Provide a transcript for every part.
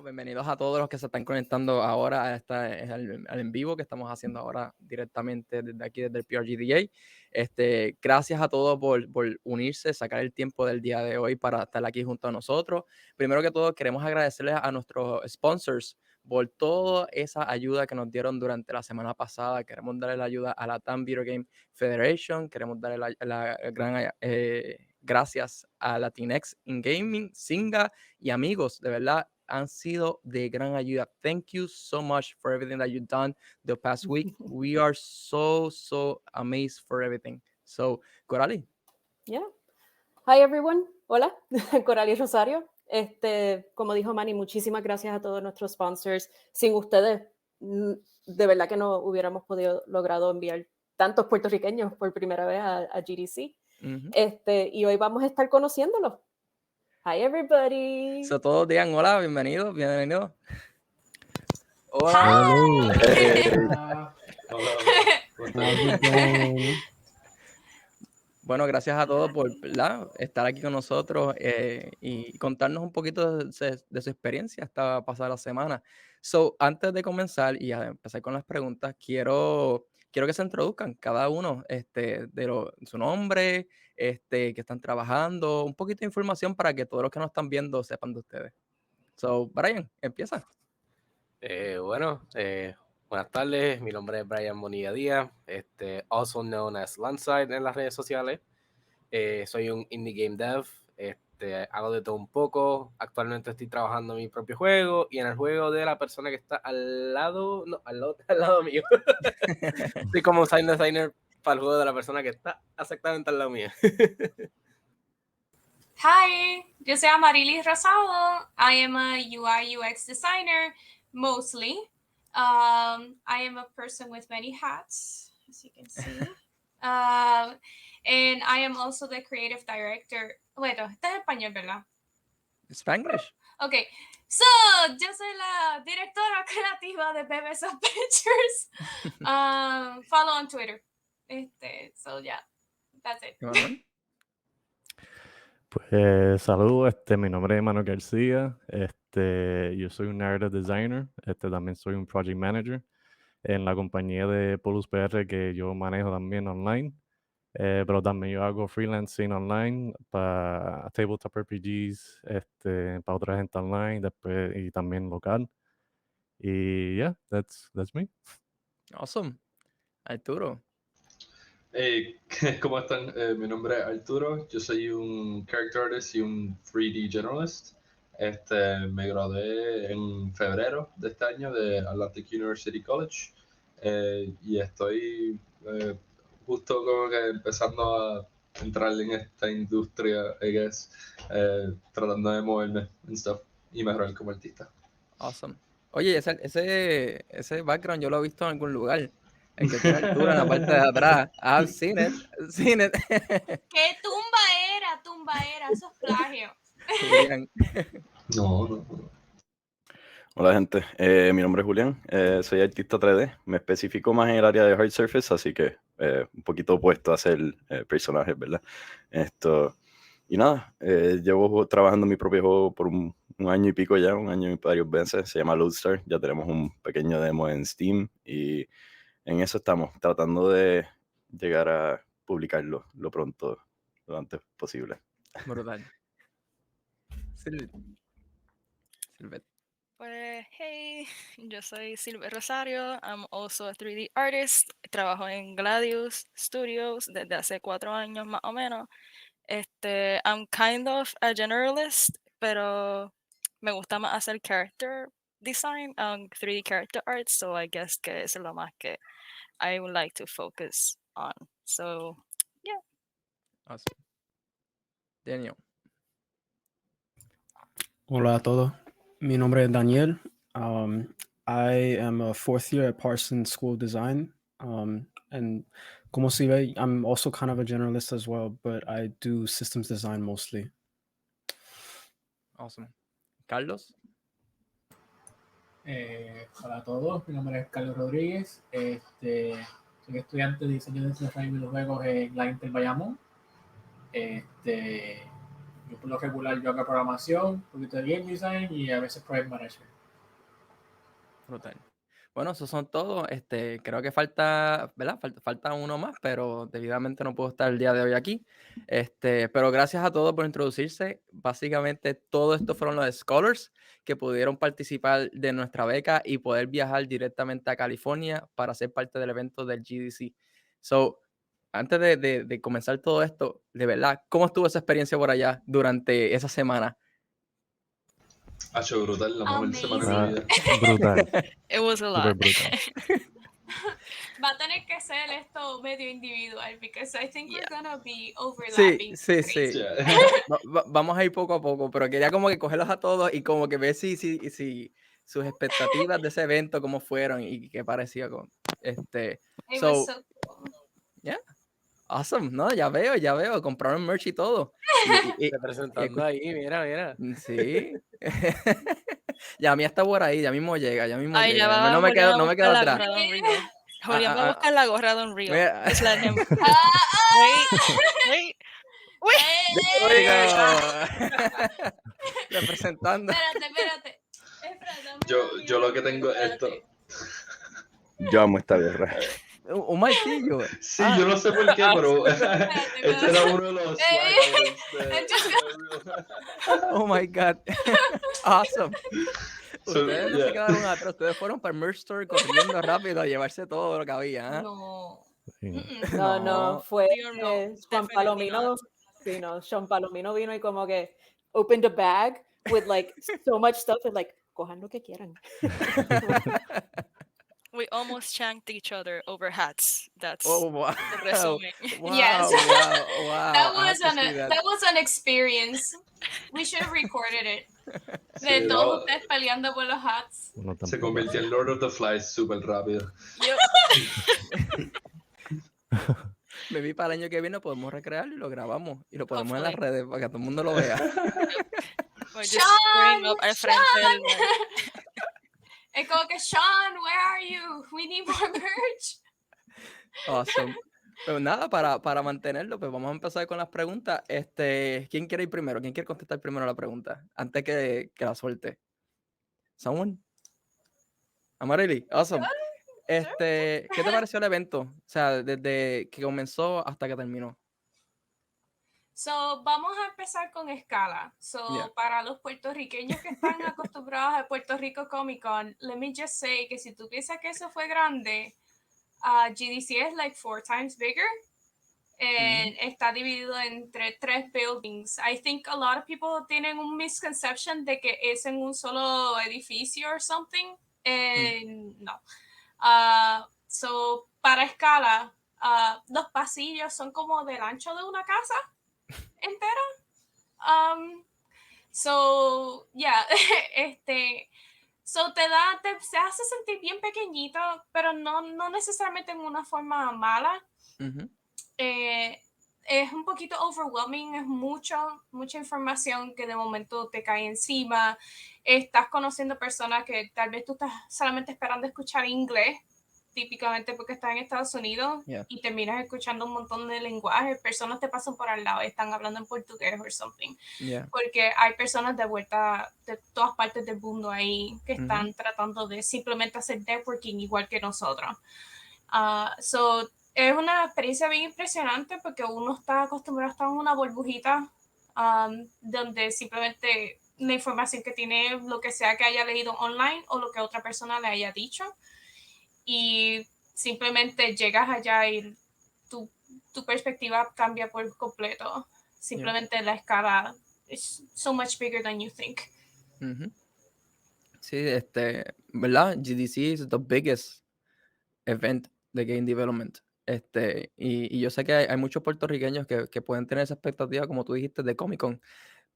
Bienvenidos a todos los que se están conectando ahora a al en vivo que estamos haciendo ahora directamente desde aquí, desde el PRGDA. Gracias a todos por unirse, sacar el tiempo del día de hoy para estar aquí junto a nosotros. Primero que todo, queremos agradecerles a nuestros sponsors por toda esa ayuda que nos dieron durante la semana pasada. Queremos darle la ayuda a la LATAM Video Games Federation. Queremos darle la gran gracias a Latinx in Gaming, Zynga y AmigoZ. De verdad, han sido de gran ayuda. Thank you so much for everything that you've done the past week. We are so amazed for everything. So, Corali. Yeah. Hi everyone. Hola, Corali Rosario. Como dijo Manny, muchísimas gracias a todos nuestros sponsors. Sin ustedes, de verdad que no hubiéramos podido logrado enviar tantos puertorriqueños por primera vez a GDC. Y hoy vamos a estar conociéndolos. Hi everybody. So, todos digan hola, bienvenidos. Hola. Bueno, gracias a todos por estar aquí con nosotros y contarnos un poquito de su experiencia esta pasada semana. So, antes de comenzar y a empezar con las preguntas, quiero que se introduzcan cada uno su nombre, que están trabajando, un poquito de información para que todos los que nos están viendo sepan de ustedes. So, Brian, empieza. Buenas tardes, mi nombre es Brian Bonilla Díaz, also known as Landside en las redes sociales. Soy un indie game dev, hago de todo un poco. Actualmente estoy trabajando en mi propio juego y en el juego de la persona que está al lado mío. Soy como sound designer para el juego de la persona que está exactamente al lado mío. Hi, yo soy Amarilis Rosado. I am a UI UX designer, mostly. I am a person with many hats, as you can see. And I am also the creative director. Bueno, está en español, ¿verdad? Spanglish. Okay, so yo soy la directora creativa de Bebes Adventures. Follow on Twitter. So yeah, that's it. Pues saludos, mi nombre es Manuel García, yo soy un narrative designer, también soy un project manager en la compañía de Polus PR que yo manejo también online, pero también yo hago freelancing online para tabletop RPGs, para otra gente online, después y también local, y yeah, that's me. Awesome. Arturo. Hey, ¿cómo están? Mi nombre es Arturo, yo soy un character artist y un 3D generalist. Me gradué en febrero de este año de Atlantic University College y estoy justo como que empezando a entrar en esta industria, I guess, tratando de moverme and stuff y mejorar como artista. Awesome. Oye, ese background yo lo he visto en algún lugar. El que tiene altura en la parte de atrás. I've seen it. ¿Qué tumba era? Eso es plagio. Julián. No. Hola gente, mi nombre es Julián, soy artista 3D, me especifico más en el área de hard surface, así que un poquito opuesto a hacer personajes, ¿verdad? Y nada, llevo trabajando en mi propio juego por un año y pico ya, un año y varios meses, se llama Lodestar, ya tenemos un pequeño demo en Steam y en eso estamos, tratando de llegar a publicarlo lo antes posible. Brutal. Silvet. Pues, hey, yo soy Silver Rosario, I'm also a 3D artist, trabajo en Gladius Studios desde hace 4 años más o menos. I'm kind of a generalist, pero me gusta más hacer character design, 3D character art, so I guess que es lo más que I would like to focus on. So, yeah. Awesome. Daniel. Hola a todos. Mi nombre es Daniel. I am a 4th year at Parsons School of Design. And como se ve, I'm also kind of a generalist as well, but I do systems design mostly. Awesome. Carlos. Hola a todos, mi nombre es Carlos Rodríguez. Soy estudiante de diseño de desarrollo de videojuegos en la Inter Bayamón. Yo por lo regular yo hago programación, un poquito de game design y a veces project management. Brutal. Bueno, esos son todos. Creo que falta, ¿verdad? Falta uno más, pero debidamente no puedo estar el día de hoy aquí. Pero gracias a todos por introducirse. Básicamente, todo esto fueron los scholars que pudieron participar de nuestra beca y poder viajar directamente a California para ser parte del evento del GDC. So, antes de comenzar todo esto, de verdad, ¿cómo estuvo esa experiencia por allá durante esa semana? Ha hecho brutal, la mejor semana de mi vida. Brutal. It was a Súper lot. brutal. Va a tener que ser esto medio individual, because I think we're gonna be Sí, overlapping. sí, crazy. sí. Yeah. Vamos a ir poco a poco, pero quería como que cogerlos a todos y como que ver si sus expectativas de ese evento, cómo fueron y qué parecía con It was So, so cool. yeah, awesome, ¿no? Ya veo, compraron merch y todo. Y Representando ahí, mira. sí. Ya mí está por ahí, ya mismo llega. Ay, ya No va me Julián a quedo buscar la atrás. gorra de Unreal. Julián va a ah, buscar la gorra de Unreal. mira. Just let him. Wait. Representando. Espérate. Yo lo que tengo es esto. Yo amo esta guerra. Un martillo. Sí, yo no sé por qué, pero este era uno de los Oh my God. Awesome. So, Ustedes no se quedaron atrás, ustedes fueron para el merch store corriendo rápido a llevarse todo lo que había. ¿Eh? No. Sí. No, fue Dios, no, Sean definitely Palomino. not. Sí, no, Sean Palomino vino y como que opened a bag with like so much stuff and like, cojan lo que quieran. We almost shanked each other over hats. That's Oh, wow. the resume. Wow, Yes. wow. That was an experience. We should have recorded it. De Sí, todos no, ustedes peleando por los hats. No, se tampoco convirtió así. en Lord of the Flies súper rápido. Yep. Me vi para el año que viene, podemos recrearlo y lo grabamos. Y lo ponemos en las Hopefully. redes para que todo el mundo lo vea. We're just spraying up al frente del mar. Es como que, Sean, where are you? We need more merch. Awesome. Pero nada, para mantenerlo, pues vamos a empezar con las preguntas. ¿Quién quiere ir primero? ¿Quién quiere contestar primero la pregunta? Antes que la suelte. ¿Someone? Amarili, awesome. ¿Qué te pareció el evento? O sea, desde que comenzó hasta que terminó. So, vamos a empezar con escala. So, Yeah. para los puertorriqueños que están acostumbrados a Puerto Rico Comic Con, let me just say que si tú piensas que eso fue grande, GDC es like 4 times bigger. And está dividido entre 3 buildings. I think a lot of people tienen un misconception de que es en un solo edificio or something. No. So, para escala, los pasillos son como del ancho de una casa entera. So, yeah, so se hace sentir bien pequeñito, pero no necesariamente en una forma mala. Es un poquito overwhelming, es mucha información que de momento te cae encima. Estás conociendo personas que tal vez tú estás solamente esperando escuchar inglés, típicamente porque estás en Estados Unidos, y terminas escuchando un montón de lenguajes. Personas te pasan por al lado y están hablando en portugués o something. Porque hay personas de vuelta de todas partes del mundo ahí que están tratando de simplemente hacer networking igual que nosotros. So, es una experiencia bien impresionante porque uno está acostumbrado a estar en una burbujita donde simplemente la información que tiene, lo que sea que haya leído online o lo que otra persona le haya dicho, y simplemente llegas allá y tu perspectiva cambia por completo. Simplemente la escala es so much bigger than you think. Sí, ¿verdad? GDC is the biggest event de game development. Y yo sé que hay muchos puertorriqueños que pueden tener esa expectativa, como tú dijiste, de Comic Con,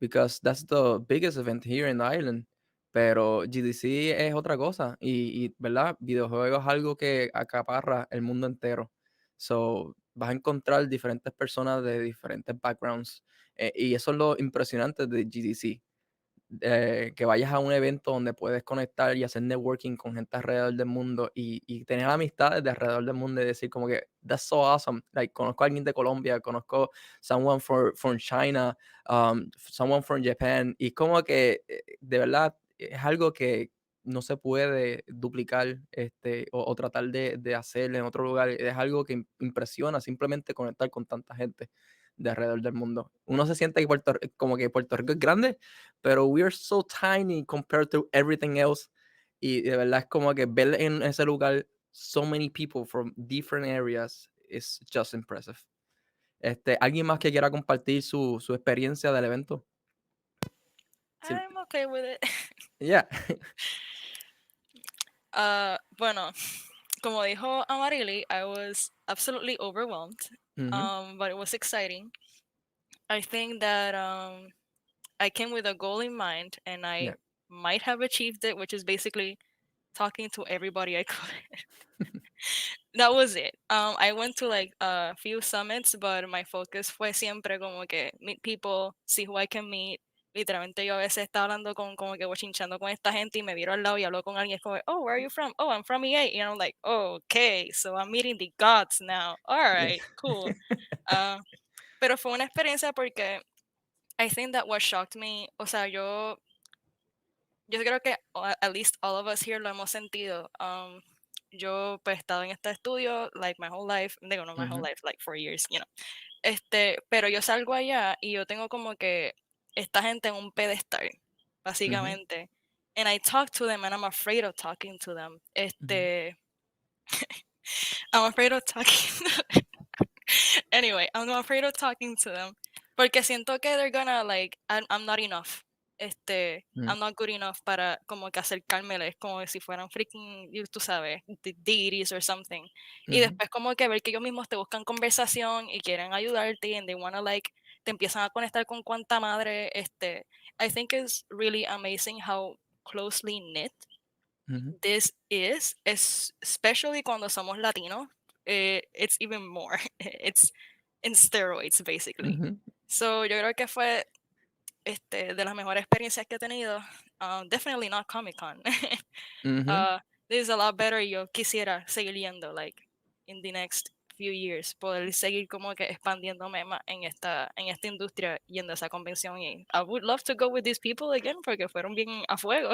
because that's the biggest event here in the island. Pero GDC es otra cosa y ¿verdad? Videojuegos es algo que acaparra el mundo entero. So, vas a encontrar diferentes personas de diferentes backgrounds. Y eso es lo impresionante de GDC. que vayas a un evento donde puedes conectar y hacer networking con gente alrededor del mundo y tener amistades de alrededor del mundo y decir como que that's so awesome, like conozco a alguien de Colombia, conozco someone from China, someone from Japan, y como que de verdad es algo que no se puede duplicar o tratar de hacer en otro lugar. Es algo que impresiona simplemente conectar con tanta gente de alrededor del mundo. Uno se siente como que Puerto Rico es grande, pero we are so tiny compared to everything else. Y de verdad es como que ver en ese lugar so many people from different areas is just impressive. ¿Alguien más que quiera compartir su experiencia del evento? I'm okay with it. Yeah. Bueno, como dijo Amarili, I was absolutely overwhelmed, but it was exciting. I think that I came with a goal in mind, and I might have achieved it, which is basically talking to everybody I could. That was it. I went to like a few summits, but my focus fue siempre como que meet people, see who I can meet. Literalmente yo a veces estaba hablando como que bochinchando con esta gente y me viro al lado y hablo con alguien como, oh, where are you from? Oh, I'm from EA. And I'm like, oh, okay, so I'm meeting the gods now. All right, cool. Pero fue una experiencia porque I think that what shocked me, o sea, yo creo que at least all of us here lo hemos sentido. Yo pues he estado en este estudio like my whole life, digo no my whole life, like 4 years, you know. Pero yo salgo allá y yo tengo como que esta gente en un pedestal, básicamente. And I talk to them and I'm afraid of talking to them. I'm afraid of talking. Anyway, I'm afraid of talking to them porque siento que they're gonna like I'm not enough. I'm not good enough para como que acercármeles como si fueran freaking, tú sabes, deities or something. Y después como que ver que ellos mismos te buscan conversación y quieren ayudarte and they wanna like, te empiezan a conectar con cuanta madre. I think it's really amazing how closely knit this is, especially cuando somos latinos. It's even more. It's in steroids, basically. So yo creo que fue de las mejores experiencias que he tenido. Definitely not Comic-Con. This is a lot better. Yo quisiera seguir yendo, like, in the next few years, poder seguir como que expandiéndome más en esta industria yendo a esa convención. Y I would love to go with these people again porque fueron bien a fuego.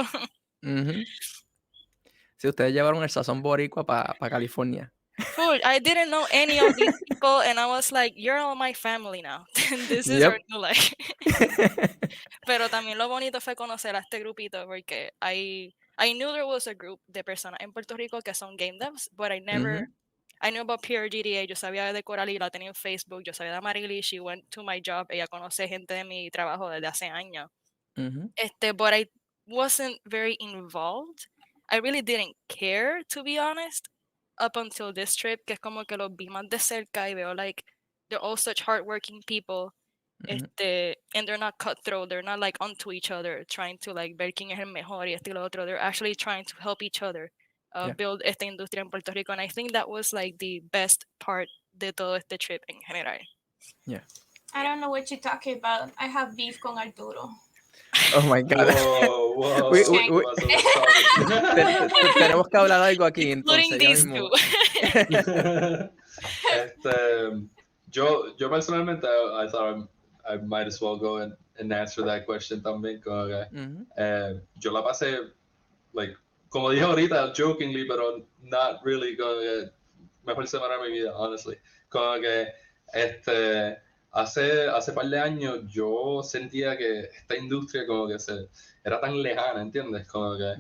Si ustedes llevaron el sazón boricua para California. Full. I didn't know any of these people, and I was like, "You're all my family now. This is our new life." Pero también lo bonito fue conocer a este grupito porque I knew there was a group de personas en Puerto Rico que son game devs, but I knew about PRGDA. Yo sabía de Coralie, la tenía en Facebook. Yo sabía de Marily. She went to my job. Ella conoce gente de mi trabajo desde hace años. But I wasn't very involved. I really didn't care, to be honest, up until this trip, que es como que los vi más de cerca y veo like they're all such hardworking people. And they're not cutthroat, they're not like onto each other trying to like ver quién es el mejor y lo otro. They're actually trying to help each other build esta industria en Puerto Rico, and I think that was like the best part de todo este trip en general. I don't know what you're talking about. I have beef con Arturo. Oh my God. Whoa. Tenemos que hablar algo aquí, entonces. These two. Yo personalmente, I thought I might as well go and answer that question también. Como que, yo la pasé, like, como dije ahorita, jokingly, pero not really, como que, mejor semana de mi vida, honestly. Como que, hace par de años yo sentía que esta industria como que era tan lejana, ¿entiendes? Como que,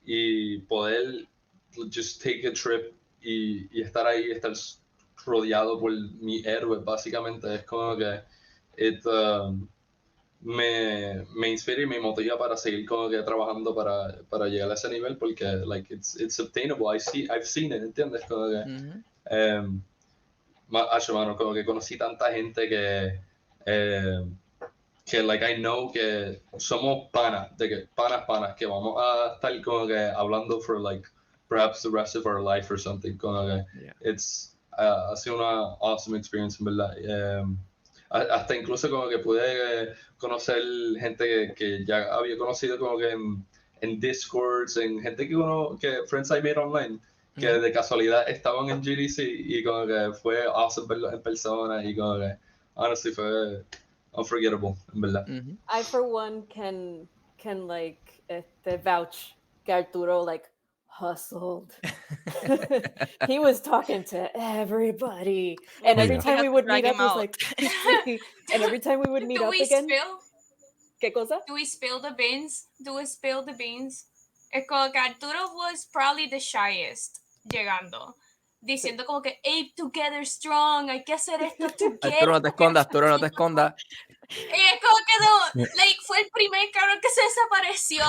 y poder just take a trip y estar ahí, estar rodeado por mi héroe, básicamente, es como que me inspira y me motiva para seguir como que trabajando para llegar a ese nivel, porque like it's obtainable. I've seen it, ¿entiendes? Como que mano, como que conocí tanta gente que like I know que somos panas, de que panas que vamos a estar como que hablando for like perhaps the rest of our life or something. Como que ha sido una awesome experience, en verdad. hasta incluso como que pude conocer gente que ya había conocido como que en Discords, en gente que Friends I Made Online, que de casualidad estaban en GDC y como que fue awesome verlos en persona y como que honestly fue unforgettable, en verdad. I for one can like vouch que Arturo like hustled. He was talking to everybody, and every We time had we to would drag meet up, him it was out. like, and every time we would meet Do up we again. spill? ¿Qué cosa? Do we spill the beans? Do we spill the beans? Es como que Arturo was probably the shyest llegando. Diciendo como que ape together strong, hay que hacer esto together. Arturo, no te escondas, Arturo, no te escondas. Y es como que no, like, fue el primer cabrón que se desapareció,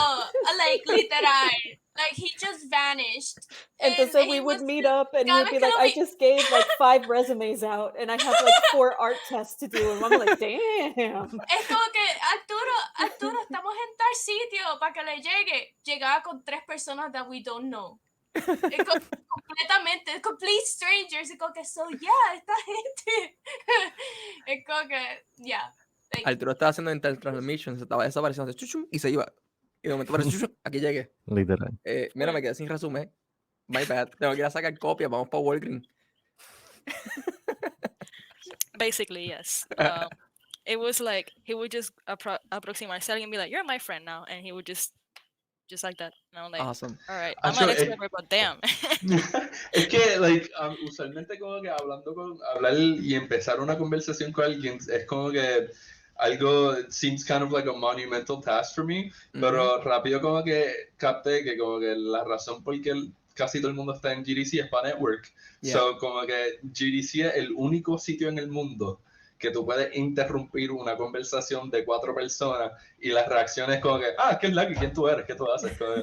like, literal. Like, he just vanished. Entonces he we would was meet up and cada he'd vez be que like, lo I vi- just gave like 5 resumes out and I have like 4 art tests to do. And I'm like, damn. Es como que Arturo, estamos en tal sitio para que le llegue. Llegaba con 3 personas that we don't know. Es completamente, complete strangers. Es como que, so, yeah, esta gente. Es como que, yeah. Like, Arturo estaba haciendo intertransmission, se estaba desapareciendo chuchum, y se iba. Y de momento aparece chuchum, aquí llegué. Literal. Mira, me quedé sin resumen. My bad. Tengo que ir a sacar copias, vamos para Walgreens. Basically, yes. It was like he would just approximate Marcel and be like, "You're my friend now," and he would just like that. And I'm like, Awesome. all right, I'm an Actually, extrovert, but damn. es que, like, usualmente como que hablar y empezar una conversación con alguien es como que algo seems kind of like a monumental task for me, pero rápido como que capté que como que la razón por que casi todo el mundo está en GDC es para network. Yeah. So como que GDC es el único sitio en el mundo que tú puedes interrumpir una conversación de 4 personas y las reacciones como que, ¿qué es la que? ¿Quién tú eres? ¿Qué tú haces? Como,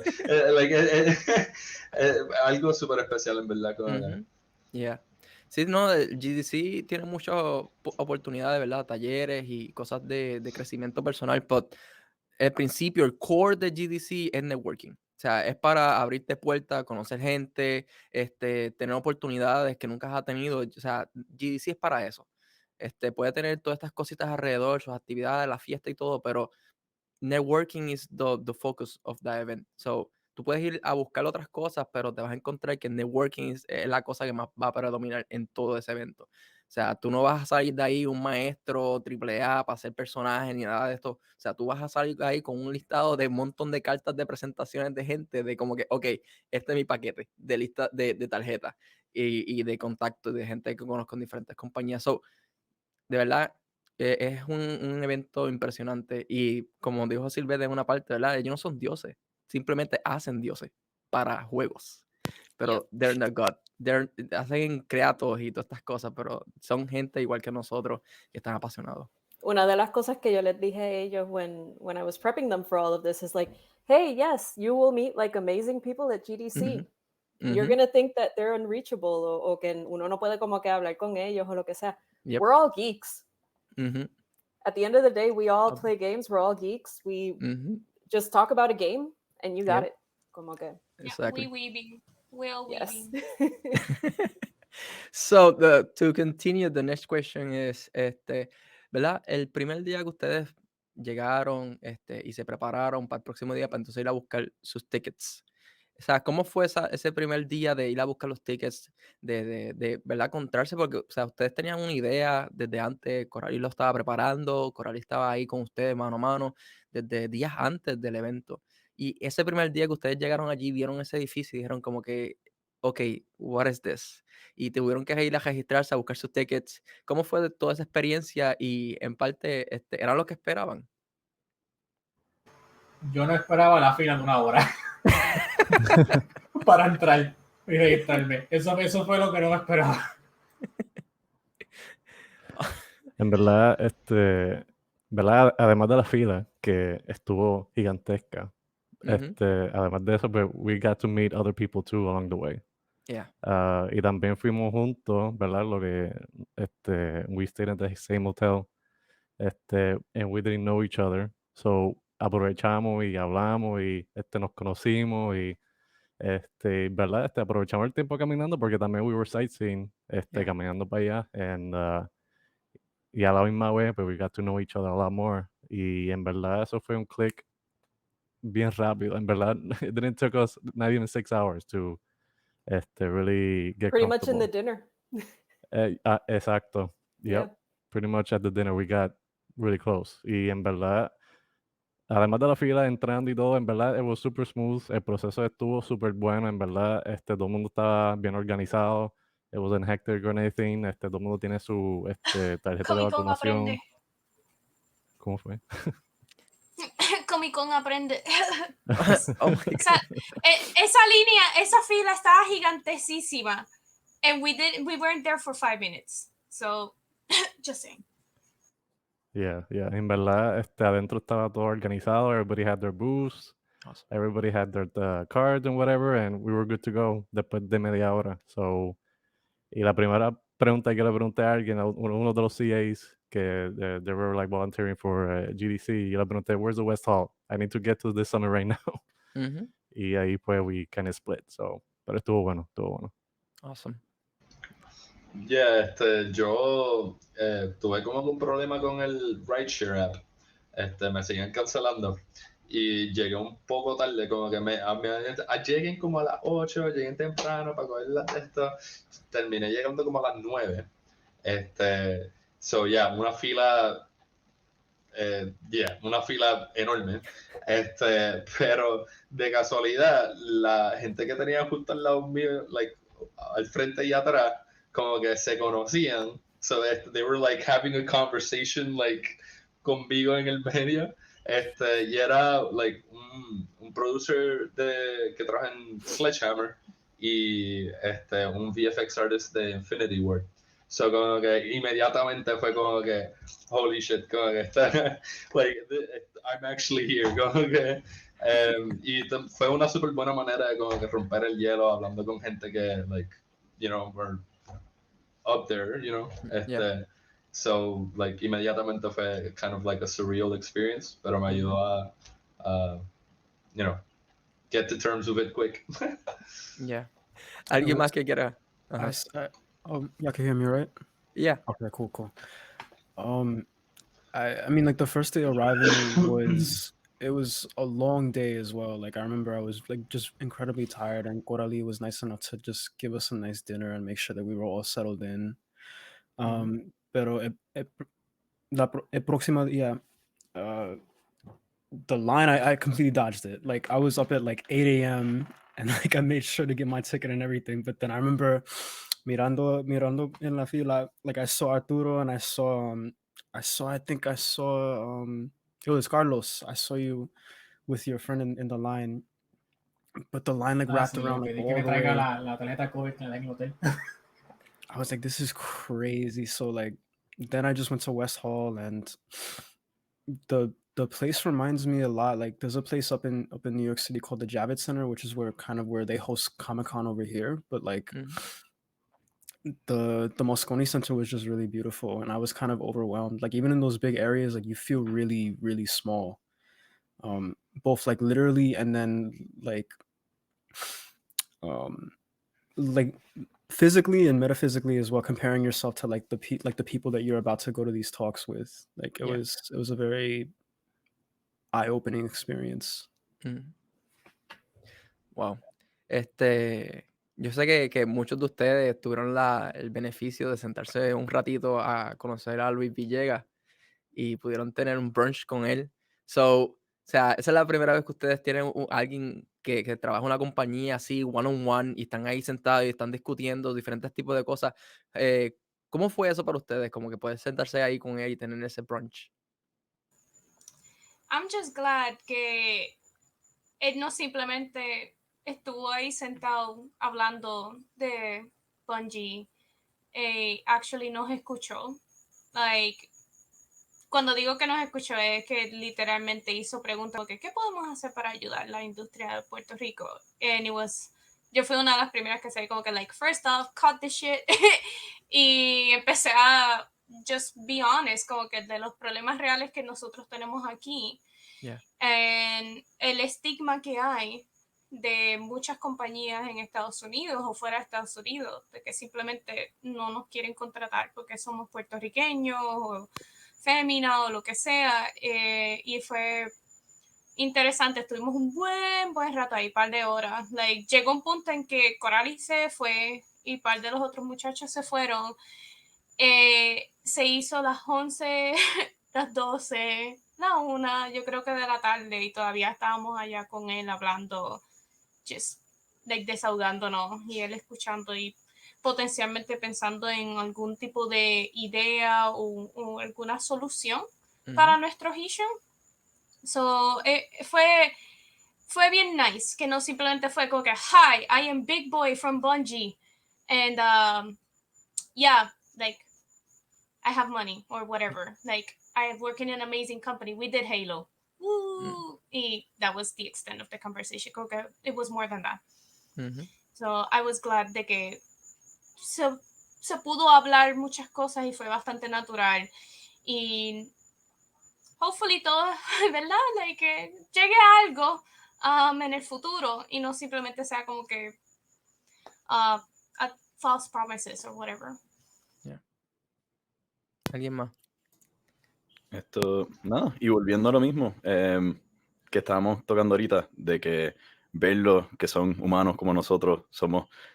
algo súper especial, en verdad. Como Yeah. Sí, no, el GDC tiene muchas oportunidades, ¿verdad? Talleres y cosas de crecimiento personal, pero el principio, el core de GDC es networking. O sea, es para abrirte puertas, conocer gente, tener oportunidades que nunca has tenido. O sea, GDC es para eso. Puede tener todas estas cositas alrededor, sus actividades, la fiesta y todo, pero networking is the focus of the event. So, tú puedes ir a buscar otras cosas, pero te vas a encontrar que networking es la cosa que más va a predominar en todo ese evento. O sea, tú no vas a salir de ahí un maestro AAA para ser personaje ni nada de esto. O sea, tú vas a salir de ahí con un listado de un montón de cartas de presentaciones de gente, de como que, ok, este es mi paquete de lista de tarjetas y de contacto de gente que conozco en diferentes compañías. So, de verdad, es un evento impresionante y como dijo Silvia en una parte, ¿verdad? Ellos no son dioses, simplemente hacen dioses para juegos, pero they're not God. Hacen creatos y todas estas cosas, pero son gente igual que nosotros que están apasionados. Una de las cosas que yo les dije a ellos when I was prepping them for all of this is like, hey, yes, you will meet like amazing people at GDC. You're going to think that they're unreachable o que uno no puede como que hablar con ellos o lo que sea. Yep. We're all geeks. At the end of the day, we all play games. We're all geeks. We just talk about a game and you got Yep. it. Como que, Exactly. we all yes. So, to continue, the next question is, ¿verdad? El primer día que ustedes llegaron y se prepararon para el próximo día para entonces ir a buscar sus tickets. O sea, ¿cómo fue ese primer día de ir a buscar los tickets, de ¿verdad? Encontrarse, porque, o sea, ustedes tenían una idea desde antes, Coralie lo estaba preparando, Coralie estaba ahí con ustedes mano a mano, desde días antes del evento. Y ese primer día que ustedes llegaron allí, vieron ese edificio y dijeron como que, ok, what is this? Y tuvieron que ir a registrarse, a buscar sus tickets. ¿Cómo fue toda esa experiencia? Y en parte, ¿era lo que esperaban? Yo no esperaba la fila de 1 hora para entrar y registrarme. Eso fue lo que no me esperaba. En verdad, ¿verdad? Además de la fila, que estuvo gigantesca, además de eso, pues, we got to meet other people too along the way. Yeah. Y también fuimos juntos, ¿verdad? Lo que, we stayed at the same hotel, and we didn't know each other. So, aprovechamos y hablamos y, nos conocimos y, ¿verdad? Aprovechamos el tiempo caminando porque también we were sightseeing, Yeah. caminando para allá, and, y a la misma vez, pues we got to know each other a lot more. Y en verdad eso fue un click bien rápido. En verdad, it didn't take us not even 6 hours to really get Pretty much in comfortable. the dinner. Exacto. Yep. Yeah. Pretty much at the dinner we got really close. Y en verdad, además de la fila entrando y todo, en verdad, it was super smooth. El proceso estuvo súper bueno, en verdad. Todo el mundo estaba bien organizado. It wasn't hectic or anything. Todo el mundo tiene su tarjeta de Comic Con vacunación. aprende. ¿Cómo fue? Comic Con aprende. Oh my God. Esa línea, esa fila estaba gigantesísima. And we weren't there for 5 minutes. So, just saying. Yeah. En verdad, adentro estaba todo organizado. Everybody had their booths. Awesome. Everybody had their cards and whatever, and we were good to go después de media hora. So, y la primera pregunta que le pregunté a alguien, a uno de los CAs, que they were like volunteering for GDC, y le pregunté, where's the West Hall? I need to get to this summit right now. Mm-hmm. Y ahí pues we kind of split. So, pero estuvo bueno. Awesome. Yeah, yo tuve como un problema con el rideshare app. Me siguen cancelando y llegué un poco tarde, como que lleguen como a las 8, llegué temprano para coger esto, terminé llegando como a las 9. Una fila, una fila enorme. Pero de casualidad, la gente que tenía justo al lado mío, like, al frente y atrás, como que se conocían. So they were like having a conversation like conmigo en el medio. Y era like un producer que trabaja en Sledgehammer y un VFX artist de Infinity Ward. So como que inmediatamente fue como que holy shit, como que está like I'm actually here, como que y fue una súper buena manera de como que romper el hielo hablando con gente que like were up there, Yeah. So like inmediatamente fue kind of like a surreal experience, pero me ayudó a get to terms with it quick. Yeah. ¿Alguien más que quiera? Y'all can hear me, right? Yeah. Okay, cool. I mean, like the first day arriving it was a long day as well. Like I remember I was like just incredibly tired, and Corali was nice enough to just give us a nice dinner and make sure that we were all settled in. Pero el próximo día, the line I completely dodged it. Like I was up at like 8 a.m. and like I made sure to get my ticket and everything. But then I remember mirando en la fila, like I saw Arturo and I think I saw it was Carlos. I saw you with your friend in the line, but the line like wrapped around like all the way. La tarjeta COVID en el hotel. I was like, this is crazy. So like then I just went to West Hall, and the place reminds me a lot, like there's a place up in New York City called the Javits Center, which is where they host Comic-Con over here, but like the Moscone Center was just really beautiful, and I was kind of overwhelmed. Like even in those big areas, like you feel really, really small, both like literally and then like physically and metaphysically as well, comparing yourself to like the people that you're about to go to these talks with. Like it was a very eye-opening experience. Wow. Yo sé que muchos de ustedes tuvieron el beneficio de sentarse un ratito a conocer a Luis Villegas y pudieron tener un brunch con él. O sea, esa es la primera vez que ustedes tienen alguien que trabaja en una compañía así, one-on-one, y están ahí sentados y están discutiendo diferentes tipos de cosas. ¿Cómo fue eso para ustedes? Como que poder sentarse ahí con él y tener ese brunch. I'm just glad que él no simplemente estuvo ahí sentado hablando de Bungie. Actually nos escuchó. Like, cuando digo que nos escuchó es que literalmente hizo preguntas porque ¿qué podemos hacer para ayudar a la industria de Puerto Rico? And yo fui una de las primeras que se como que like, first off, cut the shit. Y empecé a just be honest, como que de los problemas reales que nosotros tenemos aquí. Yeah. And el estigma que hay de muchas compañías en Estados Unidos o fuera de Estados Unidos, de que simplemente no nos quieren contratar porque somos puertorriqueños o fémina o lo que sea, y fue interesante, estuvimos un buen rato ahí, par de horas. Like, llegó un punto en que Coralie se fue y par de los otros muchachos se fueron. Se hizo las 11, las 12, la 1, yo creo que de la tarde, y todavía estábamos allá con él hablando, just like, desahogándonos, y él escuchando y potencialmente pensando en algún tipo de idea o alguna solución para nuestros issues. So, fue bien nice, que no simplemente fue como que, hi, I am Big Boy from Bungie, and yeah, like, I have money or whatever. Like, I work in an amazing company. We did Halo. Woo! That was the extent of the conversation. Okay, it was more than that. So I was glad de que se pudo hablar muchas cosas y fue bastante natural. Y hopefully todo, ¿verdad? Like, que llegue a algo en el futuro y no simplemente sea como que false promises or whatever. Yeah. ¿Alguien más? Nada, y volviendo a lo mismo que estábamos tocando ahorita, de que verlos, que son humanos como nosotros,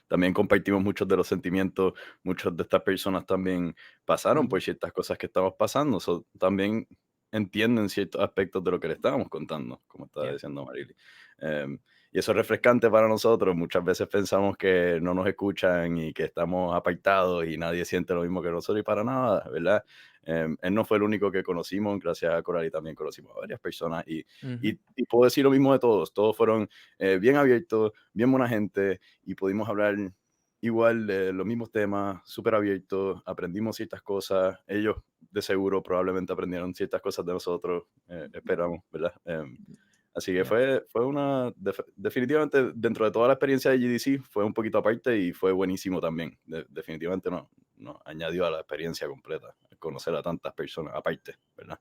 también compartimos muchos de los sentimientos, muchas de estas personas también pasaron por ciertas cosas que estamos pasando, también entienden ciertos aspectos de lo que le estábamos contando, como estaba diciendo Marily. Y eso es refrescante para nosotros. Muchas veces pensamos que no nos escuchan y que estamos apartados y nadie siente lo mismo que nosotros, y para nada, ¿verdad? Él no fue el único que conocimos, gracias a Coralie también conocimos a varias personas y puedo decir lo mismo de todos fueron bien abiertos, bien buena gente, y pudimos hablar igual de los mismos temas, súper abiertos, aprendimos ciertas cosas, ellos de seguro probablemente aprendieron ciertas cosas de nosotros, esperamos, ¿verdad? Así que fue definitivamente, dentro de toda la experiencia de GDC, fue un poquito aparte y fue buenísimo también. Definitivamente nos añadió a la experiencia completa, conocer a tantas personas aparte, ¿verdad?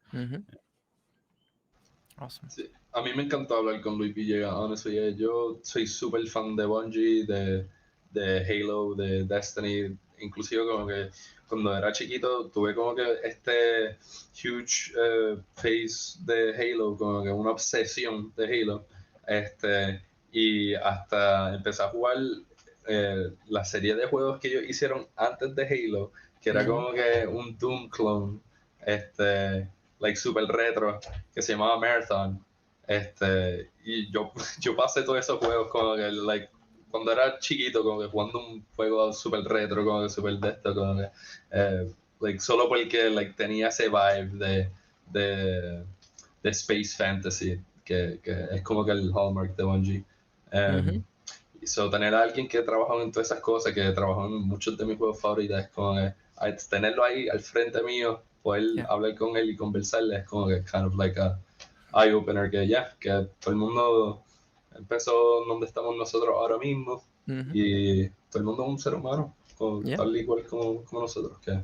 Awesome. Sí. A mí me encantó hablar con Luis Villegas, honestly. Yo soy súper fan de Bungie, de Halo, de Destiny. Inclusive como que cuando era chiquito tuve como que este huge phase de Halo, como que una obsesión de Halo. Y hasta empecé a jugar la serie de juegos que ellos hicieron antes de Halo, que era como que un Doom clone, like super retro, que se llamaba Marathon. Y yo pasé todos esos juegos como que, like, cuando era chiquito, como que jugando un juego super retro, como que super de esto, como que, like, solo porque, like, tenía ese vibe de Space Fantasy, que es como que el hallmark de Bungie. So, tener a alguien que trabajó en todas esas cosas, que trabajó en muchos de mis juegos favoritos, es como que tenerlo ahí al frente mío, poder hablar con él y conversarle, es como que kind of like a eye-opener, que que todo el mundo empezó donde estamos nosotros ahora mismo, y todo el mundo es un ser humano, tal y cual como nosotros, que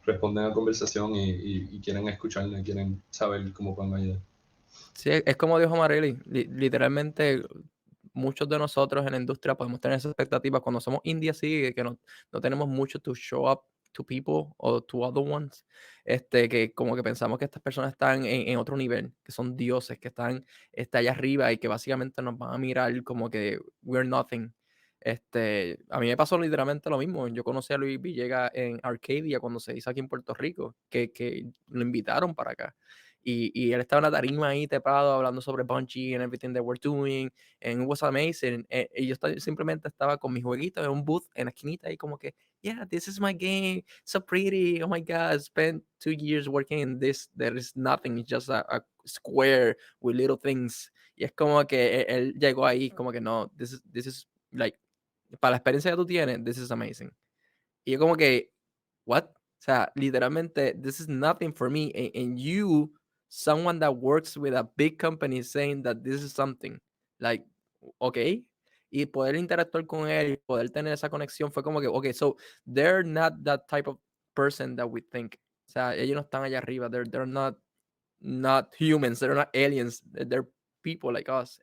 responden a conversación y quieren escucharnos y quieren saber cómo pueden ayudar. Sí, es como dijo Marely, literalmente muchos de nosotros en la industria podemos tener esas expectativas cuando somos indie así, que no tenemos mucho to show up to people o to other ones, que como que pensamos que estas personas están en otro nivel, que son dioses, que están allá arriba y que básicamente nos van a mirar como que we're nothing. A mí me pasó literalmente lo mismo. Yo conocí a Luis Villegas en Arcadia cuando se hizo aquí en Puerto Rico, que lo invitaron para acá. Y él estaba en la tarima ahí tepado hablando sobre Bungie and everything they were doing, and it was amazing. Y yo simplemente estaba con mi jueguito en un booth en la esquinita y como que, yeah, this is my game, so pretty, oh my God, I spent 2 years working in this, there is nothing, it's just a square with little things. Y es como que él llegó ahí como que, no, this is like, para la experiencia que tú tienes, this is amazing. Y yo como que, what? O sea, literalmente, this is nothing for me. And you, someone that works with a big company, saying that this is something. Like, okay. Y poder interactuar con él y poder tener esa conexión fue como que, okay, so they're not that type of person that we think. O sea, ellos no están allá arriba. They're not humans. They're not aliens. They're people like us.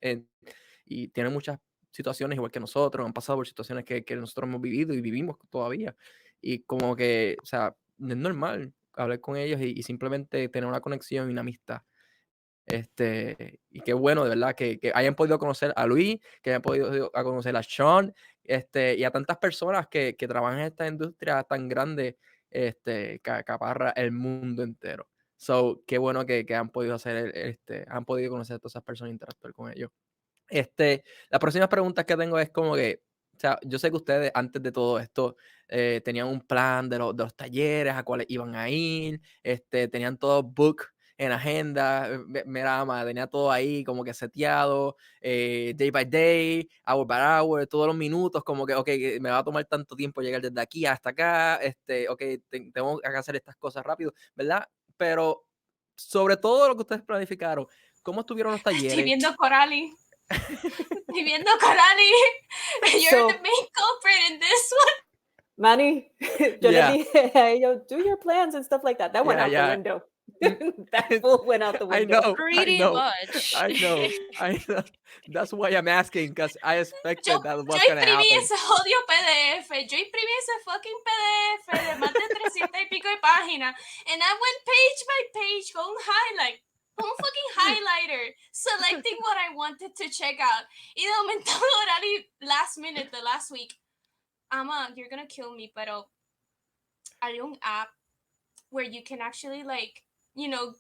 Y tienen muchas situaciones igual que nosotros, han pasado por situaciones que nosotros hemos vivido y vivimos todavía. Y como que, o sea, es normal hablar con ellos y simplemente tener una conexión y una amistad. Y qué bueno, de verdad, que hayan podido conocer a Luis, que hayan podido conocer a Sean, y a tantas personas que trabajan en esta industria tan grande, que acaparra el mundo entero. So, qué bueno que han podido hacer, han podido conocer a todas esas personas e interactuar con ellos. Las próximas preguntas que tengo es como que, o sea, yo sé que ustedes antes de todo esto tenían un plan de los talleres a cuáles iban a ir, tenían todo book en agenda, mira, tenía todo ahí como que seteado, day by day, hour by hour, todos los minutos, como que, ok, me va a tomar tanto tiempo llegar desde aquí hasta acá, ok, tengo que hacer estas cosas rápido, ¿verdad? Pero sobre todo lo que ustedes planificaron, ¿cómo estuvieron los talleres? Estoy viendo Corali. Estoy viendo Corali. You're the main culprit in this one. Manny, yo Yeah. le dije a ellos, do your plans and stuff like that. That went out the window. That fool went out the window. Pretty much. I know. That's why I'm asking, because I expected that was Yo going to imprimí happen. ese odio PDF. Yo imprimí ese fucking PDF de más de 300 y pico de páginas. And I went page by page con un highlight. Con un fucking highlighter. Selecting what I wanted to check out. Y de momento Orali, last minute, the last week. Ama, you're gonna kill me, pero hay un app where you can actually, like, you know,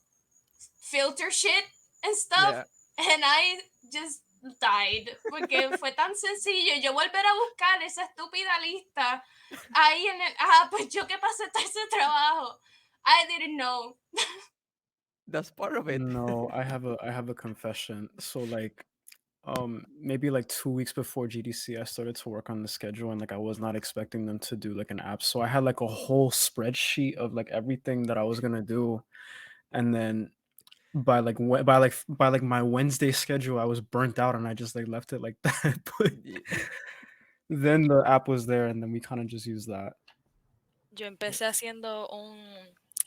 filter shit and stuff. Yeah. And I just died. Porque fue tan sencillo. Yo volver a buscar esa estúpida lista ahí en el... pues yo que pasé todo ese trabajo. I didn't know. That's part of it. No, I have a confession. So like maybe like 2 weeks before GDC I started to work on the schedule, and like I was not expecting them to do like an app. So I had like a whole spreadsheet of like everything that I was going to do, and then by my Wednesday schedule I was burnt out and I just like left it like that. But then the app was there and then we kind of just used that. Yo empecé haciendo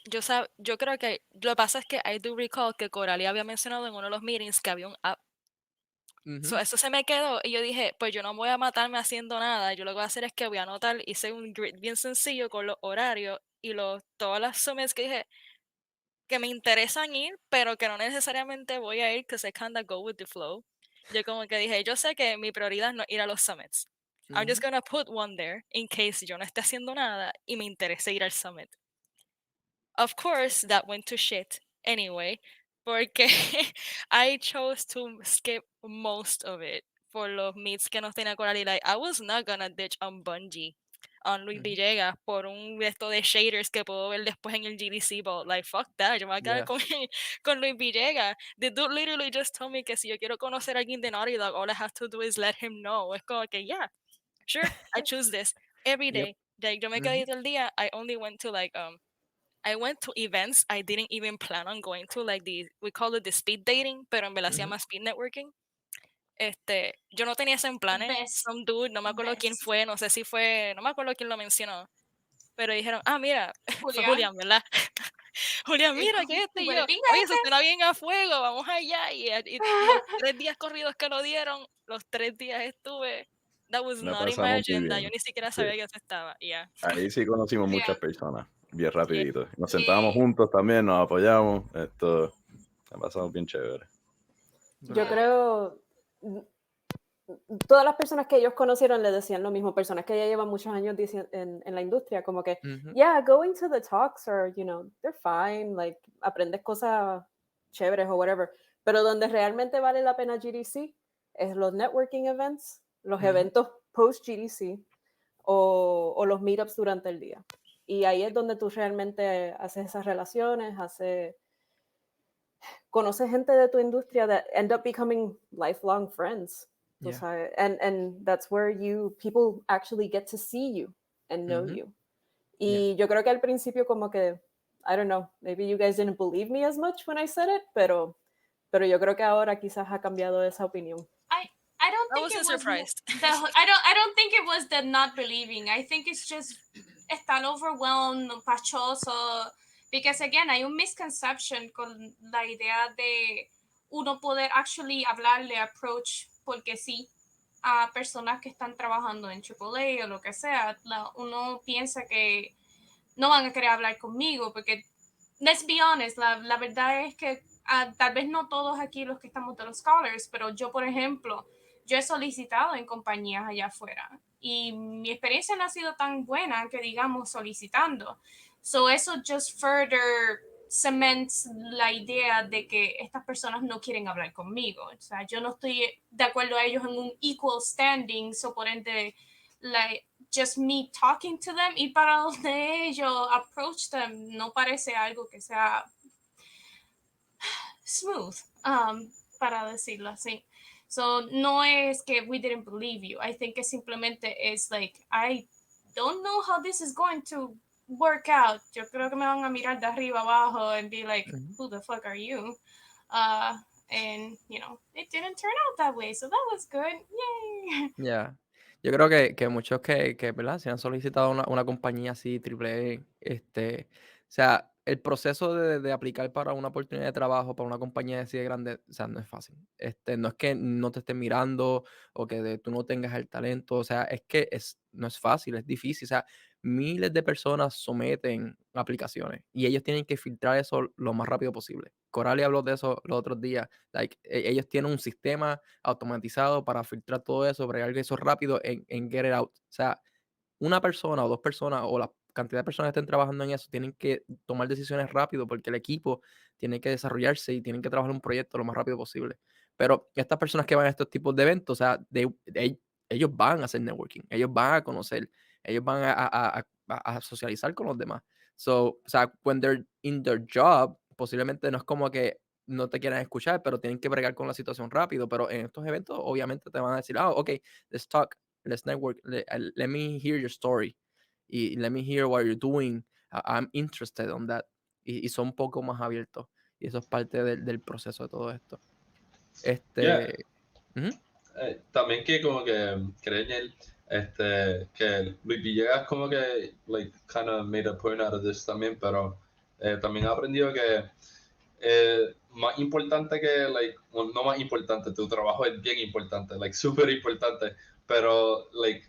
yo creo que lo que pasa es que I do recall que Coralie había mencionado en uno de los meetings que había un app. So, eso se me quedó y yo dije, pues yo no voy a matarme haciendo nada, yo lo que voy a hacer es que voy a anotar, hice un grid bien sencillo con los horarios y todas las summits que dije que me interesan ir, pero que no necesariamente voy a ir because I kinda go with the flow. Yo como que dije, yo sé que mi prioridad no es ir a los summits. I'm just gonna put one there in case yo no esté haciendo nada y me interese ir al summit. Of course, that went to shit anyway, porque I chose to skip most of it por los meets que nos tenía Coralie. Like, I was not gonna ditch on Bungie, on Luis Villegas, por un resto de shaders que puedo ver después en el GDC, but like, fuck that, yo me voy a quedar con Luis Villegas. The dude literally just told me que si yo quiero conocer a alguien de Naughty Dog, all I have to do is let him know. Es como que, yeah, sure, I choose this every day. Like, yo me quedé todo el día, I only went to like, I went to events I didn't even plan on going to, like we call it the speed dating, pero en verdad se llama speed networking. Yo no tenía eso en planes. Some dude, no me acuerdo quién fue, no sé si fue, no me acuerdo quién lo mencionó, pero dijeron, mira, fue Julián, ¿verdad? Julián, mira, que y yo, oye, eso suena bien a fuego, vamos allá, y los 3 días corridos que lo dieron, los 3 días estuve, that was not in my agenda, yo ni siquiera sabía que eso estaba, Ahí sí conocimos muchas personas, bien rapidito. Nos sentábamos juntos también, nos apoyamos, esto ha pasado bien chévere. Yo creo, todas las personas que ellos conocieron le decían lo mismo, personas que ya llevan muchos años en la industria, como que, yeah, going to the talks are, you know, they're fine, like, aprendes cosas chéveres o whatever, pero donde realmente vale la pena GDC es los networking events, los eventos post-GDC o los meetups durante el día. Y ahí es donde tú realmente haces esas relaciones, conoces gente de tu industria that end up becoming lifelong friends. Yeah. And that's where people actually get to see you and know you. Y yo creo que al principio como que, I don't know, maybe you guys didn't believe me as much when I said it, pero yo creo que ahora quizás ha cambiado esa opinión. I don't think it was surprised. I don't think it was the not believing. I think it's just estar overwhelmed, pachoso. Because again, hay un misconception con la idea de uno poder actually hablarle, approach, porque sí, a personas que están trabajando en AAA o lo que sea, uno piensa que no van a querer hablar conmigo porque, let's be honest, la verdad es que tal vez no todos aquí los que estamos de los scholars, pero yo, por ejemplo, yo he solicitado en compañías allá afuera y mi experiencia no ha sido tan buena que digamos solicitando. So eso just further cements la idea de que estas personas no quieren hablar conmigo. O sea, yo no estoy de acuerdo a ellos en un equal standing, so por ende, like, just me talking to them y para los de ellos approach them no parece algo que sea smooth, para decirlo así. So no es que we didn't believe you. I think que simplemente es like, I don't know how this is going to work out. Yo creo que me van a mirar de arriba abajo and be like, who the fuck are you? And, you know, it didn't turn out that way. So that was good. Yay. Ya. Yo creo que muchos ¿verdad? Se han solicitado una compañía así, triple o sea, el proceso de aplicar para una oportunidad de trabajo para una compañía así de grande, o sea, no es fácil. No es que no te estén mirando o que tú no tengas el talento, o sea, es que no es fácil, es difícil. O sea, miles de personas someten aplicaciones y ellos tienen que filtrar eso lo más rápido posible. Coralie habló de eso los otros días. Like, ellos tienen un sistema automatizado para filtrar todo eso, bregar eso rápido en Get It Out. O sea, una persona o dos personas o la cantidad de personas que estén trabajando en eso tienen que tomar decisiones rápido porque el equipo tiene que desarrollarse y tienen que trabajar un proyecto lo más rápido posible. Pero estas personas que van a estos tipos de eventos, o sea, ellos van a hacer networking, ellos van a conocer, ellos van a socializar con los demás. So, o sea, when they're in their job, posiblemente no es como que no te quieran escuchar, pero tienen que bregar con la situación rápido. Pero en estos eventos, obviamente te van a decir, ok, let's talk, let's network, let me hear your story, y let me hear what you're doing, I'm interested on that. Y son un poco más abiertos. Y eso es parte del proceso de todo esto. Yeah. Ujú. También que como que creen que Luis Villegas como que like kind of made a point out of this también, pero también ha aprendido que más importante que like, well, no más importante, tu trabajo es bien importante, like súper importante, pero like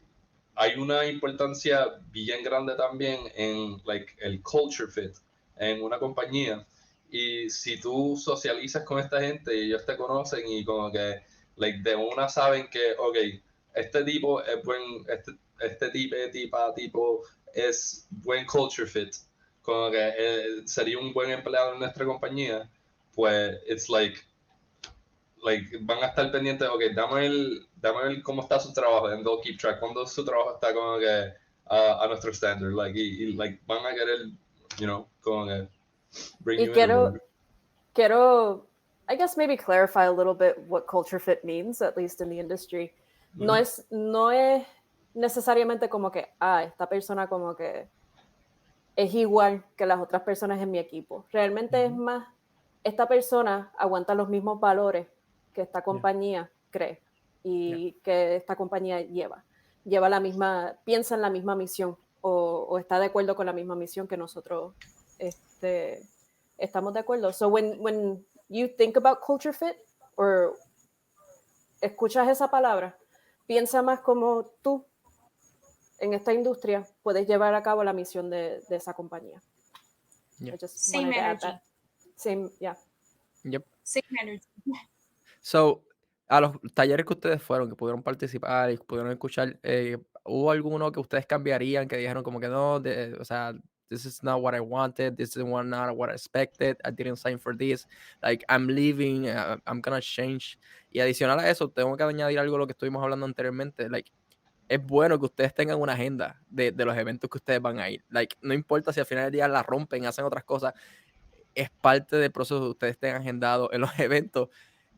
hay una importancia bien grande también en like el culture fit en una compañía. Y si tú socializas con esta gente y ellos te conocen y como que like, de una saben que, ok, este tipo es buen, este tipo es buen culture fit, como que sería un buen empleado en nuestra compañía, pues it's like van a estar pendientes, ok, dame el cómo está su trabajo, and they'll keep track, cuando su trabajo está como que a nuestro standard, like, y like, van a querer, you know, como que bring you in. Quiero, I guess maybe clarify a little bit what culture fit means, at least in the industry. No es necesariamente como que, esta persona como que es igual que las otras personas en mi equipo. Realmente es más, esta persona aguanta los mismos valores que esta compañía cree y que esta compañía lleva. Piensa en la misma misión o está de acuerdo con la misma misión que nosotros estamos de acuerdo. So when you think about culture fit or escuchas esa palabra, piensa más como tú en esta industria puedes llevar a cabo la misión de esa compañía. Same energy. Same, Yep. Same energy. So, a los talleres que ustedes fueron, que pudieron participar y pudieron escuchar, ¿hubo alguno que ustedes cambiarían, que dijeron como que no, o sea, this is not what I wanted, this is not what I expected, I didn't sign for this, like, I'm leaving, I'm gonna change? Y adicional a eso, tengo que añadir algo a lo que estuvimos hablando anteriormente, like, es bueno que ustedes tengan una agenda de los eventos que ustedes van a ir. Like, no importa si al final del día la rompen, hacen otras cosas, es parte del proceso de ustedes estén agendados en los eventos.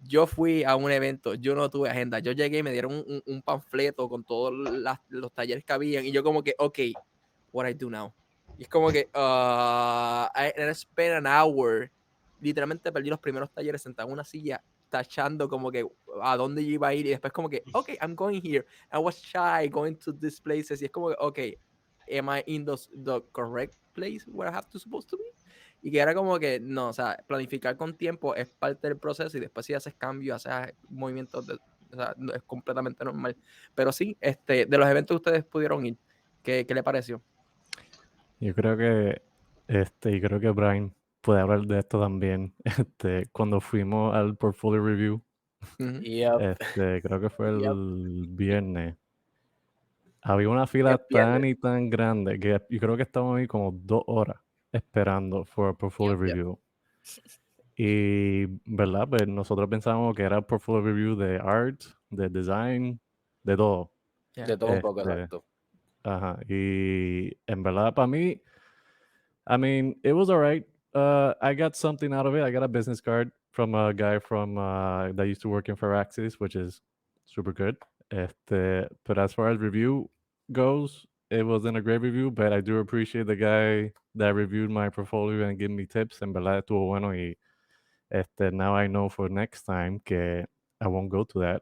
Yo fui a un evento, yo no tuve agenda. Yo llegué y me dieron un panfleto con todos los talleres que habían y yo como que, ok, what I do now? Y es como que, I spent an hour. Literalmente perdí los primeros talleres sentado en una silla tachando como que a dónde yo iba a ir y después como que, ok, I'm going here. I was shy going to these places y es como que, ok, am I in the correct place where I have to supposed to be? Y que era como que, no, o sea, planificar con tiempo es parte del proceso y después si haces cambios, haces movimientos O sea, es completamente normal. Pero sí, de los eventos que ustedes pudieron ir, ¿qué le pareció? Yo creo que, y creo que Brian puede hablar de esto también. Cuando fuimos al portfolio review, Yep. creo que fue Yep. el viernes. Había una fila El viernes. tan y tan grande que yo creo que estábamos ahí como 2 horas esperando por el portfolio Yep, yep. review. Y, ¿verdad? Pues nosotros pensábamos que era portfolio review de art, de design, de todo. De todo un poco, Este, exacto. Ajá. Y en verdad, para mí, I mean, it was all right. I got something out of it. I got a business card from a guy from that used to work in Firaxis, which is super good. But as far as review goes, it wasn't a great review, but I do appreciate the guy that reviewed my portfolio and gave me tips. En verdad estuvo bueno y now I know for next time que I won't go to that.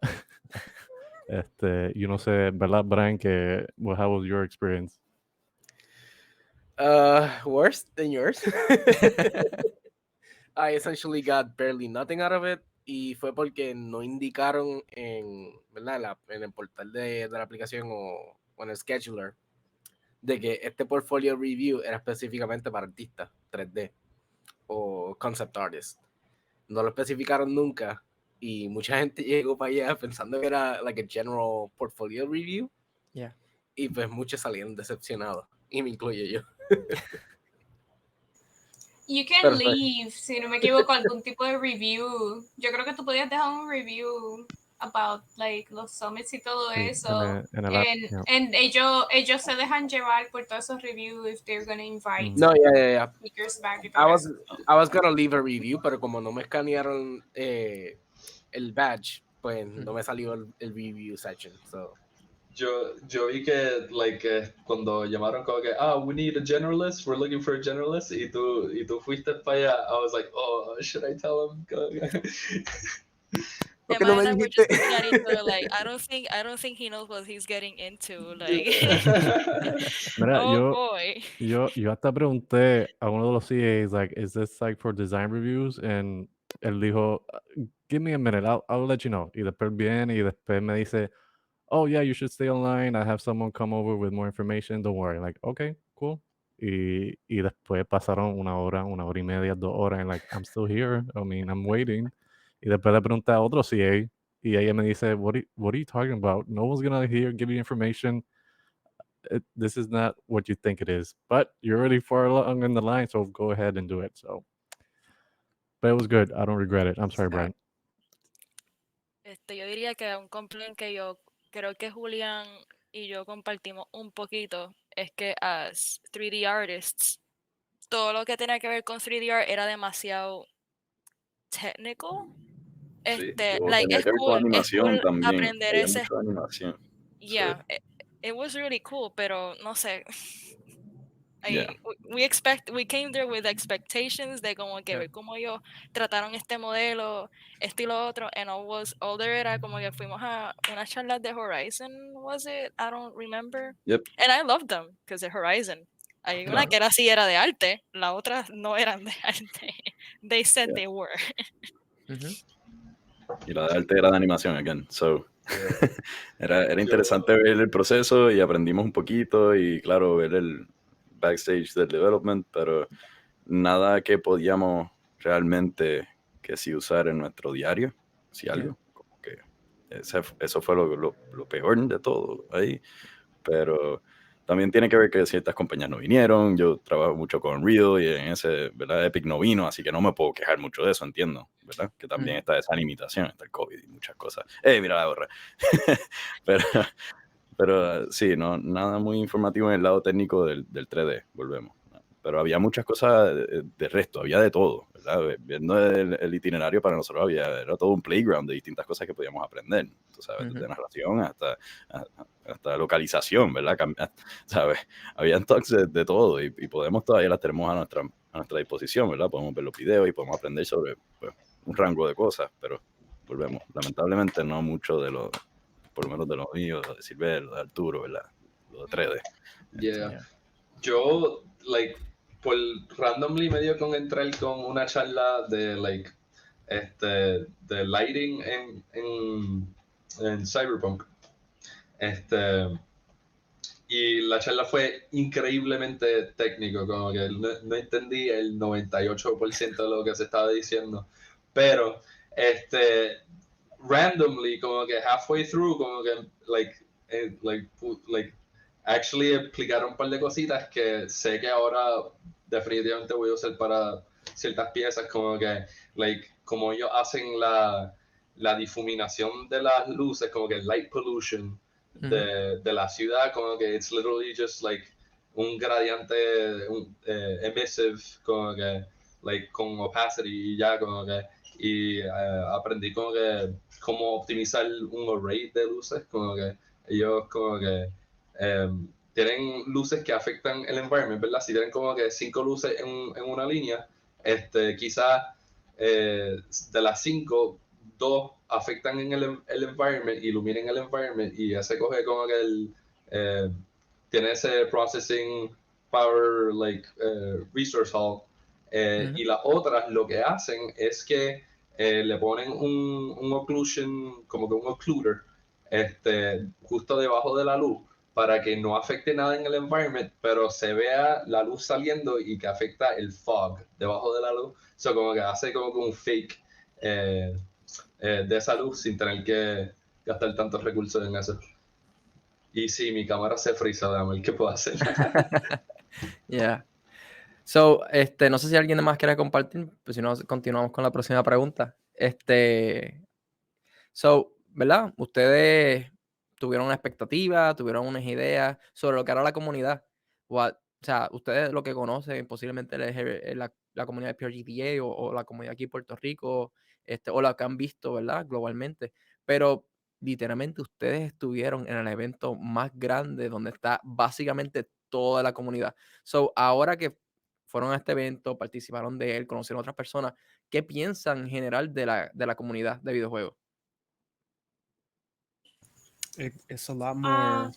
Yo no sé, ¿verdad, Brian? How was your experience? Worse than yours. I essentially got barely nothing out of it. Y fue porque no indicaron ¿verdad? En el portal de la aplicación o en el scheduler de que este portfolio review era específicamente para artistas 3D o concept artists. No lo especificaron nunca y mucha gente llegó para allá pensando que era like a general portfolio review. Yeah. Y pues muchos salieron decepcionados y me incluyo yo. You can Perfecto. leave, si no me equivoco, algún tipo de review. Yo creo que tú podías dejar un review about like los summits y todo Sí, eso. en el app, yeah. And ellos se dejan llevar por todos esos reviews if they're gonna invite No, yeah. speakers back y I todo was, eso. I was gonna leave a review, pero como no me escanearon el badge, pues no me salió el review section. So. Yo vi que cuando llamaron como que we need a generalist, we're looking for a generalist, y tú fuiste para allá. I was like, oh, should I tell him? ¿Por qué no me We're dijiste? just looking at each other like, I don't think he knows what he's getting into. Like, Mira, oh boy. yo hasta pregunté a uno de los CAs, like, is this like for design reviews? And él dijo, give me a minute, I'll let you know. Y después viene y después me dice, oh yeah, you should stay online. I have someone come over with more information. Don't worry. Like, okay, cool. Y después pasaron 1 hora, 1 hora y media, 2 horas. And like, I'm still here. I mean, I'm waiting. Y después le pregunté a otro CA y ella me dice, what are you talking about? No one's gonna give you information. This is not what you think it is. But you're already far along in the line, so go ahead and do it. So, but it was good. I don't regret it. I'm sorry, Brian. Yo diría que un complaint que yo creo que Julián y yo compartimos un poquito es que as 3D artists, todo lo que tenía que ver con 3D art era demasiado técnico. Sí, Like, tenía es que ver con cool animación también. aprender Había ese. mucha animación. Yeah, it was really cool, pero no sé. Yeah. We came there with expectations de como que ver cómo ellos trataron este modelo, esto y lo otro, and all there era como que fuimos a una charla de Horizon, was it? I don't remember. Yep. And I loved them, because de Horizon. Hay una que era de arte, la otra no eran de arte. They said they were. Y la de arte era de animación, again. So, era interesante ver el proceso y aprendimos un poquito y, claro, ver el backstage del development, pero nada que podíamos realmente que sí usar en nuestro diario, si algo. Como que eso fue lo peor de todo ahí. Pero también tiene que ver que ciertas compañías no vinieron. Yo trabajo mucho con Unreal y en ese, ¿verdad? Epic no vino, así que no me puedo quejar mucho de eso, entiendo, ¿verdad? Que también está esa limitación, está el COVID y muchas cosas. Mira la gorra. pero sí, no, nada muy informativo en el lado técnico del 3D, volvemos. Pero había muchas cosas de resto, había de todo, ¿verdad? Viendo el itinerario para nosotros era todo un playground de distintas cosas que podíamos aprender, tú sabes, desde narración hasta localización, ¿verdad? ¿Sabes? Habían talks de todo y podemos todavía las tenemos a nuestra disposición, ¿verdad? Podemos ver los videos y podemos aprender sobre pues, un rango de cosas, pero volvemos, lamentablemente no mucho de lo, por lo menos de los míos, de Silver, de Arturo, ¿verdad? Lo de 3D. Yeah. Yo, por randomly me dio con entrar con una charla de, de lighting en Cyberpunk. Y la charla fue increíblemente técnico, como que no entendí el 98% de lo que se estaba diciendo, pero randomly, como que halfway through, como que actually explicaron un par de cositas que sé que ahora definitivamente voy a usar para ciertas piezas, como que como ellos hacen la difuminación de las luces, como que light pollution de la ciudad, como que it's literally just un gradiente emissive, como que con opacity y ya, como que aprendí como que cómo optimizar un array de luces, como que ellos como que tienen luces que afectan el environment, ¿verdad? Si tienen como que 5 luces en una línea, quizás de las 5, 2 afectan en el environment, iluminan el environment y ya se coge como que tiene ese processing power resource hall. Y las otras lo que hacen es que le ponen un occlusion, como que un occluder, justo debajo de la luz para que no afecte nada en el environment, pero se vea la luz saliendo y que afecta el fog debajo de la luz. So, como que hace como que un fake de esa luz sin tener que gastar tantos recursos en eso. Y sí, mi cámara se frisa, dame, ¿qué puedo hacer? Yeah. So, no sé si alguien más quiere compartir, pues si no, continuamos con la próxima pregunta. So, ¿verdad? Ustedes tuvieron una expectativa, tuvieron unas ideas sobre lo que era la comunidad. O sea, ustedes lo que conocen posiblemente es la comunidad de PRGDA o la comunidad aquí en Puerto Rico, o la que han visto, ¿verdad? Globalmente. Pero literalmente ustedes estuvieron en el evento más grande donde está básicamente toda la comunidad. So, ahora que fueron a este evento, participaron de él, conocieron a otras personas, ¿qué piensan en general de la comunidad de videojuegos? It's a lot more.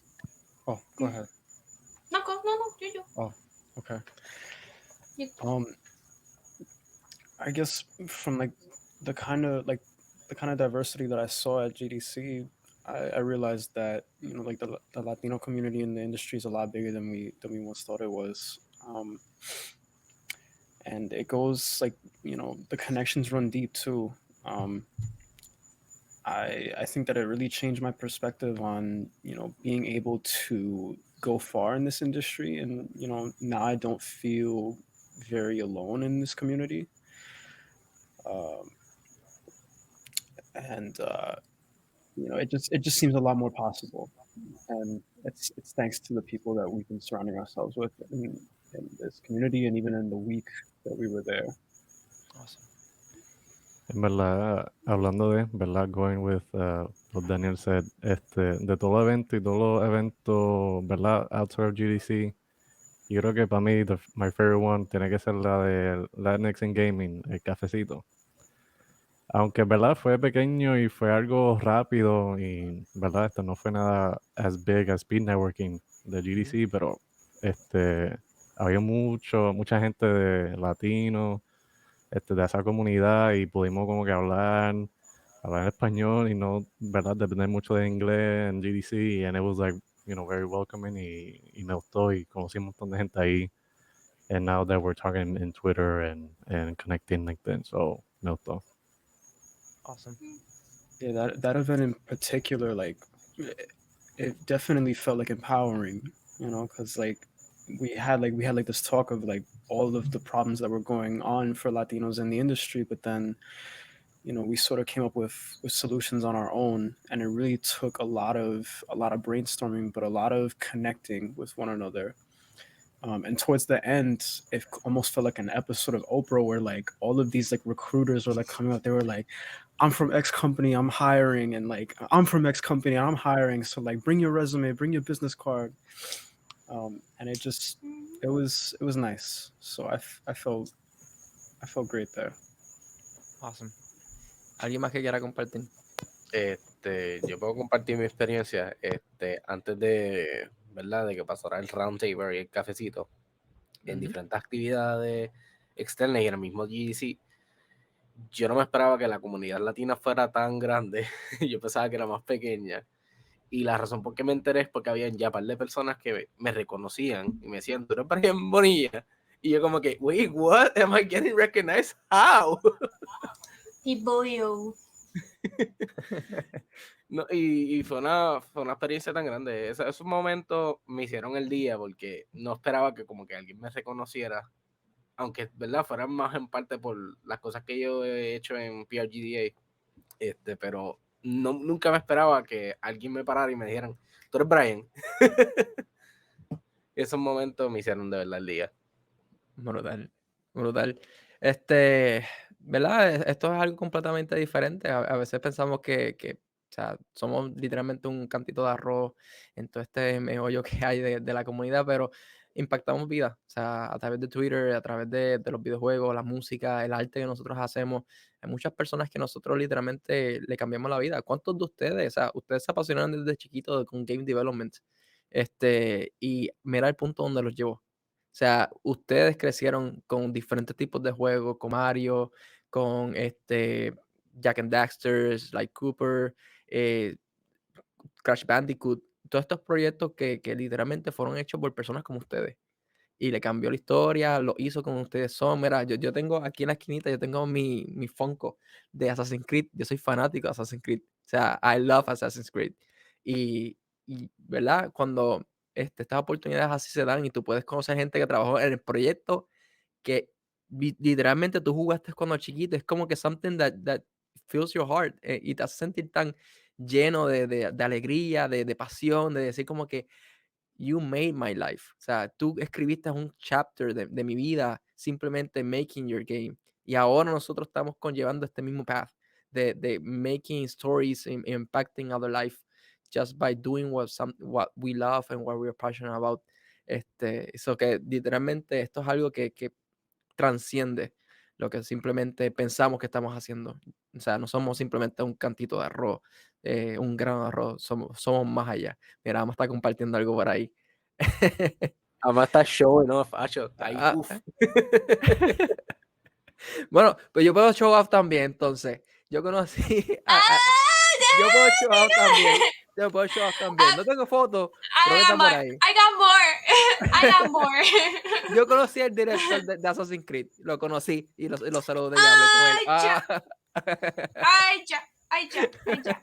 Oh, go ahead. No, yo. Oh, okay. You. I guess from the kind of diversity that I saw at GDC, I realized that the Latino community in the industry is a lot bigger than we once thought it was, and it goes the connections run deep too. I think that it really changed my perspective on being able to go far in this industry, and now I don't feel very alone in this community. And it just seems a lot more possible, and it's thanks to the people that we've been surrounding ourselves with in this community, and even in the week that we were there. Awesome. En verdad, hablando de, ¿verdad? Going with what Daniel said, de todo evento y todos los eventos, ¿verdad? Outside of GDC, yo creo que para mí, my favorite one tiene que ser la de Latinx in Gaming, el cafecito. Aunque, ¿verdad? Fue pequeño y fue algo rápido y, ¿verdad? Esto no fue nada as big as speed networking de GDC, pero había mucha gente de latino, de esa comunidad, y pudimos como que hablar en español y no, ¿verdad? Depender mucho de inglés en GDC, and it was very welcoming y me gustó y conocí un montón de gente ahí. And now that we're talking in Twitter and connecting LinkedIn, so me gustó. Awesome. Yeah, that event in particular, it definitely felt empowering, because we had this talk of all of the problems that were going on for Latinos in the industry, but then we sort of came up with solutions on our own, and it really took a lot of brainstorming, but a lot of connecting with one another. And towards the end, it almost felt like an episode of Oprah where all of these recruiters were coming out. They were like, I'm from X company, I'm hiring, and I'm from X company, I'm hiring. So bring your resume, bring your business card. And it was nice. So I felt great there. Awesome. ¿Alguien más que quiera compartir? Yo puedo compartir mi experiencia antes de, ¿verdad? De que pasara el round table y el cafecito en diferentes actividades externas y en el mismo GDC. yo no me esperaba que la comunidad latina fuera tan grande. Yo pensaba que era más pequeña. Y la razón por qué me enteré es porque habían ya un par de personas que me reconocían y me decían, tú eres Brian Bonilla. Y yo como que, wait, what? Am I getting recognized? How? People you. No, y fue una experiencia tan grande. Esos momentos me hicieron el día porque no esperaba que como que alguien me reconociera. Aunque, ¿verdad? Fueran más en parte por las cosas que yo he hecho en PRGDA. Pero nunca me esperaba que alguien me parara y me dijeran, tú eres Brian. Esos momentos me hicieron de verdad el día. Brutal, brutal. ¿Verdad? Esto es algo completamente diferente. A veces pensamos que, o sea, somos literalmente un cantito de arroz en todo este meollo que hay de la comunidad, pero impactamos vidas. O sea, a través de Twitter, a través de los videojuegos, la música, el arte que nosotros hacemos. Hay muchas personas que nosotros literalmente le cambiamos la vida. ¿Cuántos de ustedes, o sea, ustedes se apasionaron desde chiquitos con game development? Y mira el punto donde los llevó. O sea, ustedes crecieron con diferentes tipos de juegos, con Mario, con Jack and Daxter, Sly Cooper, eh, Crash Bandicoot, todos estos proyectos que literalmente fueron hechos por personas como ustedes. Y le cambió la historia, lo hizo como ustedes son. Mira, yo tengo aquí en la esquinita, yo tengo mi Funko de Assassin's Creed. Yo soy fanático de Assassin's Creed. O sea, I love Assassin's Creed. Y ¿verdad? Cuando estas oportunidades así se dan y tú puedes conocer gente que trabajó en el proyecto que literalmente tú jugaste cuando chiquito, es como que something that fills your heart y te hace sentir tan lleno de alegría, de pasión, de decir como que you made my life. O sea, tú escribiste un chapter de mi vida simplemente making your game. Y ahora nosotros estamos conllevando este mismo path de making stories and impacting other life just by doing what we love and what we're passionate about. Eso que literalmente esto es algo que transciende lo que simplemente pensamos que estamos haciendo. O sea, no somos simplemente un cantito de arroz, un grano de arroz, somos más allá. Mira, vamos a estar compartiendo algo por ahí. Además está showing off, Acho. Ahí, Ah, uff. Bueno, pues yo puedo show off también, entonces. Yo conocí yo puedo show off también. Yo puedo show off también. No tengo fotos, creo que I está got por more. ahí. I got more. I got more. Yo conocí al director de Assassin's Creed, lo conocí y lo saludé y hablé con él. Ay, ya. Ay, ya. Ay, ya. Ay, ya.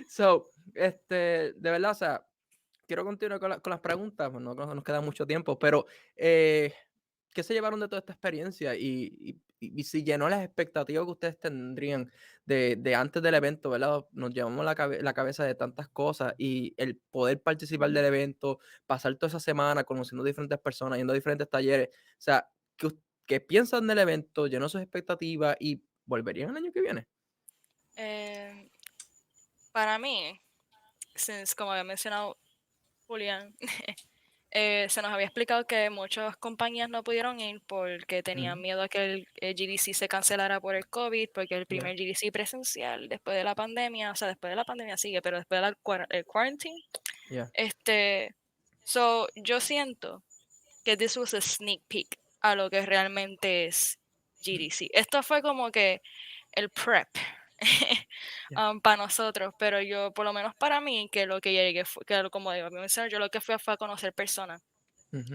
So, de verdad, o sea, quiero continuar con las preguntas, pues no nos queda mucho tiempo, pero ¿qué se llevaron de toda esta experiencia? Y si llenó las expectativas que ustedes tendrían de antes del evento, ¿verdad? Nos llevamos la cabeza de tantas cosas y el poder participar del evento, pasar toda esa semana conociendo diferentes personas, yendo a diferentes talleres, o sea, ¿qué piensan del evento? ¿Llenó sus expectativas y volverían el año que viene? Para mí, como había mencionado Julián, se nos había explicado que muchas compañías no pudieron ir porque tenían miedo a que el GDC se cancelara por el COVID, porque el primer GDC presencial después de la pandemia, o sea, después de la pandemia sigue, pero después de el quarantine. Yeah. So, yo siento que this was a sneak peek a lo que realmente es GDC. Esto fue como que el prep para nosotros, pero yo, por lo menos para mí, que lo que llegué, como digo, yo lo que fue a conocer personas.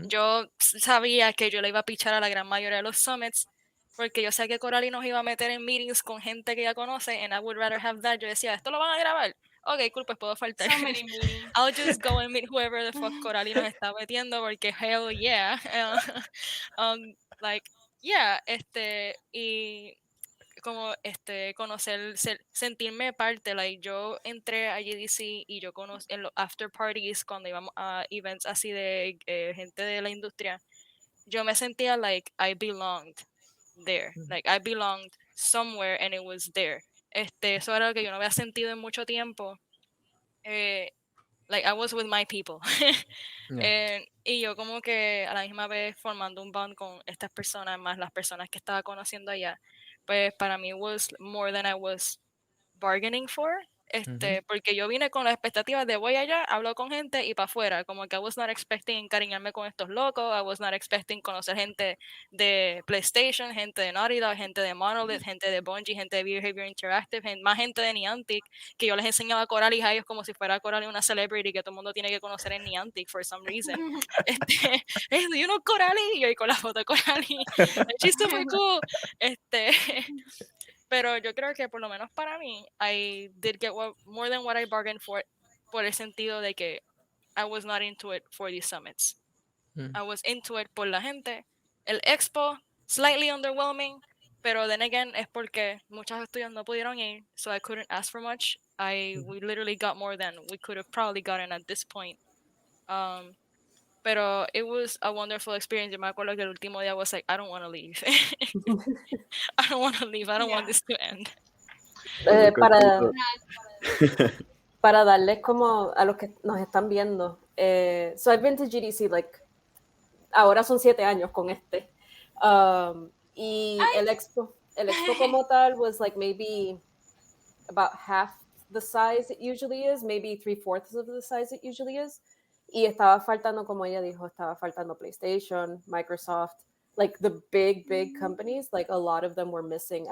Yo sabía que yo le iba a pichar a la gran mayoría de los summits, porque yo sé que Coralie nos iba a meter en meetings con gente que ya conoce, and I would rather have that. Yo decía, ¿esto lo van a grabar? Ok, cool, pues puedo faltar. So many meetings. I'll just go and meet whoever the fuck Coralie nos está metiendo, porque hell yeah. Like, yeah, y como conocer, sentirme parte, like yo entré a GDC y yo conocí en los after parties cuando íbamos a events así de gente de la industria, yo me sentía like I belonged there, like I belonged somewhere and it was there. Eso era lo que yo no había sentido en mucho tiempo. Like I was with my people. Y yo como que a la misma vez formando un bond con estas personas, más las personas que estaba conociendo allá, pues para mí was more than I was bargaining for. Porque yo vine con las expectativas de voy allá, hablo con gente y para afuera, como que I was not expecting encariñarme con estos locos, I was not expecting conocer gente de PlayStation, gente de Naughty Dog, gente de Monolith, gente de Bungie, gente de Behavior Interactive, más gente de Niantic, que yo les enseñaba Coralis a ellos como si fuera Coralis una celebrity que todo el mundo tiene que conocer en Niantic for some reason. You know Coralis, y yo ahí con la foto de Coralis, she's super cool. Pero yo creo que por lo menos para mí, I did get more than what I bargained for, por el sentido de que I was not into it for these summits. I was into it por la gente. El expo, slightly underwhelming, pero then again es porque muchos estudiantes no pudieron ir, so I couldn't ask for much. We literally got more than we could have probably gotten at this point. Pero it was a wonderful experience. Yo me acuerdo que el último día I was like, I don't want to leave. I don't want to leave. I don't want this to end. Para darles como a los que nos están viendo. So I've been to GDC, like, ahora son 7 años con este. Y el expo como tal was like maybe about half the size it usually is, maybe 3/4 of the size it usually is. Y estaba faltando, como ella dijo, estaba faltando PlayStation, Microsoft, like the big companies, like a lot of them were missing.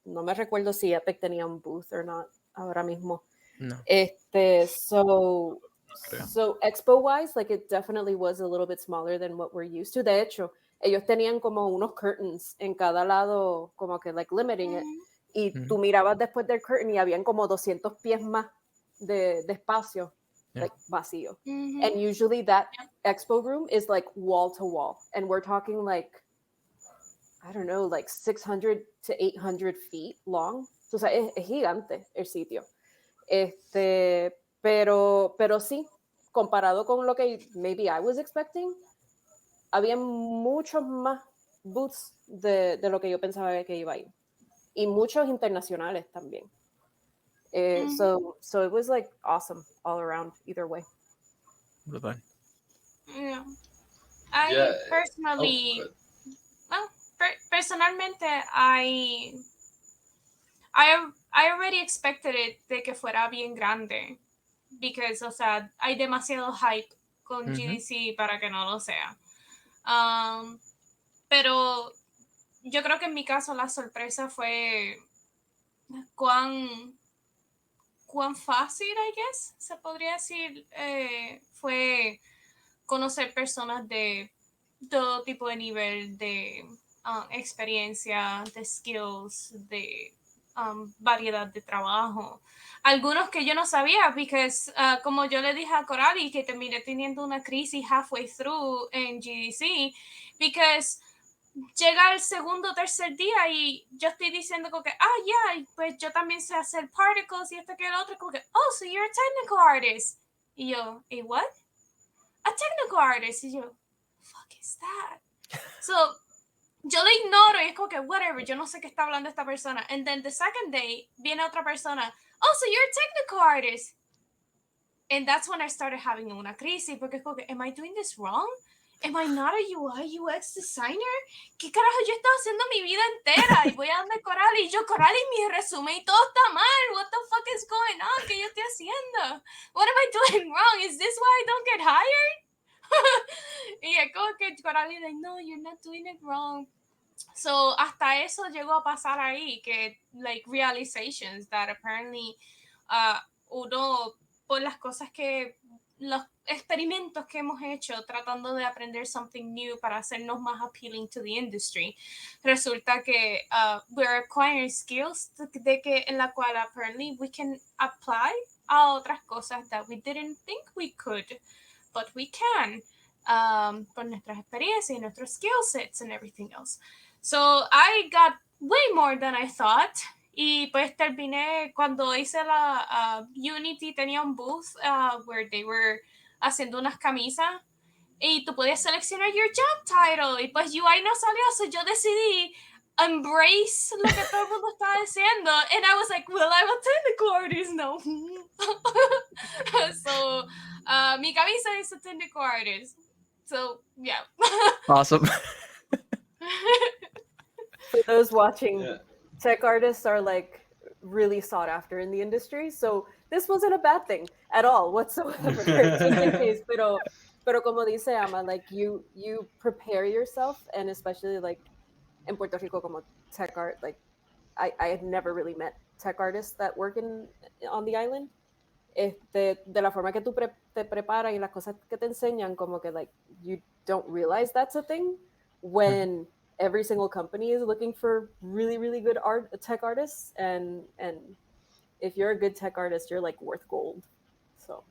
No me recuerdo si Epic tenía un booth or not ahora mismo. No. So expo wise, like it definitely was a little bit smaller than what we're used to. De hecho, ellos tenían como unos curtains en cada lado, como que like limiting it. Y tú mirabas después del curtain y habían como 200 pies más de espacio, like vacío. And usually that expo room is like wall to wall. And we're talking like, I don't know, like 600 to 800 feet long. O sea, es gigante el sitio. Pero sí, comparado con lo que maybe I was expecting, había muchos más booths de lo que yo pensaba que iba a ir. Y muchos internacionales también. So it was like awesome all around either way. Brutal. Yeah. I personally, personalmente, I already expected it de que fuera bien grande, because, o sea, hay demasiado hype con GDC para que no lo sea. Pero yo creo que en mi caso la sorpresa fue cuán fácil, I guess, se podría decir, fue conocer personas de todo tipo de nivel, de experiencia, de skills, de variedad de trabajo. Algunos que yo no sabía, porque como yo le dije a Corali, que terminé teniendo una crisis halfway through en GDC, because llega el segundo o tercer día y yo estoy diciendo como que, pues yo también sé hacer particles y esto que el otro, como que, oh, so you're a technical artist. Y yo, what? A technical artist. Y yo, fuck is that? So, yo lo ignoro y es como que, whatever, yo no sé qué está hablando esta persona. And then the second day, viene otra persona, oh, so you're a technical artist. And that's when I started having una crisis, porque es como que, am I doing this wrong? Am I not a UI UX designer? ¿Qué carajo yo he estado haciendo mi vida entera? Y voy a darme Coral y yo, Coral, y mi resumen y todo está mal. What the fuck is going on? ¿Qué yo estoy haciendo? What am I doing wrong? Is this why I don't get hired? Y es como que Coral y like, no, you're not doing it wrong. So, hasta eso llegó a pasar ahí, que, like, realizations that apparently uno, por las cosas que, los experimentos que hemos hecho tratando de aprender something new para hacernos más appealing to the industry, resulta que we're acquiring skills de que, en la cual apparently we can apply a otras cosas that we didn't think we could, but we can, por nuestras experiencias y nuestros skill sets and everything else. So I got way more than I thought. Y pues terminé, cuando hice la Unity, tenía un booth where they were haciendo unas camisas y tú podías seleccionar your job title y pues UI no salió, so yo decidí embrace lo que todo el mundo estaba diciendo, and I was like, well, I'm a technical artist now. So mi camisa is a technical artist, so yeah. Awesome. For those watching, tech artists are like really sought after in the industry. So this wasn't a bad thing at all whatsoever. Just in case, pero como dice Ama, like you prepare yourself, and especially like in Puerto Rico como tech art, like I had never really met tech artists that work on the island. De la forma que tú te preparas y las cosas que te enseñan, como que like you don't realize that's a thing when every single company is looking for really, really good tech artists, and if you're a good tech artist, you're like worth gold. So.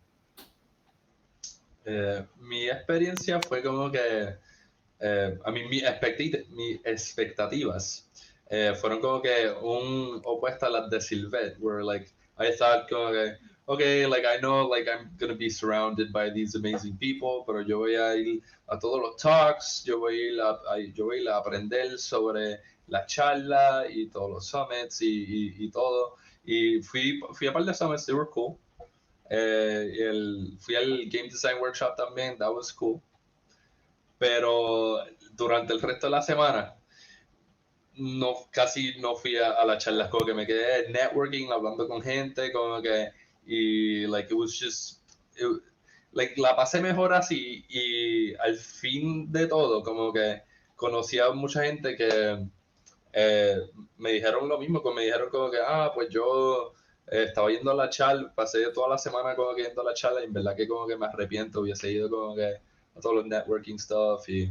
Mi experiencia fue como que, a mí mis expectativas fueron como que opuestas a las de Sylvette, where like I thought como que, okay, like I know like I'm gonna be surrounded by these amazing people, pero yo voy a ir a todos los talks, yo voy a ir a aprender sobre la charla y todos los summits y todo. Y fui a par de summits, they were cool. Fui al Game Design Workshop también, that was cool. Pero durante el resto de la semana, casi no fui a las charlas, como que me quedé networking, hablando con gente, como que, y like, it was just, like, la pasé mejor así, y al fin de todo, como que conocí a mucha gente que me dijeron lo mismo, me dijeron como que, pues yo estaba yendo a la charla, pasé toda la semana como que yendo a la charla, y en verdad que como que me arrepiento, hubiese ido como que a todos los networking stuff, y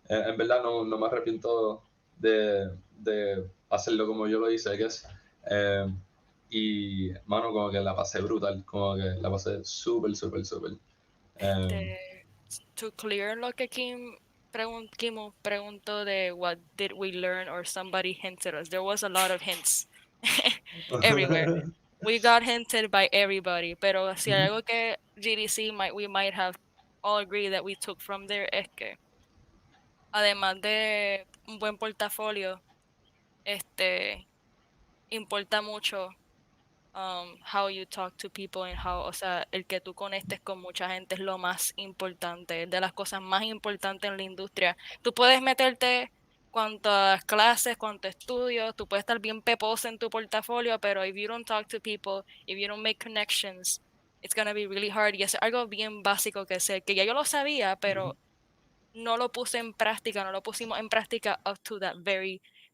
en verdad no me arrepiento de hacerlo como yo lo hice, I guess. Y, mano, como que la pasé brutal, como que la pasé súper. To clear lo que Kimo preguntó de what did we learn or somebody hinted us, there was a lot of hints everywhere. We got hinted by everybody, pero si hay algo que GDC we might have all agree that we took from there es que además de un buen portafolio, importa mucho how you talk to people and how, o sea, el que tú conectes con mucha gente es lo más importante, de las cosas más importantes en la industria. Tú puedes meterte cuantas clases, cuantos estudios, tú puedes estar bien peposo en tu portafolio, pero if you don't talk to people, if you don't make connections, it's gonna be really hard. Y es algo bien básico que sé, que ya yo lo sabía, pero no lo puse en práctica, no lo pusimos en práctica up to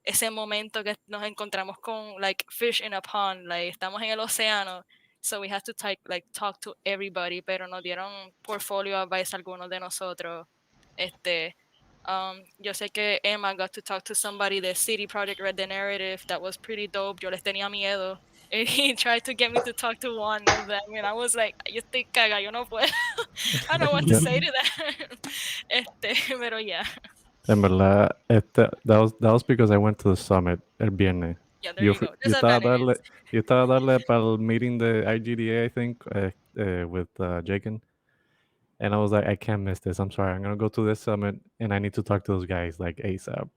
ese momento que nos encontramos con like fish in a pond, like estamos en el océano, so we had to talk to everybody, pero nos dieron portfolio advice algunos de nosotros. Yo sé que Emma got to talk to somebody de CD Projekt Red, the narrative, that was pretty dope. Yo les tenía miedo. And he tried to get me to talk to one of them, and I was like, yo estoy caga, yo no puedo. I don't know what to say to that. Pero yeah. En verdad, that was because I went to the summit el viernes. Yeah, there you go. There's advantages. Yo estaba darle para el meeting de IGDA, I think, with Jakin. And I was like, I can't miss this. I'm sorry. I'm going to go to this summit and I need to talk to those guys like ASAP.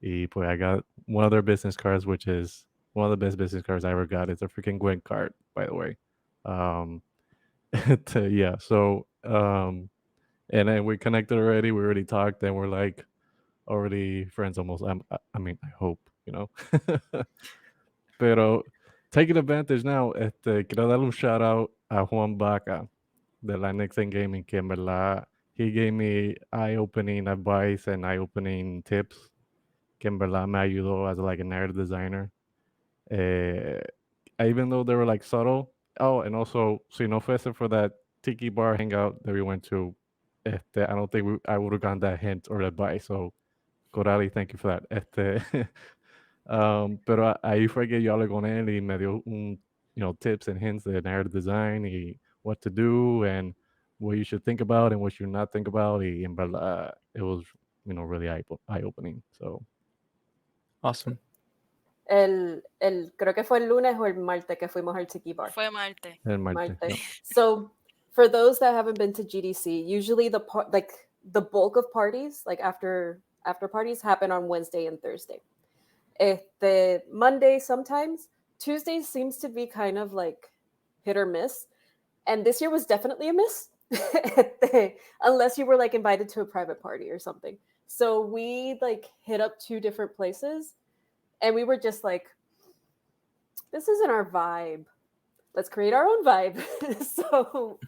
Y pues I got one of their business cards, which is one of the best business cards I ever got. It's a freaking Gwen card, by the way. Yeah, so, and then we connected already. We already talked and we're like already friends almost. I mean, I hope, you know. Pero taking advantage now, quiero darle un shout out a Juan Baca de Latinx en Gaming, que en verdad, he gave me eye-opening advice and eye-opening tips, que en verdad me ayudó as like a narrative designer. Even though they were like subtle. Oh, and also, si no fuese for that tiki bar hangout that we went to, I don't think I would have gotten that hint or advice. So, Corali, thank you for that. Pero ahí fue que yo hablé con él y me dio tips and hints de narrative design y what to do and what you should think about and what you should not think about. Y en verdad, it was, really eye-opening. So. Awesome. Creo que fue el lunes o el martes que fuimos al Tiki Bar. Fue Marte. El Marte. No. So, for those that haven't been to GDC, usually the bulk of parties, like after parties, happen on Wednesday and Thursday. The Monday sometimes. Tuesday seems to be kind of like hit or miss. And this year was definitely a miss. Unless you were like invited to a private party or something. So we like hit up 2 different places and we were just like, this isn't our vibe. let's create our own vibe. So,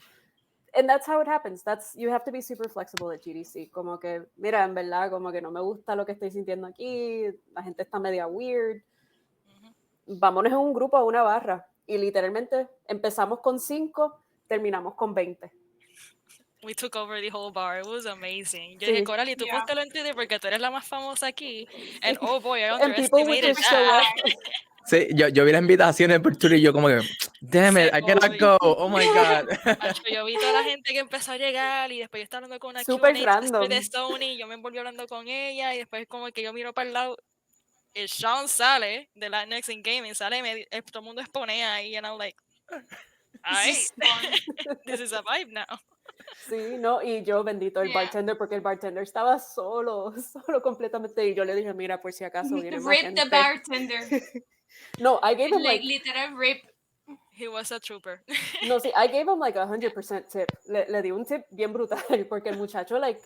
and that's how it happens. You have to be super flexible at GDC. Como que, mira, en verdad, como que no me gusta lo que estoy sintiendo aquí, la gente está media weird. Vámonos en un grupo a una barra. Y literalmente empezamos con 5, terminamos con 20. We took over the whole bar. It was amazing. Yo Sí. dije, Coralie, tú Yeah. póntelo en Twitter porque tú eres la más famosa aquí. And oh boy, I And people would underestimated just show that. up. Sí, yo vi las invitaciones por Twitter y yo como que, damn it, Se I cannot go, oh my God. Acho, yo vi toda la gente que empezó a llegar y después yo estaba hablando con una Super Q&A random. de Sony, yo me envolví hablando con ella y después como que yo miro para el lado y Sean sale de Latinx in Gaming, sale y todo el mundo exponea ahí and I'm like, This is fun. this is a vibe now. Sí, no, y yo bendito el Yeah. bartender, porque el bartender estaba solo completamente, y yo le dije, mira, por si acaso viene más Rip the gente. bartender. No, I gave him Like like, literal rip. He was a trooper. no, sí, I gave him like 100% tip. Le di un tip bien brutal, porque el muchacho, like,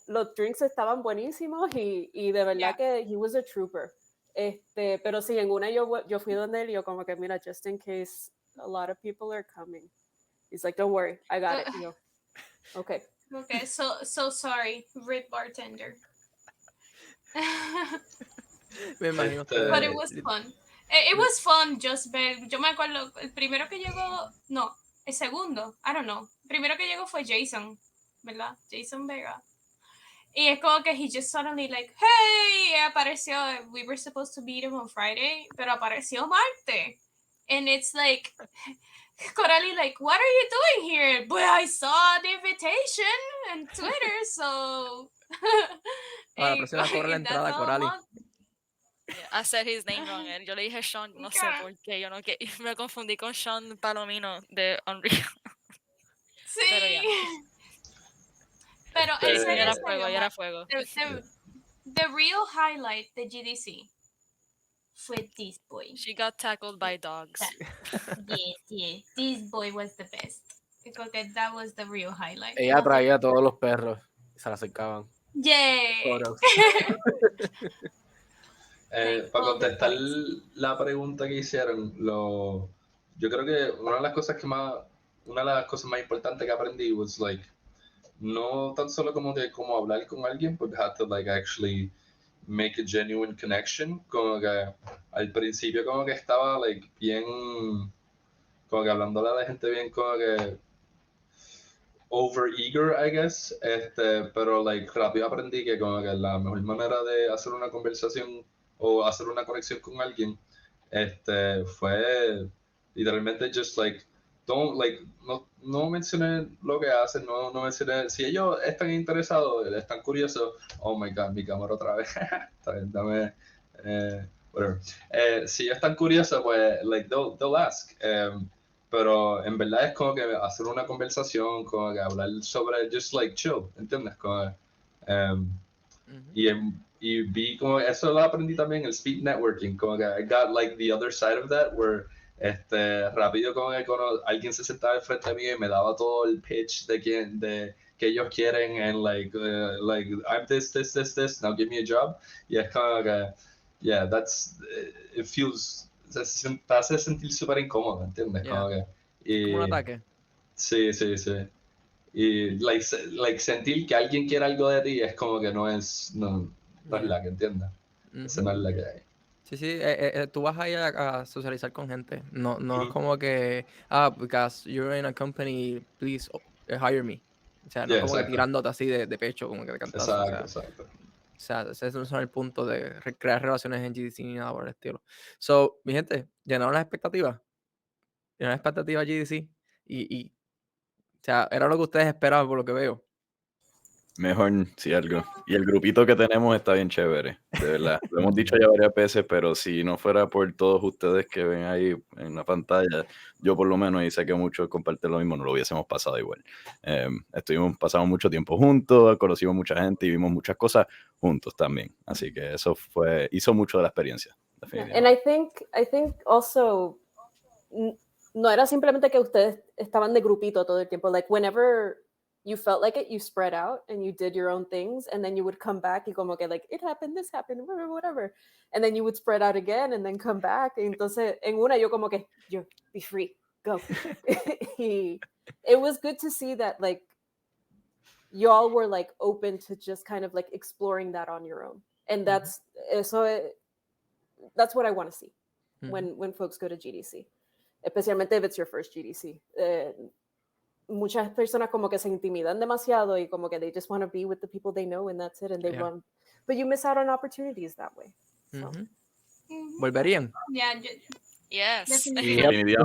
los drinks estaban buenísimos y de verdad Yeah. que he was a trooper. Pero sí, en una yo fui donde él y yo como que, mira, just in case a lot of people are coming. He's like, don't worry, I got it. Y yo, okay. Okay, so sorry, rip bartender. Me imagino. But it was fun. It was fun just ver. Yo me acuerdo, el primero que llegó, no, el segundo, I don't know. El primero que llegó fue Jason, ¿verdad? Jason Vega. Y es como que he just suddenly like, hey, apareció, we were supposed to meet him on Friday, pero apareció Marte. And it's like, Coralie like, what are you doing here? But I saw the invitation on Twitter, so... A la próxima cobra la entrada, Coralie. Yeah, I said his name wrong. And yo le dije Sean, no sé por qué, yo no que me confundí con Sean Palomino de Unreal. Sí. Pero ya. Pero en serio, Era en fuego, serio, era fuego. the real highlight de GDC fue this boy. She got tackled by dogs. Yeah. This boy was the best. Creo que that was the real highlight. Ella traía a todos los perros y se la acercaban. Yeah. Photos. Para contestar la pregunta que hicieron, yo creo que una de las cosas más importantes que aprendí was like no tan solo como hablar con alguien, but had to like actually make a genuine connection. Como que al principio como que estaba like bien, como que hablándole a la gente bien como que over eager, I guess, pero like rápido aprendí que como que la mejor manera de hacer una conversación o hacer una conexión con alguien, fue literalmente just like, no mencioné lo que hacen, no mencioné, si ellos están interesados, están curiosos, oh my god, mi cámara otra vez, dame, whatever, si ellos están curiosos, pues, like, they'll ask, pero en verdad es como que hacer una conversación, como que hablar sobre, just like chill, ¿entiendes? Como, y vi como, eso lo aprendí también, el speed networking, como que I got like the other side of that, where rápido como que cuando alguien se sentaba enfrente de mí y me daba todo el pitch de que ellos quieren, and like I'm this, now give me a job, y es como que, yeah, it feels, te hace sentir súper incómodo, ¿entiendes? Yeah. Como que, Como un ataque. Sí. Y like sentir que alguien quiere algo de ti es como que no es la que entiendas. Esa no es la que hay. Sí, tú vas ahí a socializar con gente. No es Ujú. como que, because you're in a company, please hire me. O sea, no Yeah, es como que exacto. tirándote así de pecho, como que de cantazo. Exacto. O sea, ese no es el punto de crear relaciones en GDC ni nada por el estilo. So, mi gente, llenaron las expectativas. Llenaron las expectativas GDC. Y, o sea, era lo que ustedes esperaban por lo que veo. Mejor, si algo. Y el grupito que tenemos está bien chévere, de verdad. Lo hemos dicho ya varias veces, pero si no fuera por todos ustedes que ven ahí en la pantalla, yo por lo menos, y sé que muchos comparten lo mismo, no lo hubiésemos pasado igual. Pasamos mucho tiempo juntos, conocimos mucha gente y vimos muchas cosas juntos también. Así que eso hizo mucho de la experiencia, definitivamente. And I think also, no era simplemente que ustedes estaban de grupito todo el tiempo. Like, whenever you felt like it, you spread out and you did your own things, and then you would come back y como que like, it happened, this happened, whatever. And then you would spread out again and then come back. Y entonces, en una yo como que, be free. Go. It was good to see that like y'all were like open to just kind of like exploring that on your own, and that's that's what I want to see when folks go to GDC, especialmente if it's your first GDC. Muchas personas como que se intimidan demasiado y como que they just want to be with the people they know and that's it, and they run, but you miss out on opportunities that way. So. ¿Volverían? Yeah, Yes. Definitivamente.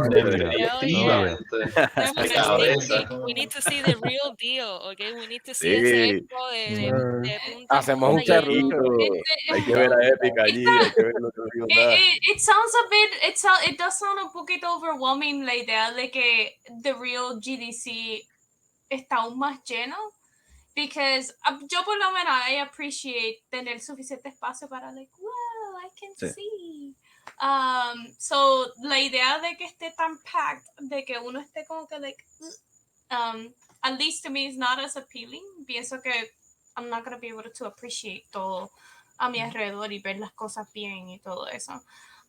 We need to see the real deal, okay? We need to see Sí. ese expo de punta a Hacemos un punta lleno. charrito. Hay que ver a Epic allí, hay que ver lo que Dios da. It sounds a bit, it does sound un poquito overwhelming la idea de que the real GDC está aún más lleno, because yo por lo menos I appreciate tener suficiente espacio para like, wow, I can see. So la idea de que esté tan packed, de que uno esté como que like, at least to me is not as appealing. Pienso que I'm not going to be able to appreciate todo a mi alrededor y ver las cosas bien y todo eso.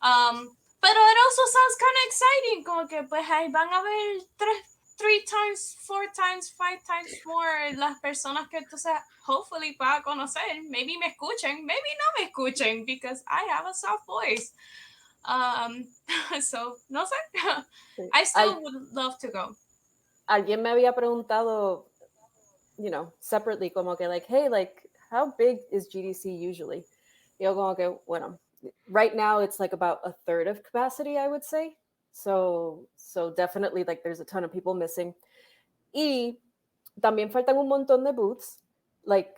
Pero it also sounds kind of exciting, como que pues ahí van a ver 3 times, 4 times, 5 times more las personas que entonces hopefully va a conocer. Maybe me escuchen, maybe no me escuchen, because I have a soft voice. So, no sé. I still would love to go. Alguien me había preguntado, you know, separately, como que like, hey, like, how big is GDC usually? Yo como que, bueno, right now it's like about a third of capacity, I would say. So definitely like there's a ton of people missing. Y también faltan un montón de booths. Like,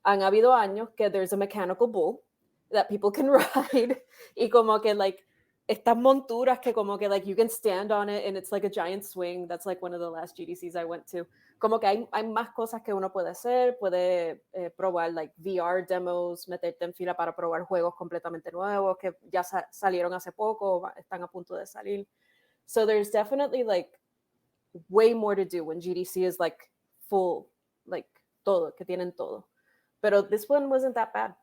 han habido años que there's a mechanical bull that people can ride. Y como que like, estas monturas que como que like you can stand on it and it's like a giant swing. That's like one of the last GDCs I went to. Como que hay más cosas que uno puede hacer, puede probar like VR demos, meterte en fila para probar juegos completamente nuevos que ya salieron hace poco o están a punto de salir. So there's definitely like way more to do when GDC is like full, like todo, que tienen todo. Pero this one wasn't that bad.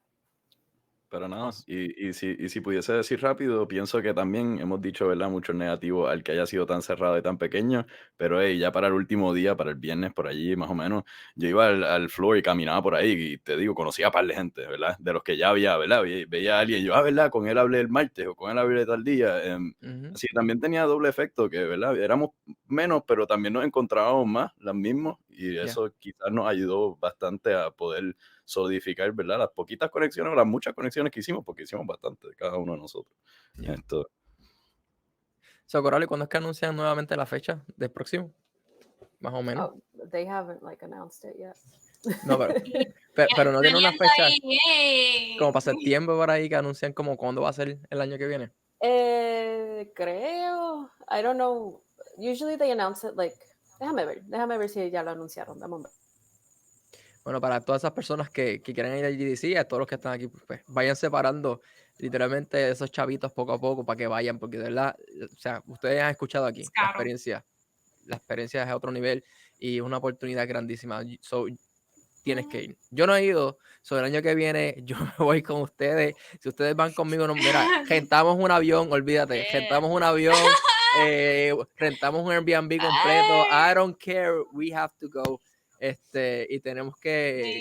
Pero nada, y si pudiese decir rápido, pienso que también hemos dicho, ¿verdad?, muchos negativos al que haya sido tan cerrado y tan pequeño, pero ya para el último día, para el viernes, por allí más o menos, yo iba al floor y caminaba por ahí y te digo, conocía a par de gente, ¿verdad?, de los que ya había, ¿verdad?, veía a alguien y yo, ¿verdad?, con él hablé el martes o con él hablé tal día, así que también tenía doble efecto, que, ¿verdad?, éramos menos, pero también nos encontrábamos más, las mismas, y eso quizás nos ayudó bastante a poder solidificar, ¿verdad?, las poquitas conexiones o las muchas conexiones que hicimos, porque hicimos bastante de cada uno de nosotros. Esto. So, Coral, ¿cuándo es que anuncian nuevamente la fecha del próximo? Más o menos. Oh, they haven't like announced it yet. No, pero no tiene una fecha como para septiembre por ahí que anuncian como cuándo va a ser el año que viene. Creo, I don't know. Usually they announce it like, déjame ver si ya lo anunciaron. Dame un break. Bueno, para todas esas personas que quieren ir al GDC, a todos los que están aquí, pues vayan separando literalmente esos chavitos poco a poco para que vayan, porque de verdad, o sea, ustedes han escuchado aquí la experiencia es a otro nivel y es una oportunidad grandísima. So, tienes que ir. Yo no he ido, so el año que viene yo me voy con ustedes. Si ustedes van conmigo, no, mira, rentamos un avión, olvídate, rentamos un avión, rentamos un Airbnb completo. I don't care, we have to go. Y tenemos que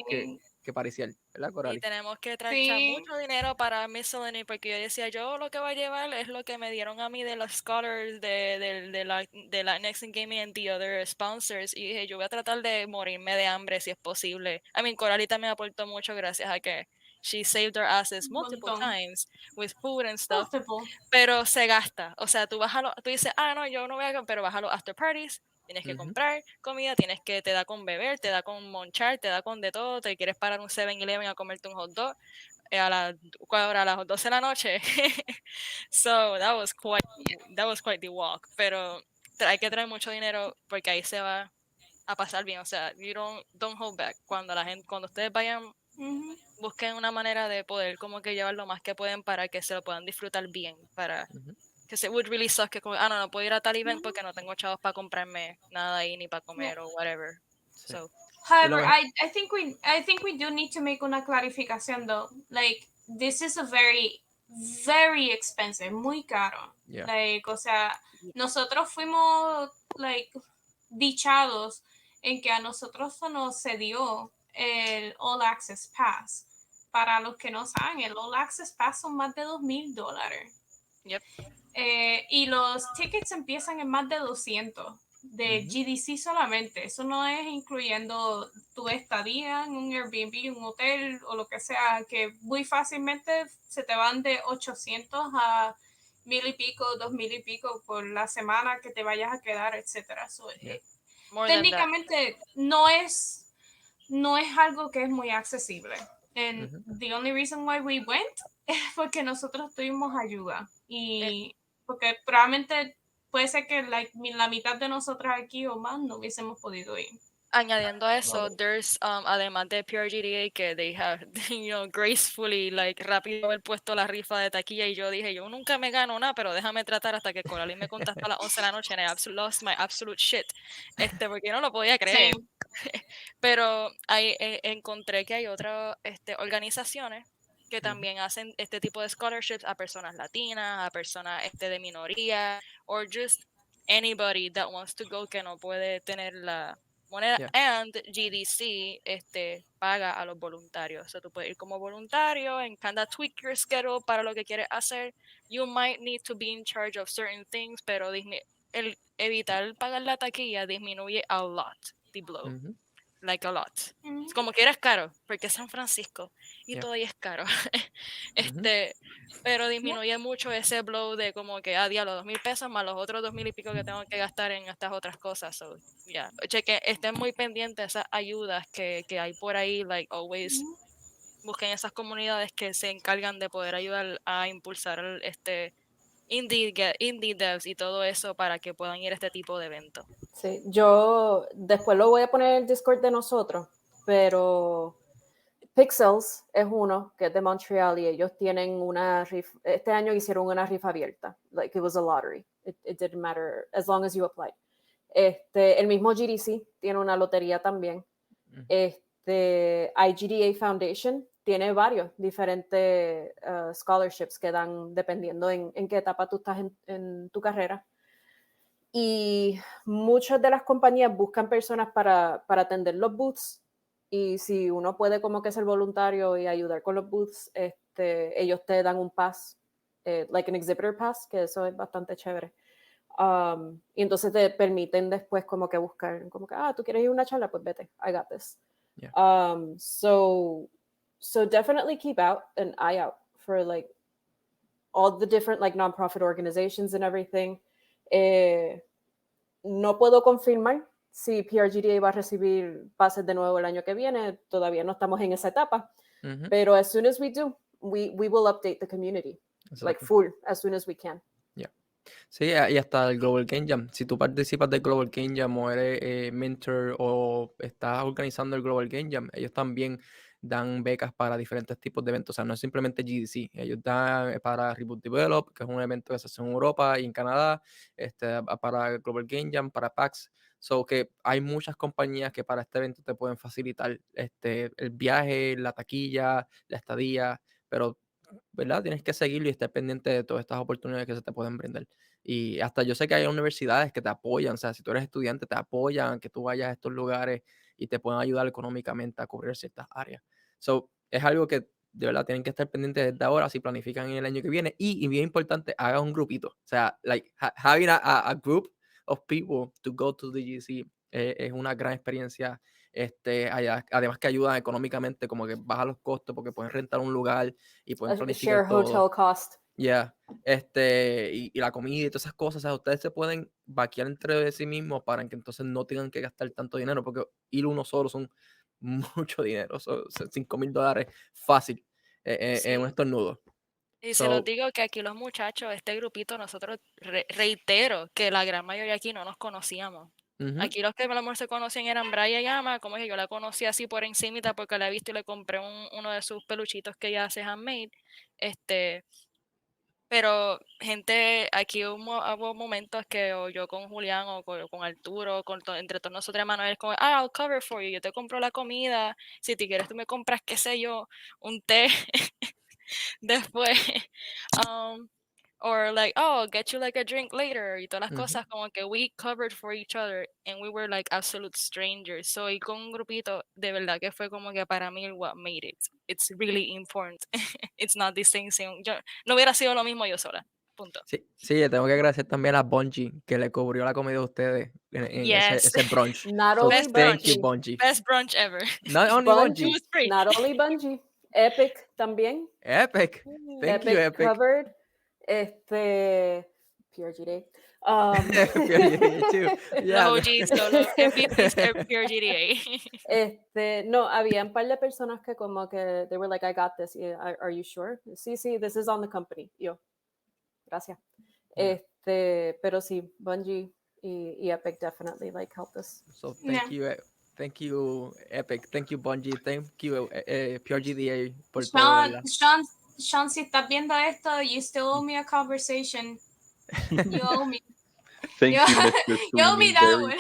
pariciar, ¿verdad, Coral? Y tenemos que traer mucho dinero para miscellany, porque yo decía, yo lo que voy a llevar es lo que me dieron a mí de los scholars de Latinx Gaming and the other sponsors, y dije, yo voy a tratar de morirme de hambre si es posible. I mean, Coralita me aportó mucho gracias a que she saved our asses multiple times with food and stuff, pero se gasta, o sea, tú dices, no, yo no voy a, pero vas a los after parties, tienes que comprar comida, te da con beber, te da con monchar, te da con de todo, te quieres parar un 7-Eleven a comerte un hot dog a las 12 de la noche. So that was quite the walk, pero hay que traer mucho dinero porque ahí se va a pasar bien, o sea, don't hold back. Cuando ustedes vayan, busquen una manera de poder como que llevar lo más que pueden para que se lo puedan disfrutar bien, para que it would really suck que no puedo ir a tal event porque no tengo chavos para comprarme nada ahí ni para comer o whatever. So however, I think we do need to make una clarificación though. Like, this is a very very expensive, muy caro. Yeah. Like, o sea, nosotros fuimos, like, dichados en que a nosotros se nos cedió el All Access Pass. Para los que no saben, el All Access Pass son más de $2,000. Yep. Y los tickets empiezan en más de 200 de GDC solamente. Eso no es incluyendo tu estadía en un Airbnb, un hotel o lo que sea, que muy fácilmente se te van de 800 a 1,000 y pico, 2,000 y pico por la semana que te vayas a quedar, etcétera. So, More than that. técnicamente no es algo que es muy accesible. And the only reason why we went es porque nosotros tuvimos ayuda. Y porque probablemente puede ser que la mitad de nosotras aquí o más no hubiésemos podido ir. Añadiendo a eso, there's además de PRGDA que they have, gracefully, like, rápido haber puesto la rifa de taquilla, y yo dije, yo nunca me gano nada, pero déjame tratar, hasta que Coraline me contactó a las 11 de la noche, and I lost my absolute shit, porque no lo podía creer. Sí. Pero ahí encontré que hay otras organizaciones que también hacen este tipo de scholarships a personas latinas, a personas de minoría, or just anybody that wants to go que no puede tener la moneda. Yeah. And GDC paga a los voluntarios. So tú puedes ir como voluntario and kind of tweak your schedule para lo que quieres hacer. You might need to be in charge of certain things, pero el evitar pagar la taquilla disminuye a lot the blow. Like a lot. Es como que eres caro, porque es San Francisco y todavía es caro. Pero disminuye mucho ese blow de como que diablo, 2,000 pesos más los otros 2,000 y pico que tengo que gastar en estas otras cosas. So, yeah. Cheque, estén muy pendientes de esas ayudas que hay por ahí, like always. Busquen esas comunidades que se encargan de poder ayudar a impulsar indie devs y todo eso para que puedan ir a este tipo de eventos. Sí, yo después lo voy a poner en el Discord de nosotros, pero Pixels es uno que es de Montreal y ellos tienen una rifa. Este año hicieron una rifa abierta, like it was a lottery. It didn't matter as long as you applied. El mismo GDC tiene una lotería también. IGDA Foundation tiene varios diferentes scholarships que dan dependiendo en qué etapa tú estás en tu carrera. Y muchas de las compañías buscan personas para atender los booths, y si uno puede como que ser voluntario y ayudar con los booths, ellos te dan un pass, like an exhibitor pass, que eso es bastante chévere. Y entonces te permiten después como que buscar, como que, tú quieres ir a una charla, pues vete, I got this. Yeah. So definitely keep an eye out for like all the different like nonprofit organizations and everything. No puedo confirmar si PRGDA va a recibir pases de nuevo el año que viene. Todavía no estamos en esa etapa. Pero as soon as we do, we will update the community. Exactly. Like full, as soon as we can. Yeah. Sí, y hasta el Global Game Jam. Si tú participas del Global Game Jam o eres mentor o estás organizando el Global Game Jam, ellos también dan becas para diferentes tipos de eventos. O sea, no es simplemente GDC. Ellos dan para Reboot Develop, que es un evento que se hace en Europa y en Canadá, para Global Game Jam, para PAX. So que hay muchas compañías que para este evento te pueden facilitar el viaje, la taquilla, la estadía, pero ¿verdad? Tienes que seguirlo y estar pendiente de todas estas oportunidades que se te pueden brindar. Y hasta yo sé que hay universidades que te apoyan, o sea, si tú eres estudiante, te apoyan que tú vayas a estos lugares y te pueden ayudar económicamente a cubrir ciertas áreas. So, es algo que de verdad tienen que estar pendientes desde ahora si planifican en el año que viene. Y bien importante, hagan un grupito. O sea, like having a group of people to go to the GC es una gran experiencia. Además que ayudan económicamente, como que baja los costos porque pueden rentar un lugar y pueden planificar Share todo. hotel cost. Yeah. Y la comida y todas esas cosas, o sea, ustedes se pueden vaquear entre sí mismos para que entonces no tengan que gastar tanto dinero, porque ir uno solo son mucho dinero, son $5,000 fácil en un estornudo. Y se los digo que aquí los muchachos, este grupito, nosotros reitero que la gran mayoría aquí no nos conocíamos. Aquí los que a lo mejor se conocían eran Brian y Ama, como es que yo la conocí así por encimita porque la he visto y le compré uno de sus peluchitos que ella hace handmade. Pero gente, aquí hubo momentos que o yo con Julián o con Arturo, entre todos nosotros hermanos, es como, I'll cover for you, yo te compro la comida, si te quieres tú me compras, qué sé yo, un té. Después, or like, oh, get you like a drink later, y todas las cosas como que we covered for each other and we were like absolute strangers. So, y con un grupito, de verdad que fue como que para mí what made it. It's really important. It's not the same thing. Yo, no hubiera sido lo mismo yo sola. Punto. Sí, sí, le tengo que agradecer también a Bungie que le cubrió la comida de ustedes en Yes. ese brunch. Not So, only thank you, Bungie. Bungie. Best brunch ever. Not only It Bungie. was free. Not only Bungie. Epic también. Epic. Thank you, Epic. Covered. PRGDA. PRGDA too. Yeah. Los OGs, los MVPs de PRGDA. No, había un par de personas que como que they were like, I got this. Are you sure? Sí, this is on the company. Yo, gracias. Pero sí, Bungie y Epic definitely like helped us. So thank you, Epic. Thank you, Bungie. Thank you, PRGDA por todo. Sean, si estás viendo esto, you still owe me a conversation. You owe me. Thank you, Mr. You owe me Sweeney, that very one.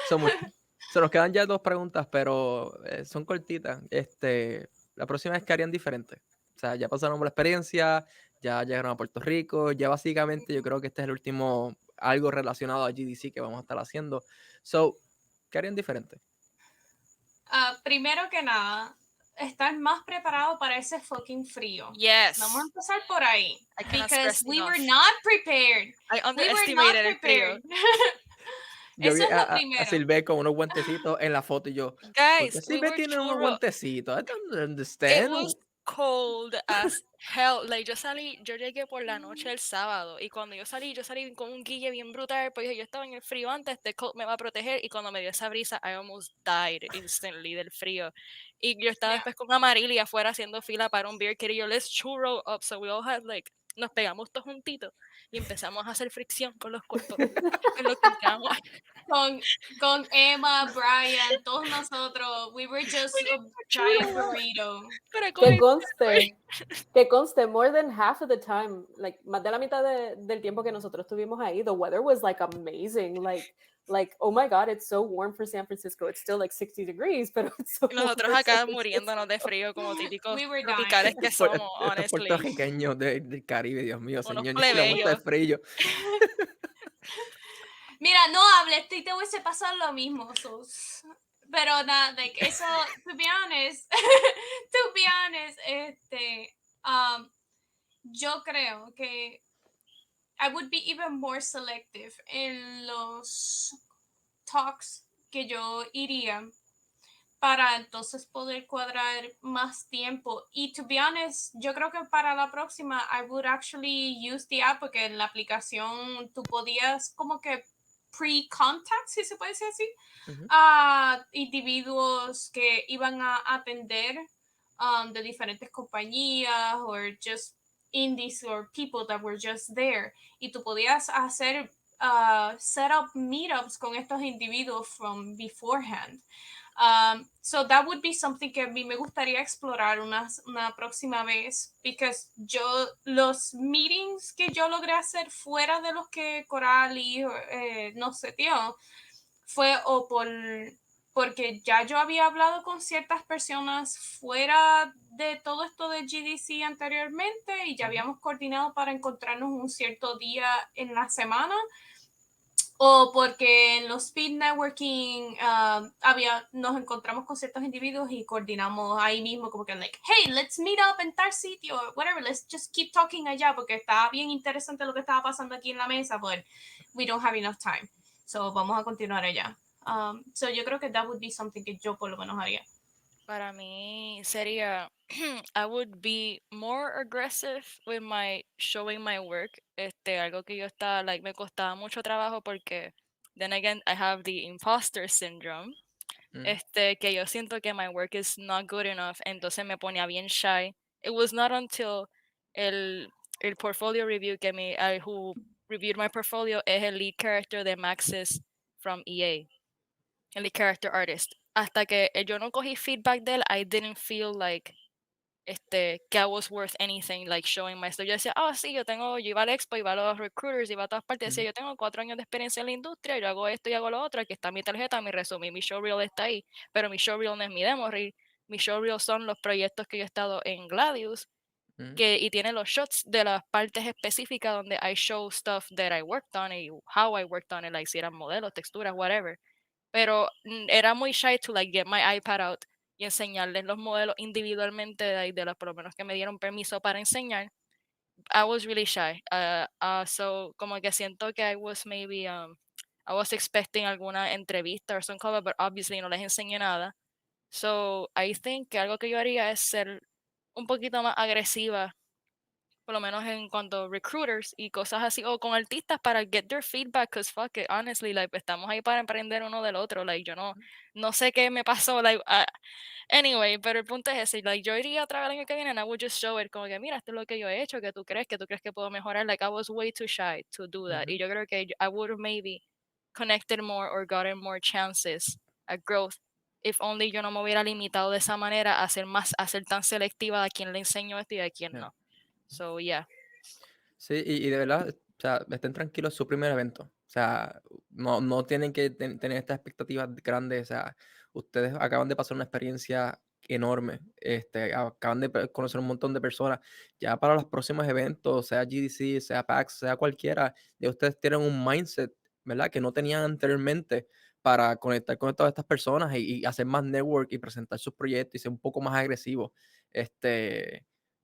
cool. Se nos quedan ya 2 preguntas, pero son cortitas. La próxima vez que harían diferente. O sea, ya pasaron por la experiencia, ya llegaron a Puerto Rico, ya básicamente yo creo que este es el último algo relacionado a GDC que vamos a estar haciendo. So, ¿qué harían diferente? Primero que nada, estar más preparado para ese fucking frío. Yes. Vamos a empezar por ahí. I cannot Because stress we enough. were not prepared. I We were not underestimated el frío. prepared. Yo Eso vi es lo a primero. Silve con unos guantecitos en la foto y yo, ¿por Guys, qué we Silve were tiene unos churro. guantecitos? I don't It understand. was cold as hell. Like, yo llegué por la noche el sábado y cuando yo salí con un guille bien brutal, pues dije, yo estaba en el frío antes, este coat me va a proteger, y cuando me dio esa brisa, I almost died instantly del frío. Y yo estaba después con Amarili afuera haciendo fila para un beer kit y yo, let's churro up, so we all had like, nos pegamos todos juntitos y empezamos a hacer fricción con los cuerpos en lo que entramos. Con Emma, Brian, todos nosotros, we were just a giant burrito. Que conste, more than half of the time, like, más de la mitad del tiempo que nosotros estuvimos ahí, the weather was like amazing, like, oh my god, it's so warm for San Francisco, it's still like 60 degrees, pero it's so Nosotros warm acá muriéndonos de frío como típicos tropicales que somos, Estos honestly. puertorriqueños del Caribe, Dios mío, Unos señor, ni le aguanta el frío. Mira, no hables, te hubiese pasado lo mismo, pero nada, like, eso, to be honest, yo creo que I would be even more selective en los talks que yo iría para entonces poder cuadrar más tiempo. Y to be honest, yo creo que para la próxima I would actually use the app, porque en la aplicación tú podías como que pre-contact, si se puede decir así, a individuos que iban a atender de diferentes compañías o just indies or people that were just there. Y tú podías hacer set up meetups con estos individuos from beforehand. So that would be something que a mí me gustaría explorar una próxima vez, because los meetings que yo logré hacer fuera de los que Corali nos setió fue porque ya yo había hablado con ciertas personas fuera de todo esto de GDC anteriormente y ya habíamos coordinado para encontrarnos un cierto día en la semana, o porque en los speed networking nos encontramos con ciertos individuos y coordinamos ahí mismo como que like, hey, let's meet up en tal sitio, or whatever, let's just keep talking allá, porque estaba bien interesante lo que estaba pasando aquí en la mesa, but we don't have enough time, so vamos a continuar allá. So yo creo que that would be something que yo por lo menos haría. Para mí sería, I would be more aggressive with showing my work. Algo que yo estaba, like, me costaba mucho trabajo porque, then again, I have the imposter syndrome. Que yo siento que my work is not good enough, entonces me ponía bien shy. It was not until el portfolio review que who reviewed my portfolio es el lead character de Maxis from EA. El lead character artist. Hasta que yo no cogí feedback de él, I didn't feel like que I was worth anything, like showing my stuff. Yo decía, sí, yo iba al expo, iba a los recruiters, iba a todas partes, decía, yo tengo 4 años de experiencia en la industria, yo hago esto y hago lo otro, aquí está mi tarjeta, mi resumen, mi showreel está ahí, pero mi showreel no es mi demo reel. mi showreel son los proyectos que yo he estado en Gladius, Ujú. y tiene los shots de las partes específicas donde I show stuff that I worked on y how I worked on it, like si eran modelos, texturas, whatever. Pero era muy shy to like get my iPad out y enseñarles los modelos individualmente por lo menos que me dieron permiso para enseñar. I was really shy. So como que siento que I was maybe I was expecting alguna entrevista or some cover, but obviously no les enseñé nada. So I think que algo que yo haría es ser un poquito más agresiva, por lo menos en cuanto a recruiters y cosas así, o con artistas para get their feedback, because fuck it, honestly, like, estamos ahí para aprender uno del otro, like, yo no sé qué me pasó, like, anyway, pero el punto es ese, like, yo iría otra vez el año que viene and I would just show it, como que, mira, esto es lo que yo he hecho, que tú crees que puedo mejorar, like, I was way too shy to do that, y yo creo que I would have maybe connected more or gotten more chances at growth if only yo no me hubiera limitado de esa manera a ser tan selectiva a quién le enseño esto y a quién no. So, yeah. Sí, y de verdad, o sea, estén tranquilos, es su primer evento. O sea, no tienen que tener estas expectativas grandes. O sea, ustedes acaban de pasar una experiencia enorme. Acaban de conocer un montón de personas. Ya para los próximos eventos, sea GDC, sea PAX, sea cualquiera, ya ustedes tienen un mindset, ¿verdad? Que no tenían anteriormente para conectar con todas estas personas y hacer más network y presentar sus proyectos y ser un poco más agresivos.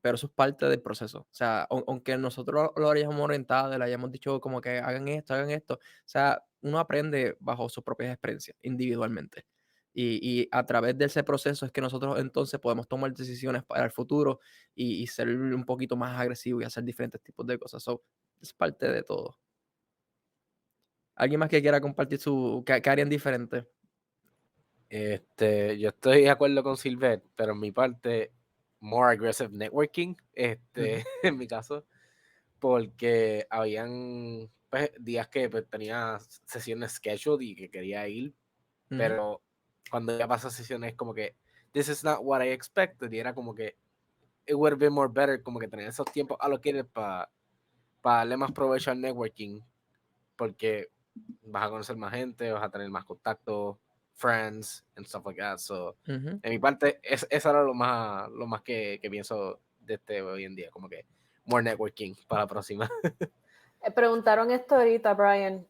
Pero eso es parte del proceso. O sea, aunque nosotros lo hayamos orientado, le hayamos dicho como que hagan esto, o sea, uno aprende bajo sus propias experiencias, individualmente. Y a través de ese proceso es que nosotros entonces podemos tomar decisiones para el futuro y ser un poquito más agresivos y hacer diferentes tipos de cosas. So, es parte de todo. ¿Alguien más que quiera compartir qué harían diferente? Yo estoy de acuerdo con Silver, pero en mi parte, more aggressive networking, en mi caso, porque habían pues, días que pues, tenía sesiones scheduled y que quería ir, pero cuando ya pasó sesiones como que this is not what I expected, y era como que it would have been more better como que tener esos tiempos allocated para darle más provecho al networking, porque vas a conocer más gente, vas a tener más contactos, friends and stuff like that. So, en mi parte, eso era lo más que pienso de hoy en día, como que more networking para la próxima. Preguntaron esto ahorita, Brian.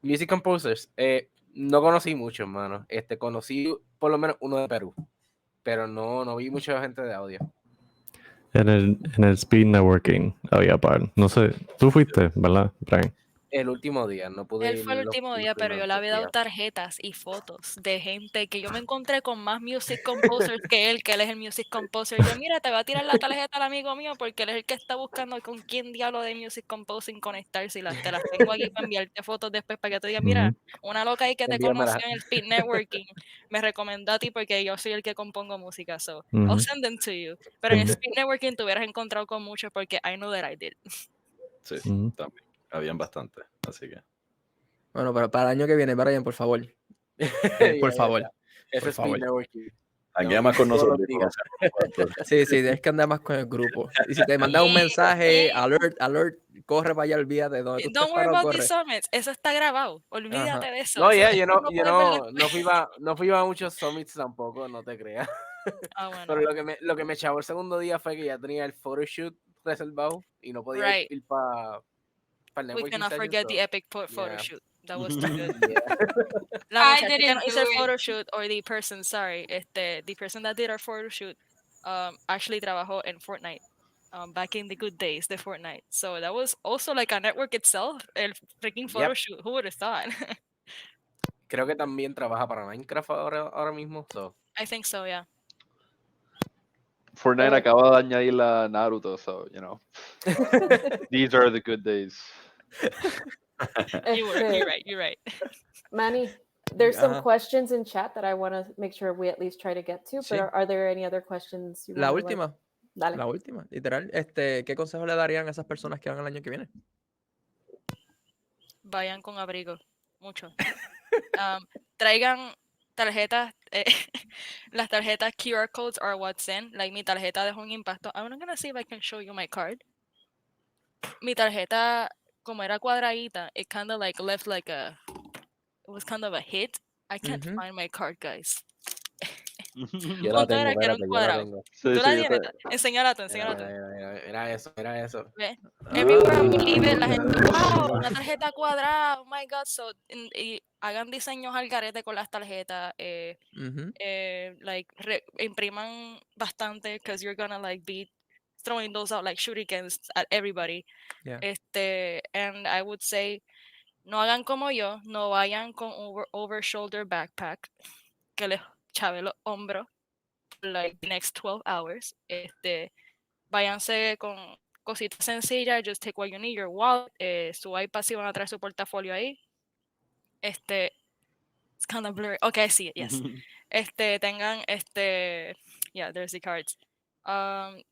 Music composers, no conocí muchos, hermano. Conocí por lo menos uno de Perú, pero no vi mucha gente de audio. En el speed networking había par. No sé, tú fuiste, ¿verdad, Brian? El último día, no pude ir. Él fue el último día, pero yo le había dado días. tarjetas y fotos de gente que yo me encontré con más music composers que él es el music composer. Yo, mira, te voy a tirar la tarjeta al amigo mío porque él es el que está buscando con quién diablo de music composing conectarse y te las tengo aquí para enviarte fotos después para que te digas, mira, una loca ahí que te conoció en el speed networking me recomendó a ti porque yo soy el que compongo música, so I'll send them to you. Pero en el speed networking te hubieras encontrado con muchos porque I know that I did. Sí, también. Habían bastante, así que. Bueno, pero para el año que viene, Brian, por favor. Por favor. Ese speed networking. Aquí más con nosotros. Sí, tienes que andar más con el grupo. Y si te mandan un mensaje, alert, corre para allá, olvídate de donde tú estés Don't worry parado, about corre. these summits. Eso está grabado. Olvídate de eso. No, Eso yo no no fui a muchos summits tampoco, no te creas. bueno. Pero lo que me echaba el segundo día fue que ya tenía el photoshoot reservado y no podía ir para el networking. We cannot forget the epic photo shoot. That was too good. La I muchacha que didn't nos do hizo el it. photo shoot, or the person, sorry, the person that did our photo shoot, actually trabajó en Fortnite, back in the good days de Fortnite. So that was also like a network itself, el freaking photo shoot. Who would have thought? Creo que también trabaja para Minecraft ahora mismo. So. I think so, yeah. Fortnite acaba de añadir la Naruto, so, you know. These are the good days. You're right. Manny, there's some questions in chat that I want to make sure we at least try to get to, but are there any other questions you La want última. Dale. La última, literal. ¿Qué consejo le darían a esas personas que van el año que viene? Vayan con abrigo, mucho. Traigan tarjetas, las tarjetas QR codes or what's in, like mi tarjeta dejó un impacto. I'm gonna see if I can show you my card. Mi tarjeta, como era cuadradita, it kind of like left like it was kind of a hit. I can't find my card, guys. Yo la Punto tengo, era que era un espérate, yo la cuadrado. tengo. Tú Sí, la sí, tienes, enséñala tú, Mira, enséñala tú. mira eso, mira eso. ¿Ves? Ah, Everywhere I believe it, la gente, wow, una tarjeta cuadrada, oh my god, so, y hagan diseños al garete con las tarjetas, Ujú. like, impriman bastante, because you're gonna, like, be throwing those out like shurikens at everybody. Yeah. And I would say, no hagan como yo, no vayan con over shoulder backpack, que les chave los hombros, for, like, the next 12 hours. Váyanse con cositas sencillas, just take what you need, your wallet, su iPad si van a traer su portafolio ahí. It's kind of blurry. Okay, I see it, yes. Tengan, yeah, there's the cards.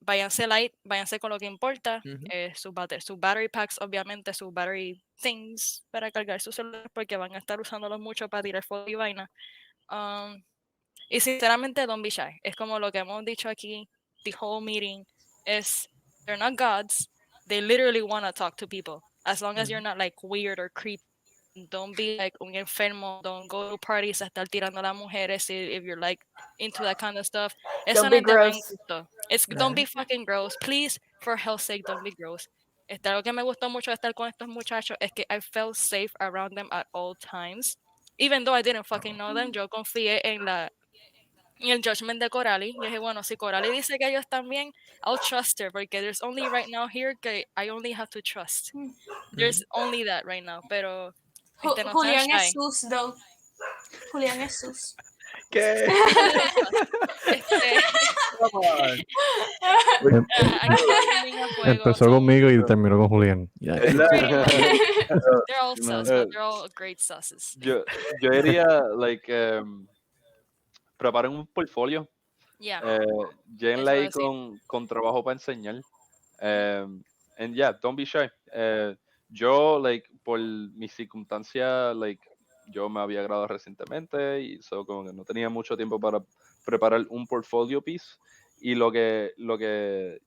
Váyanse light, váyanse con lo que importa, Ujú. sus battery packs, obviamente, sus battery things para cargar sus celulares, porque van a estar usándolos mucho para tirar fuego y vaina. Y sinceramente, don't be shy. Es como lo que hemos dicho aquí, the whole meeting, is they're not gods. They literally want to talk to people. As long as you're not like weird or creepy, don't be like un enfermo, don't go to parties a estar tirando a las mujeres if you're like into that kind of stuff. Eso Don't no be es de buen gross. gusto. Don't be fucking gross. Please, for hell's sake, don't be gross. Algo que me gustó mucho de estar con estos muchachos es que I felt safe around them at all times. Even though I didn't fucking know them, yo confié en el judgment de Coralie. Y dije, bueno, si Coralie dice que ellos están bien, I'll trust her, porque there's only right now here que I only have to trust. There's only that right now, pero no sean Julián es shy. sus, though. Julián es sus. ¿Qué? Empezó conmigo y terminó con Julián. Ya. They're all sus, but they're all great susses. Yo diría, like, preparen un portfolio. Yeah. Lléguenla Eso ahí es así. con trabajo para enseñar. And yeah, don't be shy. Yo, like, por mi circunstancia, like, yo me había graduado recientemente y so, como que no tenía mucho tiempo para preparar un portfolio piece. Y lo que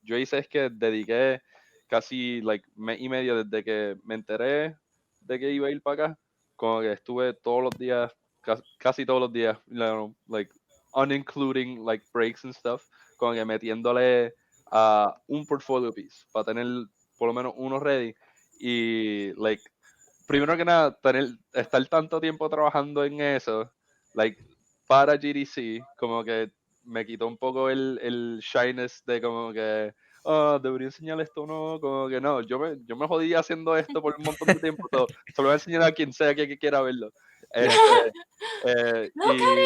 yo hice es que dediqué casi, like, mes y medio desde que me enteré de que iba a ir para acá. Como que estuve todos los días, casi todos los días, you know, like, unincluding, like, breaks and stuff, como que metiéndole a un portfolio piece para tener por lo menos uno ready y like primero que nada estar tanto tiempo trabajando en eso like para GDC como que me quitó un poco el shyness de como que debería enseñar esto o no, como que no, yo me jodí haciendo esto por un montón de tiempo, se lo voy a enseñar a quien sea que quiera verlo. Look at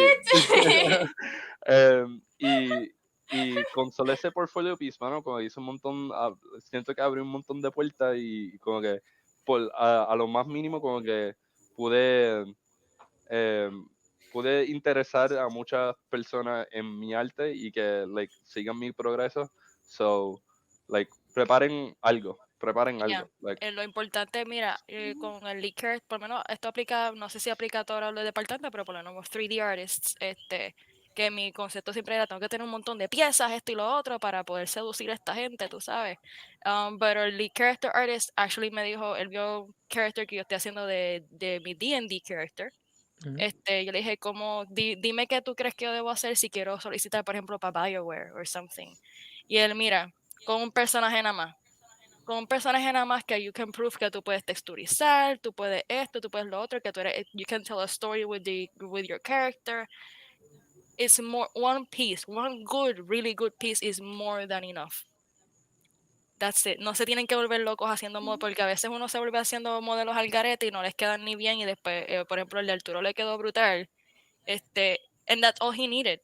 it. Y con solo ese portfolio piece, mano, como hice un montón, siento que abrí un montón de puertas y como que a lo más mínimo como que pude interesar a muchas personas en mi arte y que like sigan mi progreso. So, like, preparen algo. Yeah. Like, Lo importante, mira, con el Licker, por lo menos esto aplica, no sé si aplica a todos los departamentos, pero por lo menos 3D artists, que mi concepto siempre era, tengo que tener un montón de piezas, esto y lo otro, para poder seducir a esta gente, tú sabes. Pero el lead character artist actually me dijo, él vio character que yo estoy haciendo de mi D&D character. Yo le dije, dime qué tú crees que yo debo hacer si quiero solicitar, por ejemplo, para BioWare or something. Y él, mira, con un personaje nada más que you can prove que tú puedes texturizar, tú puedes esto, tú puedes lo otro, que tú eres, you can tell a story with your character. It's more, one good, really good piece is more than enough. That's it. No se tienen que volver locos haciendo modelos, porque a veces uno se vuelve haciendo modelos al garete y no les quedan ni bien y después, por ejemplo, el de Arturo le quedó brutal. And that's all he needed.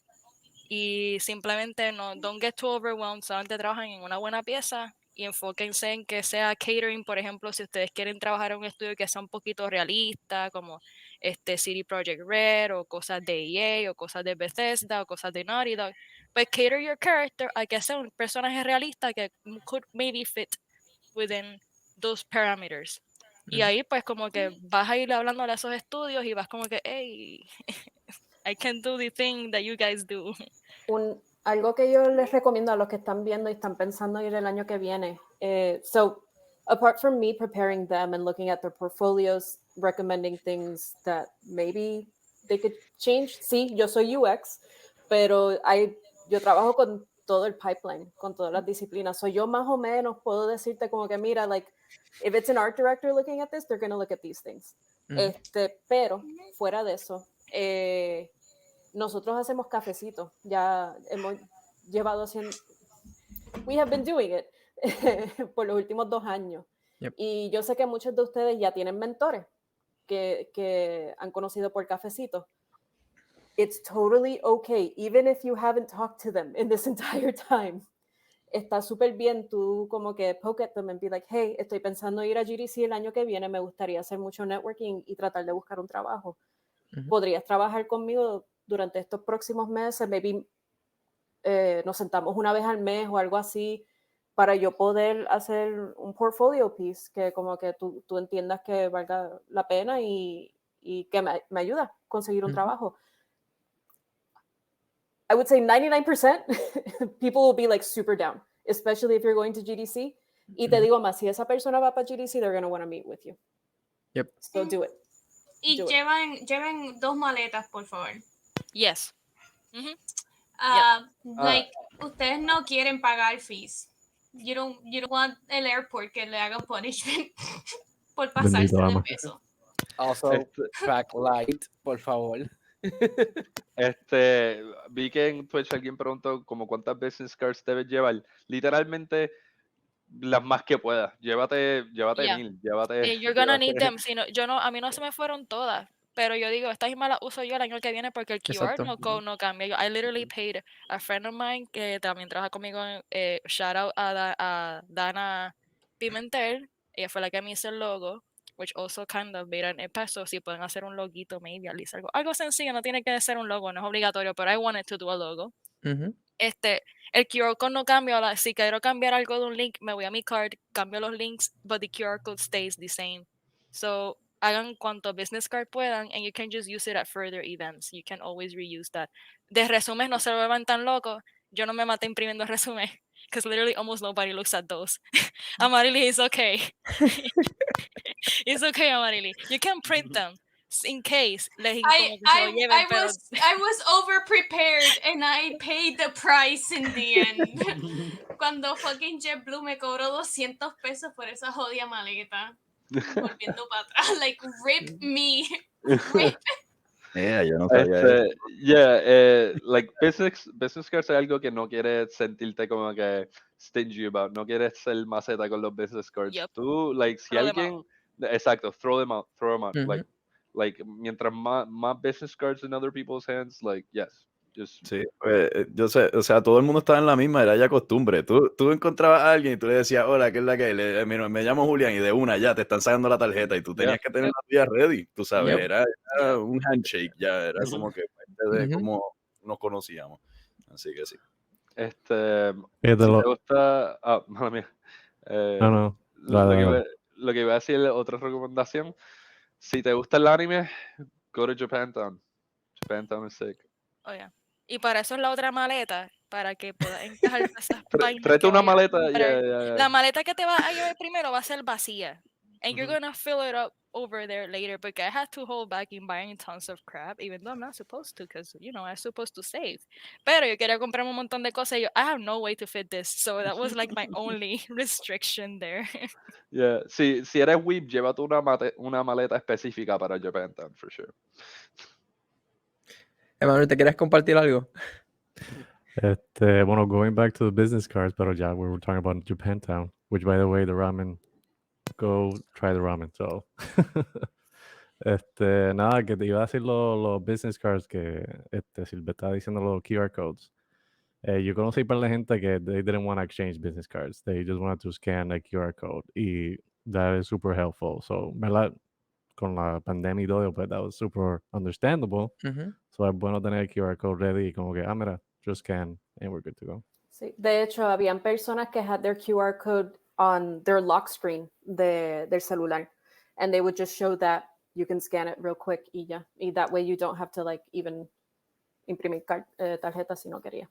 Y simplemente don't get too overwhelmed, solamente trabajan en una buena pieza y enfóquense en que sea catering, por ejemplo, si ustedes quieren trabajar en un estudio que sea un poquito realista, como CD Projekt Red, o cosas de EA, o cosas de Bethesda, o cosas de Naughty Dog, pues cater your character a que sea un personaje realista que could maybe fit within those parameters. Y ahí pues como que vas a ir hablándole a esos estudios y vas como que, hey, I can do the thing that you guys do. Algo que yo les recomiendo a los que están viendo y están pensando ir el año que viene. So, apart from me preparing them and looking at their portfolios, recommending things that maybe they could change. Sí, yo soy UX, pero yo trabajo con todo el pipeline, con todas las disciplinas. So yo más o menos puedo decirte como que, mira, like, if it's an art director looking at this, they're going to look at these things. Pero fuera de eso, nosotros hacemos cafecitos. Ya hemos llevado haciendo... We have been doing it por los últimos 2 años. Yep. Y yo sé que muchos de ustedes ya tienen mentores que han conocido por cafecitos. It's totally okay, even if you haven't talked to them in this entire time. Está súper bien tú como que poke at them and be like, hey, estoy pensando ir a GDC el año que viene, me gustaría hacer mucho networking y tratar de buscar un trabajo. ¿Podrías trabajar conmigo durante estos próximos meses? Maybe nos sentamos una vez al mes o algo así para yo poder hacer un portfolio piece que como que tú entiendas que valga la pena y que me ayuda a conseguir un trabajo. I would say 99% people will be like super down, especially if you're going to GDC. Y te digo más, si esa persona va para GDC, they're going to want to meet with you. Yep. So do it. Y lleven 2 maletas, por favor. Yes. Like, ustedes no quieren pagar fees. You don't want el airport que le hagan punishment por pasarse de peso. Also, pack light, por favor. Vi que en Twitch alguien preguntó como cuántas business cards debes llevar. Literalmente las más que puedas. Llévate 1000. You're gonna need them. A mí no se me fueron todas, pero yo digo, estas mismas las uso yo el año que viene porque el QR no cambia. I literally paid a friend of mine que también trabaja conmigo, shout out a Dana Pimentel, ella fue la que me hizo el logo, which also kind of made an impact. So si pueden hacer un loguito, maybe at least algo sencillo, no tiene que ser un logo, no es obligatorio, pero I wanted to do a logo. El QR code no cambia. Si quiero cambiar algo de un link, me voy a mi card, cambio los links, but the QR code stays the same. So hagan cuanto business card puedan, and you can just use it at further events. You can always reuse that. De resumes no se lo vean tan loco. Yo no me maté imprimiendo resumes, because literally almost nobody looks at those. Amarili is okay. It's okay, Amarili. You can print them. In case I was over prepared and I paid the price in the end. Cuando fucking JetBlue me cobró 200 pesos por esa jodida maleta. Volviendo para atrás, like rip me. Rip. Yo no sabía like business cards es algo que no quieres sentirte como que stingy about, no quieres ser maceta con los business cards. Tú, like, si alguien, exacto, throw them out, like mientras más business cards in other people's hands, like, yes. Sí, yo sé, o sea, todo el mundo estaba en la misma, era ya costumbre. Tú encontrabas a alguien y tú le decías, hola, ¿qué es la que es? Me llamo Julián, y de una ya te están sacando la tarjeta y tú tenías que tener la tuya ready, tú sabes, era un handshake, ya era como que de cómo nos conocíamos. Así que sí. Si te gusta... mala mía. Lo que iba a decir, otra recomendación, si te gusta el anime, go to Japantown. Japantown is sick. Oh, yeah. Y para eso es la otra maleta, para que puedas encajar esas vainas. Tráete una maleta. La maleta que te va a llevar primero va a ser vacía. And you're gonna fill it up over there later, because I had to hold back in buying tons of crap, even though I'm not supposed to, because, I'm supposed to save. Pero yo quería comprarme un montón de cosas y yo, I have no way to fit this. So that was like my only restriction there. Yeah. Si eres whip, llévate una maleta específica para Japantown, for sure. Emanuel, ¿te quieres compartir algo? Bueno, going back to the business cards, pero ya, we were talking about Japantown, which, by the way, the ramen, go try the ramen, so. Nada, que te iba a decir los business cards que, Silvia estaba diciendo los QR codes. Yo conocí para la gente que they didn't want to exchange business cards, they just wanted to scan a QR code, y that is super helpful, so, ¿verdad? Con la pandemia y todo, but that was super understandable. So es bueno tener el QR code ready y como que, mira, just scan and we're good to go. Sí, de hecho, habían personas que had their QR code on their lock screen del celular, and they would just show that you can scan it real quick y ya. Y that way you don't have to like even imprimir tarjetas si no quería.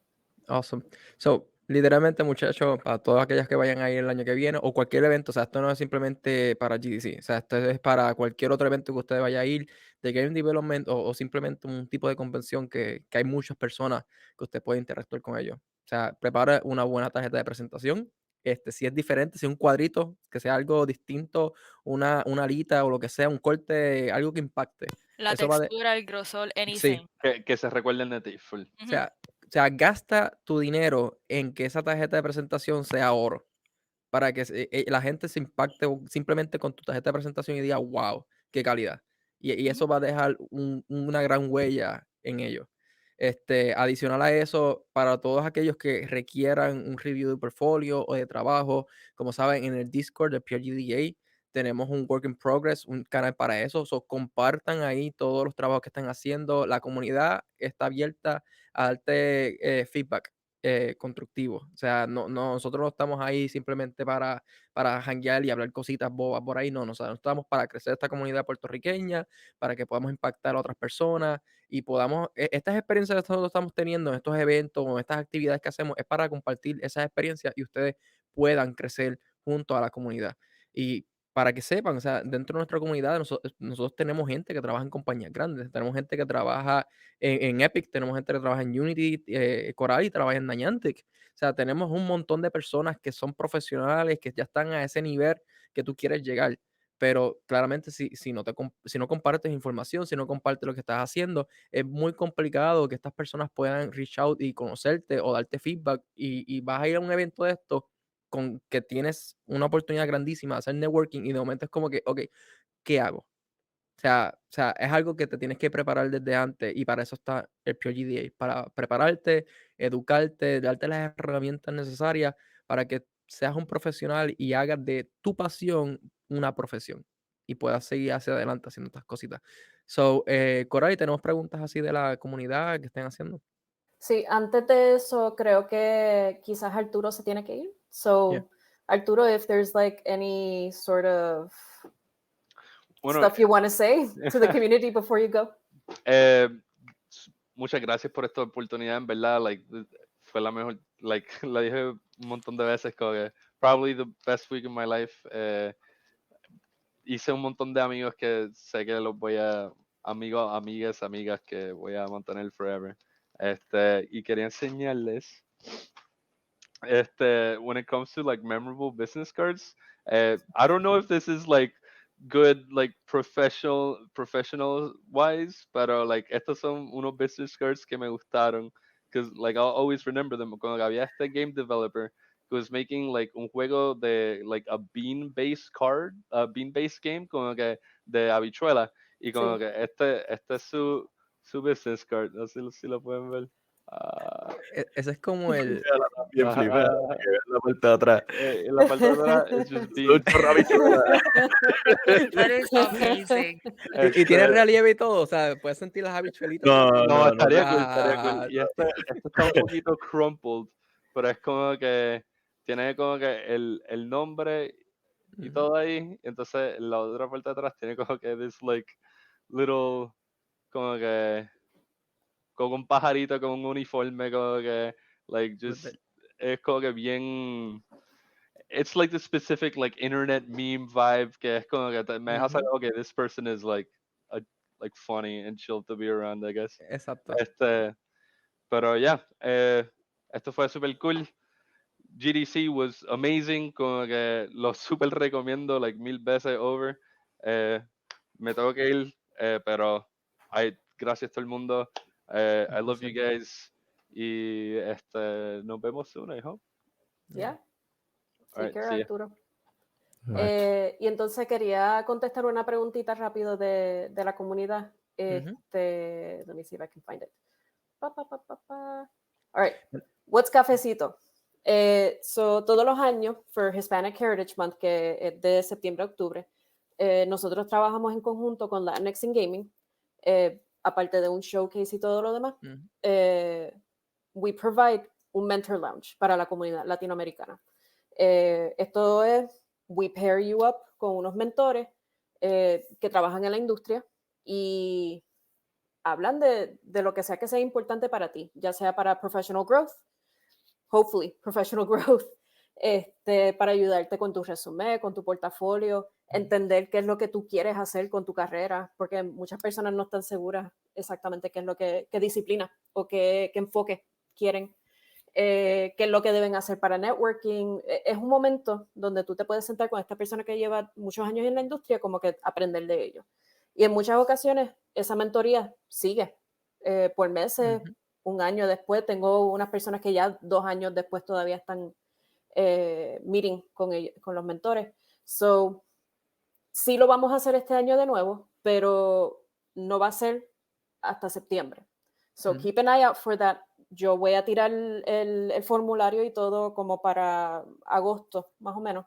Awesome. So, Literalmente, muchachos, para todas aquellas que vayan a ir el año que viene o cualquier evento, o sea, esto no es simplemente para GDC, o sea, esto es para cualquier otro evento que usted vaya a ir de Game Development o simplemente un tipo de convención que hay muchas personas que usted puede interactuar con ellos. O sea, prepara una buena tarjeta de presentación. Si es diferente, si es un cuadrito, que sea algo distinto, una alita o lo que sea, un corte, algo que impacte. La Eso va de... textura, el grosor, Sí, anything. Que se recuerden de ti, full. o sea, gasta tu dinero en que esa tarjeta de presentación sea oro para que la gente se impacte simplemente con tu tarjeta de presentación y diga, wow, qué calidad. Y eso va a dejar una gran huella en ellos. Adicional a eso, para todos aquellos que requieran un review de portfolio o de trabajo, como saben, en el Discord de PRGDA tenemos un work in progress, un canal para eso. Compartan ahí todos los trabajos que están haciendo. La comunidad está abierta a darte feedback constructivo. O sea, nosotros no estamos ahí simplemente para janguear y hablar cositas bobas por ahí. No, nosotros estamos para crecer esta comunidad puertorriqueña, para que podamos impactar a otras personas y podamos, estas experiencias que nosotros estamos teniendo en estos eventos o en estas actividades que hacemos es para compartir esas experiencias y ustedes puedan crecer junto a la comunidad. Y para que sepan, o sea, dentro de nuestra comunidad nosotros tenemos gente que trabaja en compañías grandes, tenemos gente que trabaja en Epic, tenemos gente que trabaja en Unity, Coral y trabaja en Niantic. O sea, tenemos un montón de personas que son profesionales, que ya están a ese nivel que tú quieres llegar. Pero claramente si no compartes información, si no compartes lo que estás haciendo, es muy complicado que estas personas puedan reach out y conocerte o darte feedback y vas a ir a un evento de esto con que tienes una oportunidad grandísima de hacer networking y de momento es como que, ok, ¿qué hago? O sea, es algo que te tienes que preparar desde antes y para eso está el PRGDA, para prepararte, educarte, darte las herramientas necesarias para que seas un profesional y hagas de tu pasión una profesión y puedas seguir hacia adelante haciendo estas cositas. Coray, ¿tenemos preguntas así de la comunidad que estén haciendo? Sí, antes de eso, creo que quizás Arturo se tiene que ir. So, Yeah. Arturo, if there's like any sort of Bueno, stuff you want to say to the community before you go. Muchas gracias por esta oportunidad, en verdad, fue la mejor, la dije un montón de veces, como que probably the best week of my life. Hice un montón de amigos que sé que los voy a, amigas que voy a mantener forever. Y quería enseñarles, when it comes to like memorable business cards, I don't know if this is like good, like professional wise, pero like estos son unos business cards que me gustaron, because like I'll always remember them. Cuando había este game developer who was making like un juego de like a bean based game, como que de habichuela, y como Sí. que este es su business card, no sé si lo pueden ver. Ese es como el... Bien flipado, que vean la parte de atrás. En la parte de atrás es just beans. Mucho rabichuela. That is amazing. Y tiene relieve y todo, o sea, puedes sentir las habichuelitas. No, estaría cool, estaría Ah, cool. Y este está un poquito crumpled, pero es como que tiene como que el nombre y todo ahí. Y entonces la otra parte de atrás tiene como que this like little, como que con un pajarito con un uniforme, como que like just es como que bien, it's like the specific like internet meme vibe, que es como que me deja saber, okay, this person is like funny and chill to be around, I guess. Exacto. Pero ya, esto fue super cool. GDC was amazing, como que lo super recomiendo like 1000 veces over. Me tengo que ir, pero gracias a todo el mundo. I love you guys. Y nos vemos soon, I hope. Yeah. Take Alright, care, see ya. Arturo. Y entonces quería contestar una preguntita rápido de la comunidad. Let me see if I can find it. All right. What's cafecito? Todos los años, for Hispanic Heritage Month, que es de septiembre a octubre, nosotros trabajamos en conjunto con Latinx in Gaming, aparte de un showcase y todo lo demás. We provide un mentor lounge para la comunidad latinoamericana. Esto es, we pair you up con unos mentores que trabajan en la industria y hablan de lo que sea importante para ti, ya sea para professional growth, hopefully, professional growth, para ayudarte con tu resumen, con tu portafolio, entender qué es lo que tú quieres hacer con tu carrera, porque muchas personas no están seguras exactamente qué es lo qué disciplina o qué enfoque quieren, qué es lo que deben hacer para networking. Es un momento donde tú te puedes sentar con esta persona que lleva muchos años en la industria, como que aprender de ellos. Y en muchas ocasiones esa mentoría sigue por meses, un año después. Tengo unas personas que ya 2 años después todavía están meeting con los mentores. So, sí lo vamos a hacer este año de nuevo, pero no va a ser hasta septiembre. So, keep an eye out for that. Yo voy a tirar el formulario y todo como para agosto, más o menos.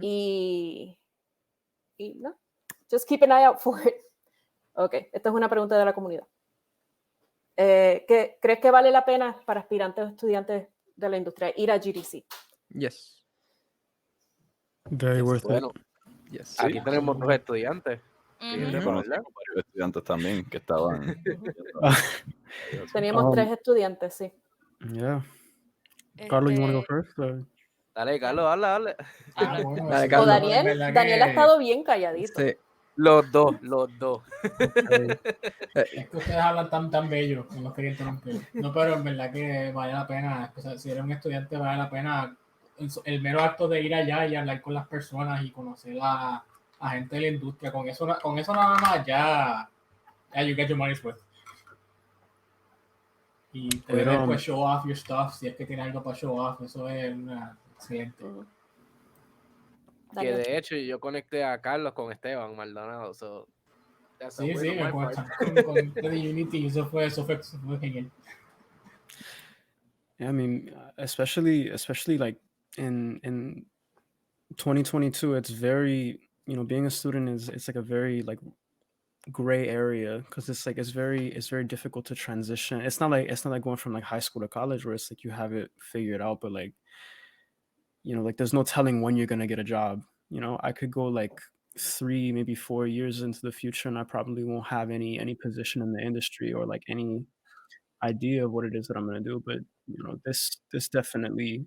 Y no, just keep an eye out for it. Ok, esta es una pregunta de la comunidad. ¿Crees que vale la pena para aspirantes o estudiantes de la industria ir a GDC? Yes. Very worth Bueno, it. Yes. aquí tenemos 2 estudiantes. Yo conocí a varios estudiantes también que estaban. Teníamos 3 estudiantes, sí. Yeah. Carlos, you want to go first? Dale, Carlos, dale. Bueno, Dale, eso Carlos. O es Daniel. verdad Daniel ha que- estado bien calladito. Sí. Los dos. Es que ustedes hablan tan bello, no los quería interrumpir. No, pero en verdad que vale la pena, o sea, si eres un estudiante vale la pena el mero acto de ir allá y hablar con las personas y conocer a gente de la industria. Con eso nada más ya you get your money's worth. Y puedes pues show off your stuff si es que tienes algo para show off. Eso es excelente. Que de hecho yo conecté a Carlos con Esteban Maldonado. So Sí, me conectaste con The Unity. Eso fue genial. Yeah, I mean, especially like in 2022, it's very, being a student it's like a very like gray area, because it's very difficult to transition. It's not like going from like high school to college where it's like you have it figured out, but like, like there's no telling when you're gonna get a job. I could go like 3, maybe 4 years into the future and I probably won't have any position in the industry or like any idea of what it is that I'm gonna do. But this definitely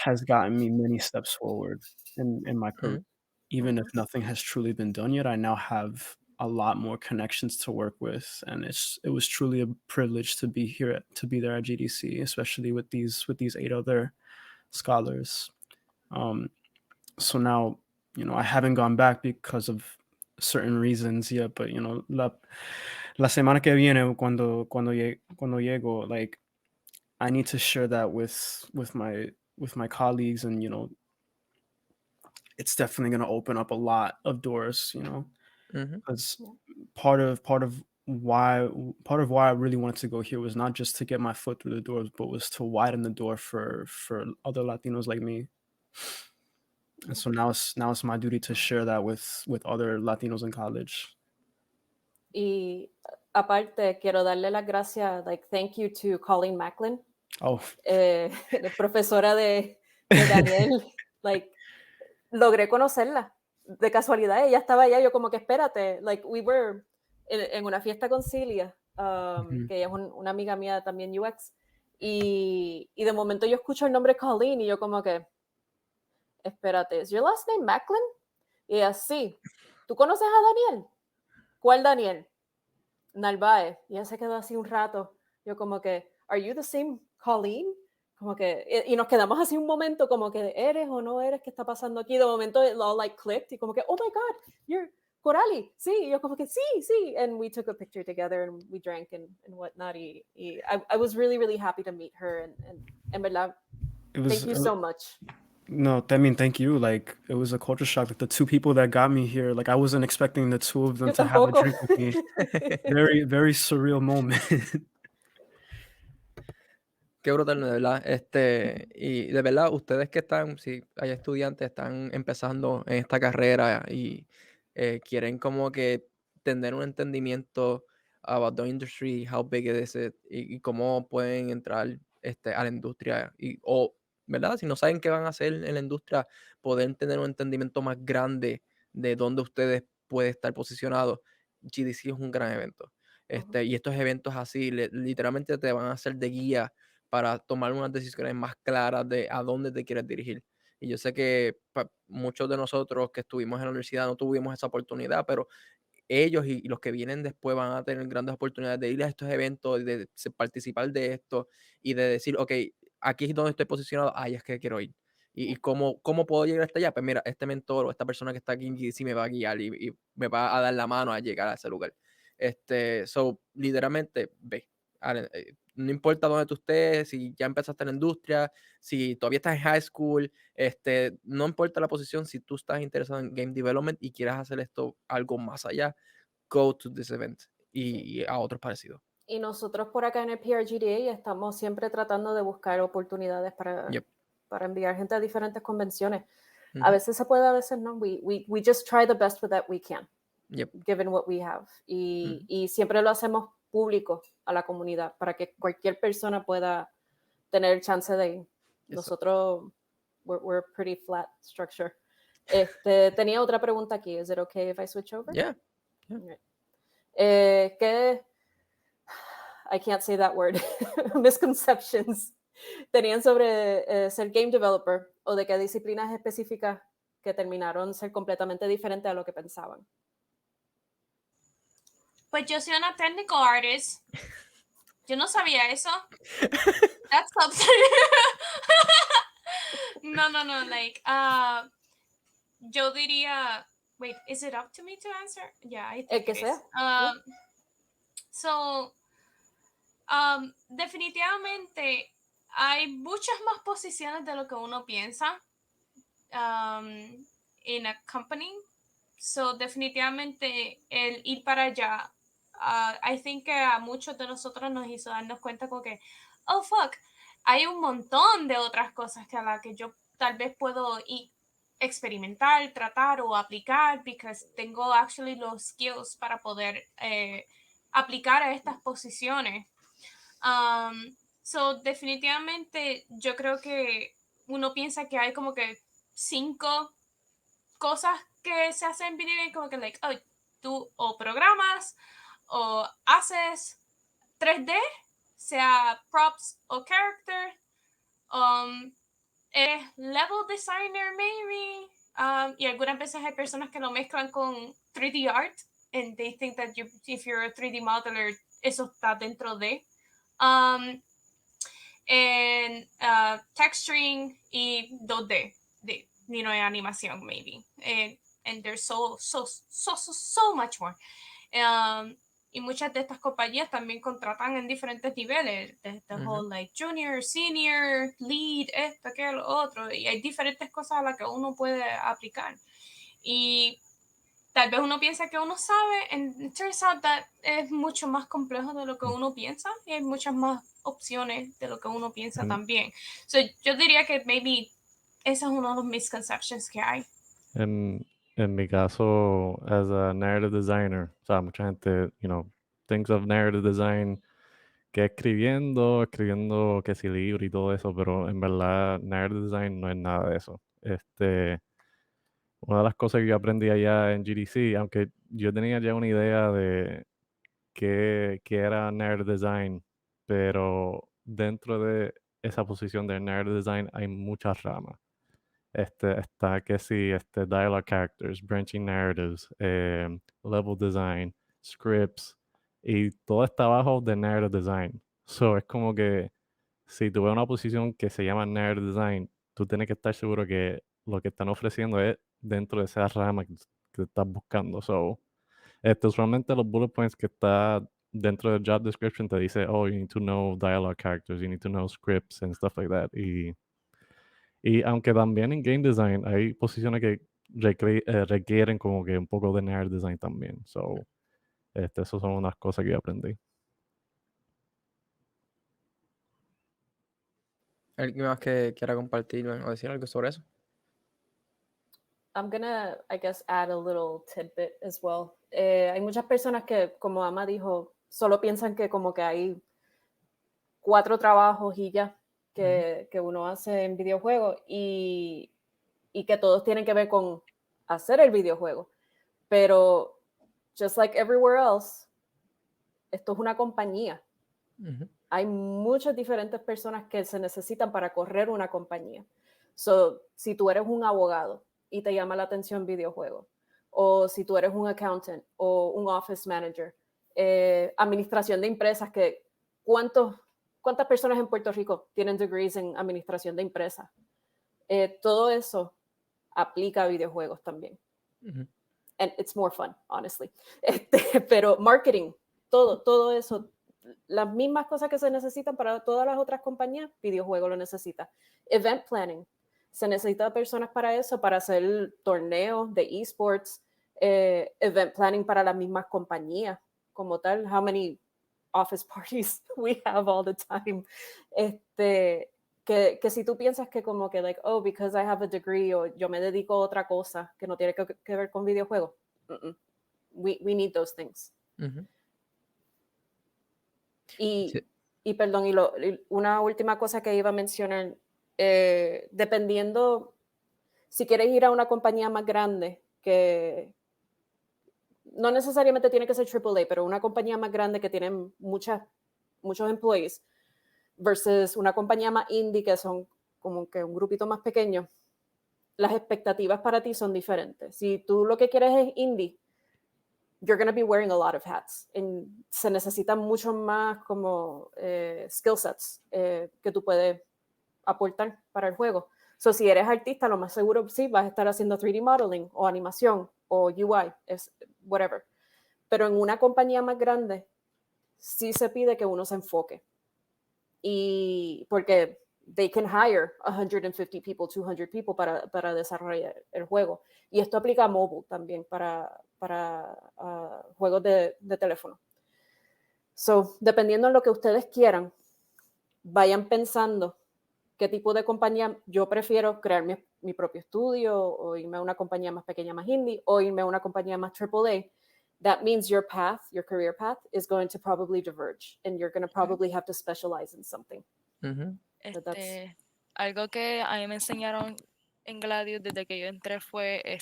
has gotten me many steps forward in my career. Even if nothing has truly been done yet, I now have a lot more connections to work with, and it was truly a privilege to be there at GDC, especially with these 8 other scholars. So now, I haven't gone back because of certain reasons yet, but la semana que viene cuando llego, like I need to share that with my colleagues, and it's definitely going to open up a lot of doors, because part of why I really wanted to go here was not just to get my foot through the doors, but was to widen the door for other Latinos like me. And so now it's my duty to share that with other Latinos in college. Y aparte, quiero darle las gracias, like, thank you to Colleen Macklin, profesora de Daniel. Like, logré conocerla de casualidad. Ella estaba allá, yo como que espérate, like, we were en una fiesta con Cilia, que ella es una amiga mía también UX, y de momento yo escucho el nombre Colleen y yo como que, espérate, ¿is your last name Macklin? Y ella, sí. ¿Tú conoces a Daniel? ¿Cuál Daniel? Narváez. Y ella se quedó así un rato. Yo como que, ¿are you the same Colleen? Como que, y nos quedamos así un momento como que, ¿eres o no eres? ¿Qué está pasando aquí? De momento it all like clicked y como que, oh my God, you're Corali. Sí, y yo como que, sí. And we took a picture together and we drank and whatnot. Y I was really, really happy to meet her. And en verdad, thank you so much. No, I mean, thank you. Like, it was a culture shock. Like, the 2 people that got me here, like, I wasn't expecting the 2 of them to have a drink with me. Very, very surreal moment. Qué brutal, de verdad. Y de verdad, ustedes que están, si hay estudiantes, están empezando en esta carrera y quieren como que tener un entendimiento about the industry, how big it is, y cómo pueden entrar a la industria, o, ¿verdad? Si no saben qué van a hacer en la industria, poder tener un entendimiento más grande de dónde ustedes pueden estar posicionados. GDC es un gran evento. Y estos eventos así, literalmente te van a hacer de guía para tomar unas decisiones más claras de a dónde te quieres dirigir. Y yo sé que muchos de nosotros que estuvimos en la universidad no tuvimos esa oportunidad, pero ellos y los que vienen después van a tener grandes oportunidades de ir a estos eventos, de participar de esto y de decir, ok, aquí es donde estoy posicionado, ahí es que quiero ir. Y cómo puedo llegar hasta allá. Pues mira, este mentor o esta persona que está aquí en GDC me va a guiar y me va a dar la mano a llegar a ese lugar. Literalmente, ve. No importa dónde tú estés, si ya empezaste en la industria, si todavía estás en high school, no importa la posición, si tú estás interesado en game development y quieres hacer esto algo más allá, go to this event y a otros parecidos. Y nosotros por acá en el PRGDA estamos siempre tratando de buscar oportunidades para enviar gente a diferentes convenciones. A veces se puede, a veces no. We just try the best with that we can, given what we have. Y siempre lo hacemos público a la comunidad para que cualquier persona pueda tener el chance de ir. Nosotros, we're pretty flat structure. Tenía otra pregunta aquí. Is it okay if I switch over? Yeah. ¿Qué? I can't say that word. Misconceptions tenían sobre ser game developer o de qué disciplinas específicas que terminaron ser completamente diferentes a lo que pensaban. Pues yo soy una technical artist. Yo no sabía eso. That's something. No, like, yo diría, wait, is it up to me to answer? Yeah, I think que it sea. is. So, definitivamente hay muchas más posiciones de lo que uno piensa en a company. So, definitivamente el ir para allá, I think que a muchos de nosotros nos hizo darnos cuenta como que, oh, fuck, hay un montón de otras cosas que a las que yo tal vez puedo experimentar, tratar o aplicar, porque tengo actually los skills para poder aplicar a estas posiciones. So, definitivamente yo creo que uno piensa que hay como que 5 cosas que se hacen en video game, como que like, oh, tú o programas o haces 3D, sea props o character, eres level designer maybe, y algunas veces hay personas que lo mezclan con 3D art and they think that if you're a 3D modeler eso está dentro de texturing y 2D animación maybe, and there's so much more. Y muchas de estas compañías también contratan en diferentes niveles, desde whole like junior, senior, lead, esto, aquello, otro, y hay diferentes cosas a las que uno puede aplicar. Y tal vez uno piensa que uno sabe, and it turns out that es mucho más complejo de lo que uno piensa, y hay muchas más opciones de lo que uno piensa también. So, yo diría que maybe ese es uno de los misconceptions que hay. En mi caso, as a narrative designer, o sea, mucha gente, thinks of narrative design que escribiendo que si libro y todo eso, pero en verdad narrative design no es nada de eso. Una de las cosas que yo aprendí allá en GDC, aunque yo tenía ya una idea de qué era narrative design, pero dentro de esa posición de narrative design hay muchas ramas. Está que sí, dialogue characters, branching narratives, level design, scripts, y todo está abajo de narrative design. So, es como que si tú ves una posición que se llama narrative design, tú tienes que estar seguro que lo que están ofreciendo es dentro de esa rama que estás buscando. So, usualmente los bullet points que está dentro del job description te dice, oh, you need to know dialogue characters, you need to know scripts and stuff like that. Y aunque también en game design hay posiciones que requieren como que un poco de narrative design también. So, esas son unas cosas que yo aprendí. ¿Alguien más que quiera compartir o decir algo sobre eso? I'm gonna, I guess, add a little tidbit as well. Hay muchas personas que, como Ama dijo, solo piensan que como que hay 4 trabajos y ya que uno hace en videojuegos y que todos tienen que ver con hacer el videojuego. Pero, just like everywhere else, esto es una compañía. hay muchas diferentes personas que se necesitan para correr una compañía. So, si tú eres un abogado y te llama la atención videojuegos, o si tú eres un accountant o un office manager, administración de empresas, ¿cuántas personas en Puerto Rico tienen degrees en administración de empresas? Todo eso aplica a videojuegos también. And it's more fun, honestly. Pero marketing, todo eso, las mismas cosas que se necesitan para todas las otras compañías, videojuegos lo necesita. Event planning, se necesita personas para eso, para hacer torneos de esports, event planning para las mismas compañías como tal. How many office parties we have all the time? Que si tú piensas que como que like, oh, because I have a degree o yo me dedico a otra cosa que no tiene que ver con videojuegos. We need those things. Y perdón, una última cosa que iba a mencionar, dependiendo, si quieres ir a una compañía más grande, que no necesariamente tiene que ser AAA, pero una compañía más grande que tiene muchos employees, versus una compañía más indie que son como que un grupito más pequeño, las expectativas para ti son diferentes. Si tú lo que quieres es indie, you're going to be wearing a lot of hats. Se necesitan mucho más como skill sets que tú puedes aportar para el juego. So, si eres artista, lo más seguro sí vas a estar haciendo 3D modeling o animación o UI, whatever. Pero en una compañía más grande sí se pide que uno se enfoque. Y porque they can hire 150 people, 200 people para desarrollar el juego. Y esto aplica a mobile también para juegos de teléfono. So, dependiendo de lo que ustedes quieran, vayan pensando qué tipo de compañía. Yo prefiero crear mi propio estudio o irme a una compañía más pequeña, más indie, o irme a una compañía más AAA. That means your career path is going to probably diverge and you're going to probably have to specialize in something. Algo que a mí me enseñaron en Gladius desde que yo entré fue,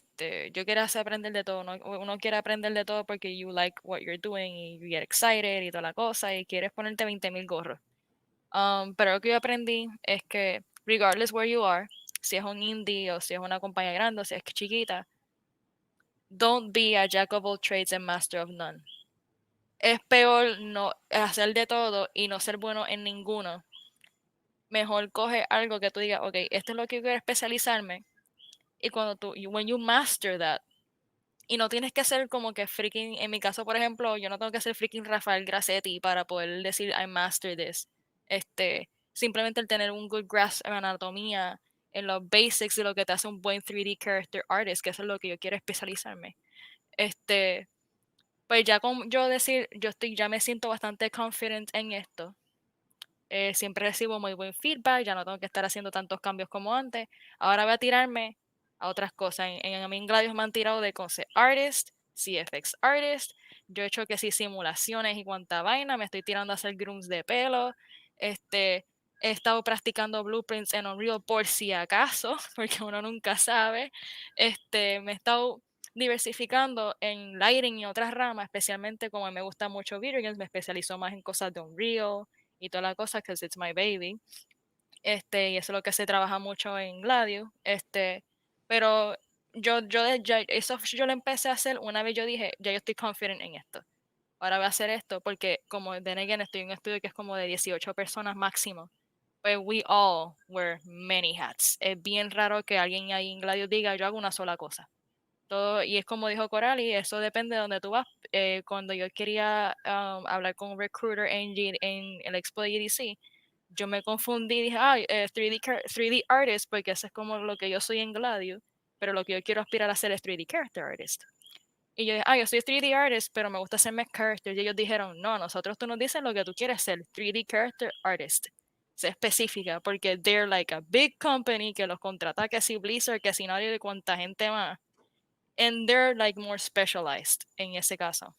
yo quería aprender de todo, ¿no? Uno quiere aprender de todo porque you like what you're doing y you get excited y toda la cosa y quieres ponerte 20,000 gorros. Pero lo que yo aprendí es que regardless where you are, si es un indie o si es una compañía grande o si es chiquita, don't be a jack of all trades and master of none. Es peor no hacer de todo y no ser bueno en ninguno. Mejor coge algo que tú digas, ok, esto es lo que yo quiero especializarme. Y cuando when you master that, y no tienes que ser como que freaking, en mi caso, por ejemplo, yo no tengo que ser freaking Rafael Grassetti para poder decir I master this. Simplemente el tener un good grasp en anatomía, en los basics de lo que te hace un buen 3D character artist, que eso es lo que yo quiero especializarme. Pues ya como yo decir, ya me siento bastante confident en esto. Siempre recibo muy buen feedback, ya no tengo que estar haciendo tantos cambios como antes. Ahora voy a tirarme a otras cosas. En Gladius me han tirado de concept artist, CFX artist. Yo he hecho que sí simulaciones y cuanta vaina. Me estoy tirando a hacer grooms de pelo. He estado practicando blueprints en Unreal por si acaso, porque uno nunca sabe. Me he estado diversificando en lighting y otras ramas, especialmente como me gusta mucho video games, me especializo más en cosas de Unreal y toda la cosa, because it's my baby. Y eso es lo que se trabaja mucho en Gladius. Pero yo lo empecé a hacer una vez yo dije, ya yo estoy confident en esto. Ahora voy a hacer esto porque como then again estoy en un estudio que es como de 18 personas máximo. But we all wear many hats. Es bien raro que alguien ahí en Gladius diga, yo hago una sola cosa. Todo, y es como dijo Corali, eso depende de donde tú vas. Cuando yo quería hablar con un recruiter en el Expo de GDC, yo me confundí y dije, 3D artist, porque eso es como lo que yo soy en Gladius, pero lo que yo quiero aspirar a hacer es 3D character artist. Y yo dije, yo soy 3D artist, pero me gusta hacerme characters. Y ellos dijeron, no, nosotros tú nos dices lo que tú quieres ser, 3D character artist. Se específica, porque they're like a big company que los contrata que si Blizzard, que si nadie de cuánta gente más. And they're like more specialized en ese caso.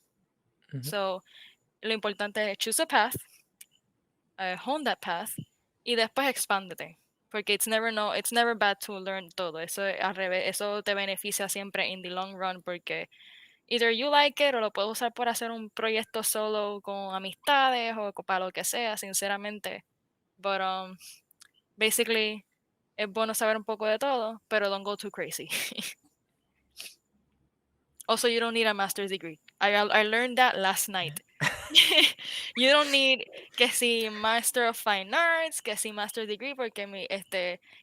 So, lo importante es choose a path, hone that path, y después expándete. Porque it's never bad to learn todo. Eso al revés, eso te beneficia siempre in the long run porque either you like it o lo puedes usar por hacer un proyecto solo con amistades o para lo que sea, sinceramente. But basically, es bueno saber un poco de todo, pero don't go too crazy. Also, you don't need a master's degree. I learned that last night. You don't need que si Master of Fine Arts, que si Master Degree, porque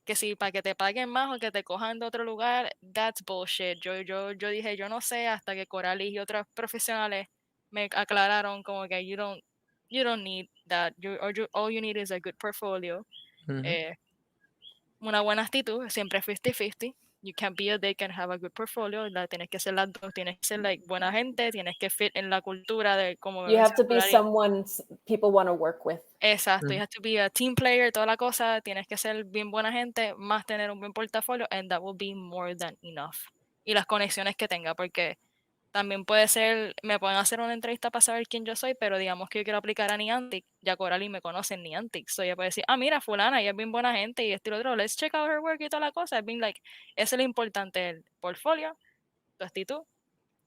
que si para que te paguen más o que te cojan de otro lugar, that's bullshit. Yo dije, yo no sé, hasta que Coralis y otros profesionales me aclararon como que you don't need that. All you need is a good portfolio. Una buena actitud, siempre 50-50. You can't be a dick and have a good portfolio. Tienes que ser las dos, tienes que ser like, buena gente, tienes que fit en la cultura de como You have to be someone people want to work with. Exacto, you have to be a team player, toda la cosa, tienes que ser bien buena gente, más tener un buen portafolio, and that will be more than enough. Y las conexiones que tenga, porque también puede ser, me pueden hacer una entrevista para saber quién yo soy, pero digamos que yo quiero aplicar a Niantic, ya Coralie me conoce en Niantic, so ella puede decir, mira, fulana, ella es bien buena gente y esto y lo otro, let's check out her work y toda la cosa. Being like, eso es lo importante, el portfolio, tu actitud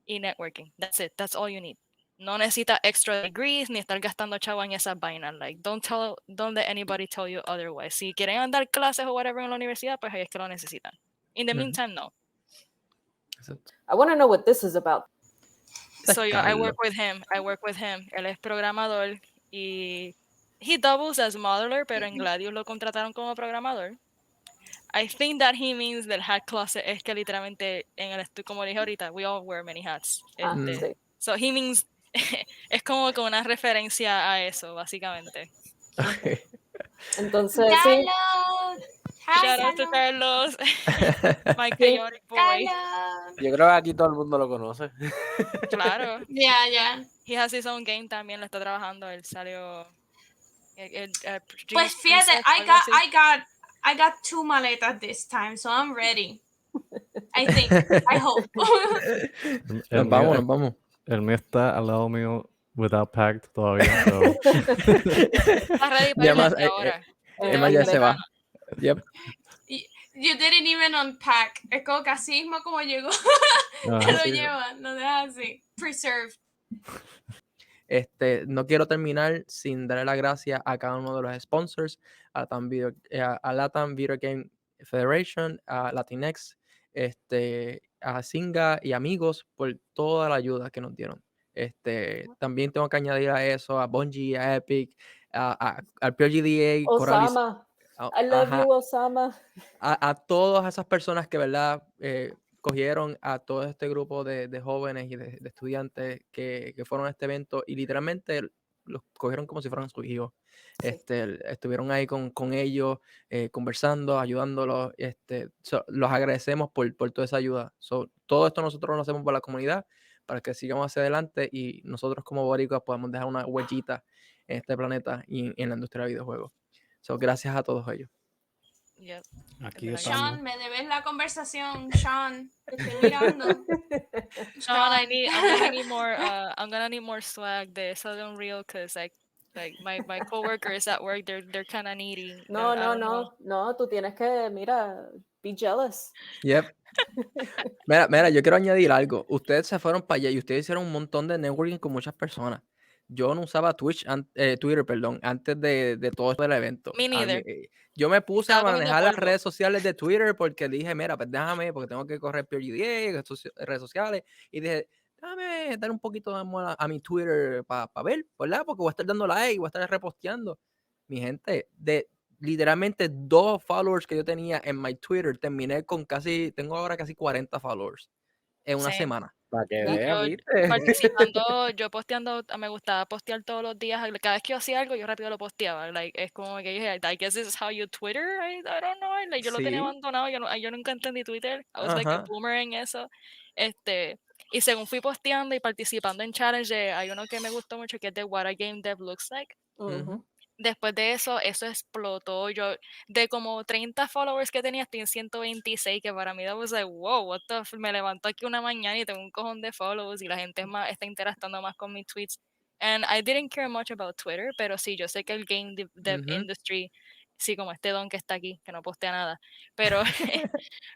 y networking. That's it, that's all you need. No necesitas extra degrees ni estar gastando chavo en esas vainas. Like, don't let anybody tell you otherwise. Si quieren andar clases o whatever en la universidad, pues ahí es que lo necesitan. In the meantime, no. I want to know what this is about. So I work with him. Él es programador y he doubles as modeler, pero en Gladius lo contrataron como programador. I think that he means that hat closet es que literalmente en el estudio, como dije ahorita, we all wear many hats. Sí. So he means es como que una referencia a eso, básicamente. Entonces, sí. Shout out to Carlos. My chaotic boy. Yo creo que aquí todo el mundo lo conoce. Claro. Ya. He has his own game también, lo está trabajando. Él salió. Pues fíjate, I got 2 maletas this time, so I'm ready. I think, I hope. Nos vamos. El mío está al lado mío without packed todavía. So. Está ready para irle ahora. Emma ya se va. Yep. You didn't even unpack. Es como que así mismo como llegó. Lo lleva, no deja así. Preserved. No quiero terminar sin darle las gracias a cada uno de los sponsors, a LATAM Video Games Federation, a Latinx, a Zynga y AmigoZ por toda la ayuda que nos dieron. También tengo que añadir a eso a Bungie, a Epic, al PRGDA, Osama. I love you, Osama. A todas esas personas que, ¿verdad? Cogieron a todo este grupo de jóvenes y de estudiantes que fueron a este evento y literalmente los cogieron como si fueran sus hijos. Sí. Estuvieron ahí con ellos, conversando, ayudándolos. Los agradecemos por toda esa ayuda. Todo esto nosotros lo hacemos por la comunidad, para que sigamos hacia adelante y nosotros como boricuas podamos dejar una huellita en este planeta y en la industria de videojuegos. Gracias a todos ellos. Yep. Aquí Sean, me debes la conversación, Sean. Te estoy mirando. Sean, I'm gonna need more swag de Southern Real because like my coworkers at work they're kind of needy. No, tú tienes que, mira, be jealous. Yep. Mira, yo quiero añadir algo. Ustedes se fueron para allá y ustedes hicieron un montón de networking con muchas personas. Yo no usaba Twitter, antes de todo esto del evento. Me neither. Yo me puse a manejar las redes sociales de Twitter porque dije, mira, pues déjame, porque tengo que correr PRGDA, redes sociales, y dije, déjame dar un poquito de amor a mi Twitter para ver, ¿verdad? Porque voy a estar dando like, voy a estar reposteando. Mi gente, literalmente 2 followers que yo tenía en my Twitter, tengo ahora casi 40 followers en una semana. Para que vean, ¿viste? Participando, yo posteando, me gustaba postear todos los días. Cada vez que yo hacía algo, yo rápido lo posteaba. Like, es como que dije, I guess this is how you Twitter. I don't know. Like, yo lo tenía abandonado. Yo nunca entendí Twitter. I was like a boomer en eso. Y según fui posteando y participando en challenge, hay uno que me gustó mucho que es de What a Game Dev Looks Like. Después de eso explotó. Yo, de como 30 followers que tenía, estoy en 126, que para mí that was like, wow, what the me levanto aquí una mañana y tengo un cojón de follows y la gente está interactuando más con mis tweets. And I didn't care much about Twitter, pero sí, yo sé que el game dev industry Sí, como este don que está aquí, que no postea nada. Pero,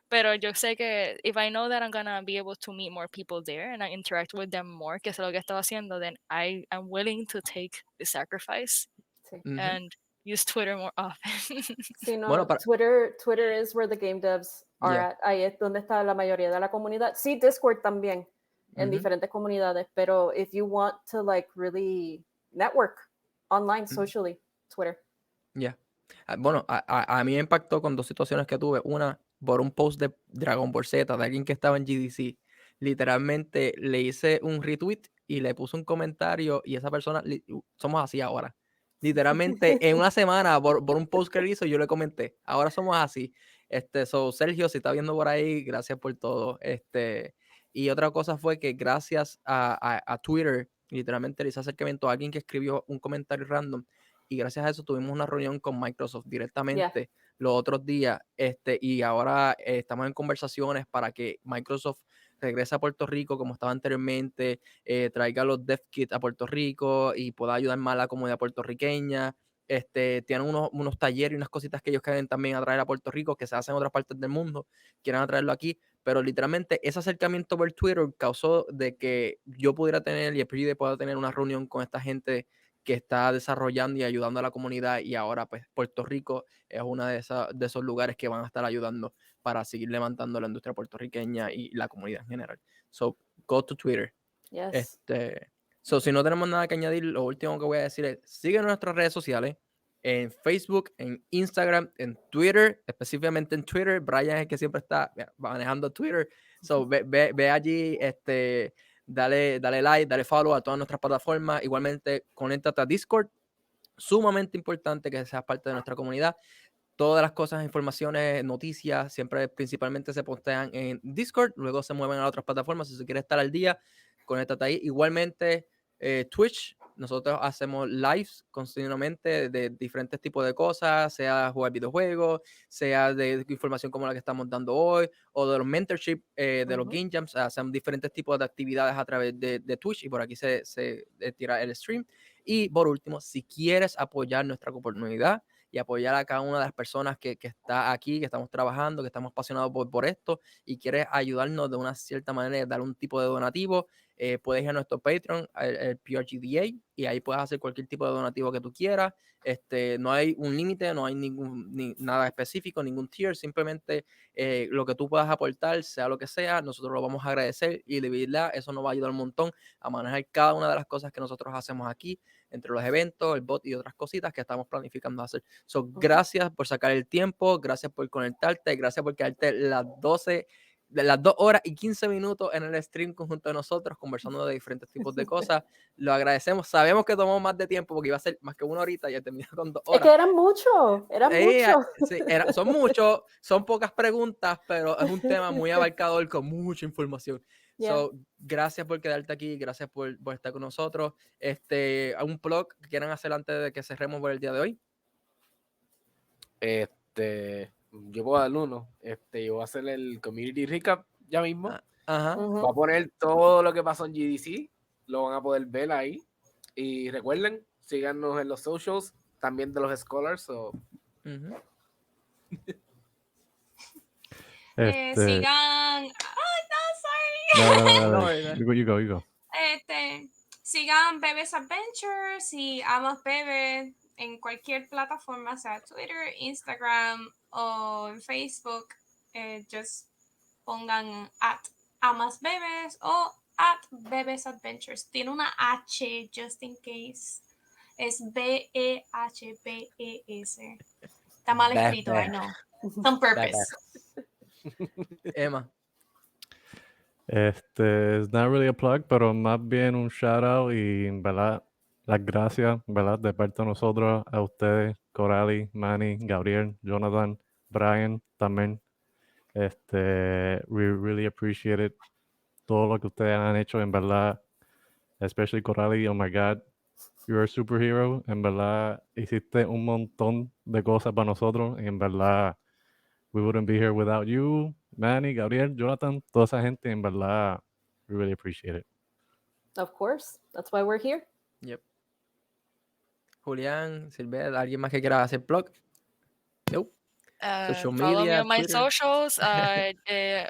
pero yo sé que if I know that I'm gonna be able to meet more people there and I interact with them more, que es lo que estaba haciendo, then I'm willing to take the sacrifice Sí. and use Twitter more often. Sí, no, Bueno, Twitter is where the game devs are Yeah. at. Ahí es donde está la mayoría de la comunidad. Sí, Discord también, en diferentes comunidades, pero if you want to like really network online, socially, Twitter. Yeah. Bueno, a mí me impactó con dos situaciones que tuve. Una, por un post de Dragon Ball Z, de alguien que estaba en GDC. Literalmente le hice un retweet y le puse un comentario y esa persona, somos así ahora. Literalmente en una semana, por un post que él hizo, yo le comenté, ahora somos así. Sergio, si está viendo por ahí, gracias por todo. Y otra cosa fue que gracias a Twitter, literalmente le hice acercamiento a alguien que escribió un comentario random y gracias a eso tuvimos una reunión con Microsoft directamente los otros días, y ahora estamos en conversaciones para que Microsoft regrese a Puerto Rico como estaba anteriormente, traiga los dev kits a Puerto Rico y pueda ayudar más a la comunidad puertorriqueña. Tienen unos talleres y unas cositas que ellos quieren también a traer a Puerto Rico, que se hacen en otras partes del mundo, quieren traerlo aquí, pero literalmente ese acercamiento por Twitter causó de que yo pudiera tener y el PRGDA pueda tener una reunión con esta gente que está desarrollando y ayudando a la comunidad, y ahora pues Puerto Rico es uno de esos lugares que van a estar ayudando para seguir levantando la industria puertorriqueña y la comunidad en general. So, go to Twitter. Yes. Si no tenemos nada que añadir, lo último que voy a decir es, sigue nuestras redes sociales, en Facebook, en Instagram, en Twitter, específicamente en Twitter. Brian es el que siempre está manejando Twitter. So, ve allí, dale like, dale follow a todas nuestras plataformas. Igualmente, conéctate a Discord. Sumamente importante que seas parte de nuestra comunidad. Todas las cosas, informaciones, noticias, siempre principalmente se postean en Discord, luego se mueven a otras plataformas. Si quieres estar al día, conéctate ahí. Igualmente, Twitch, nosotros hacemos lives continuamente de diferentes tipos de cosas, sea jugar videojuegos, sea de información como la que estamos dando hoy, o de los mentorship, de los game jams. Hacemos diferentes tipos de actividades a través de Twitch y por aquí se tira el stream. Y por último, si quieres apoyar nuestra comunidad y apoyar a cada una de las personas que está aquí, que estamos trabajando, que estamos apasionados por esto y quieres ayudarnos de una cierta manera, dar un tipo de donativo, puedes ir a nuestro Patreon, el PRGDA, y ahí puedes hacer cualquier tipo de donativo que tú quieras. No hay un límite, no hay nada específico, ningún tier, simplemente lo que tú puedas aportar, sea lo que sea, nosotros lo vamos a agradecer y de verdad eso nos va a ayudar un montón a manejar cada una de las cosas que nosotros hacemos aquí, entre los eventos, el bot y otras cositas que estamos planificando hacer. Gracias por sacar el tiempo, gracias por conectarte, gracias por quedarte las 2 horas y 15 minutos en el stream conjunto de nosotros, conversando de diferentes tipos de cosas. Lo agradecemos. Sabemos que tomó más de tiempo porque iba a ser más que 1 horita y ya terminó con 2 horas. Es que eran muchos, Sí, son muchos, son pocas preguntas, pero es un tema muy abarcador con mucha información. Gracias por quedarte aquí, gracias por estar con nosotros. ¿Algún blog que quieran hacer antes de que cerremos por el día de hoy? Yo puedo dar uno. Yo voy a hacer el community recap ya mismo. Ajá. Voy a poner todo lo que pasó en GDC. Lo van a poder ver ahí. Y recuerden, síganos en los socials, también de los scholars. Sigan. ¡Ay, no, sorry! No, you go. Sigan Bebes Adventures y Amas Bebe en cualquier plataforma, sea Twitter, Instagram o en Facebook. Just pongan @amasbebes o @Bebes Adventures. Tiene una H, just in case. Es BEHBES. Está mal escrito, I know. On purpose. Emma. It's not really a plug, pero más bien un shout out y, ¿verdad? Las gracias, ¿verdad? De parte de nosotros, a ustedes, Corali, Manny, Gabriel, Jonathan, Brian, también. We really appreciate it. Todo lo que ustedes han hecho, en verdad, especially Corali, oh my God, you're a superhero. En verdad, hiciste un montón de cosas para nosotros. Y en verdad, we wouldn't be here without you, Manny, Gabriel, Jonathan, toda esa gente. En verdad, we really appreciate it. Of course, that's why we're here. Yep. Julián, Silvia, ¿alguien más que quiera hacer plug? Nope. Social Follow me media, on my Twitter. socials.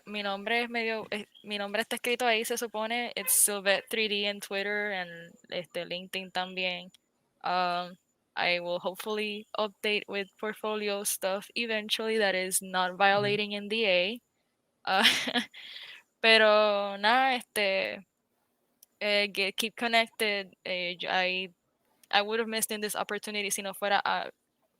Mi nombre es mi nombre está escrito ahí, se supone. It's Sylvette 3D en Twitter and LinkedIn también. I will hopefully update with portfolio stuff eventually that is not violating NDA. Pero nada, keep connected. I would have missed in this opportunity si no fuera a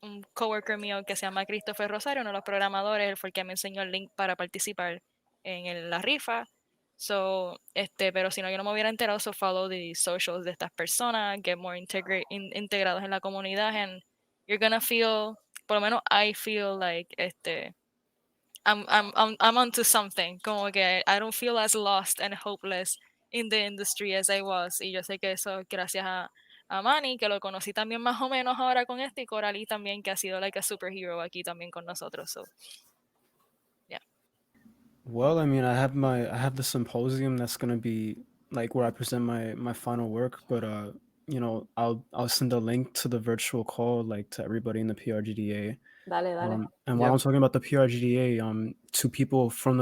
un coworker mío que se llama Christopher Rosario, uno de los programadores, él fue el que me enseñó el link para participar en la rifa. So, pero si no, yo no me hubiera enterado. So follow the socials de estas personas, get more integrados en la comunidad, and you're gonna feel, por lo menos I feel like I'm onto something. Como que I don't feel as lost and hopeless in the industry as I was. Y yo sé que eso gracias a Manny, que lo conocí también más o menos ahora con y Coralie también, que ha sido like a superhero aquí también con nosotros. So, yeah. Well, I mean, I have the symposium that's gonna be like where I present my final work, but I'll send a link to the virtual call like to everybody in the PRGDA. Dale. And while I'm talking about the PRGDA, two people from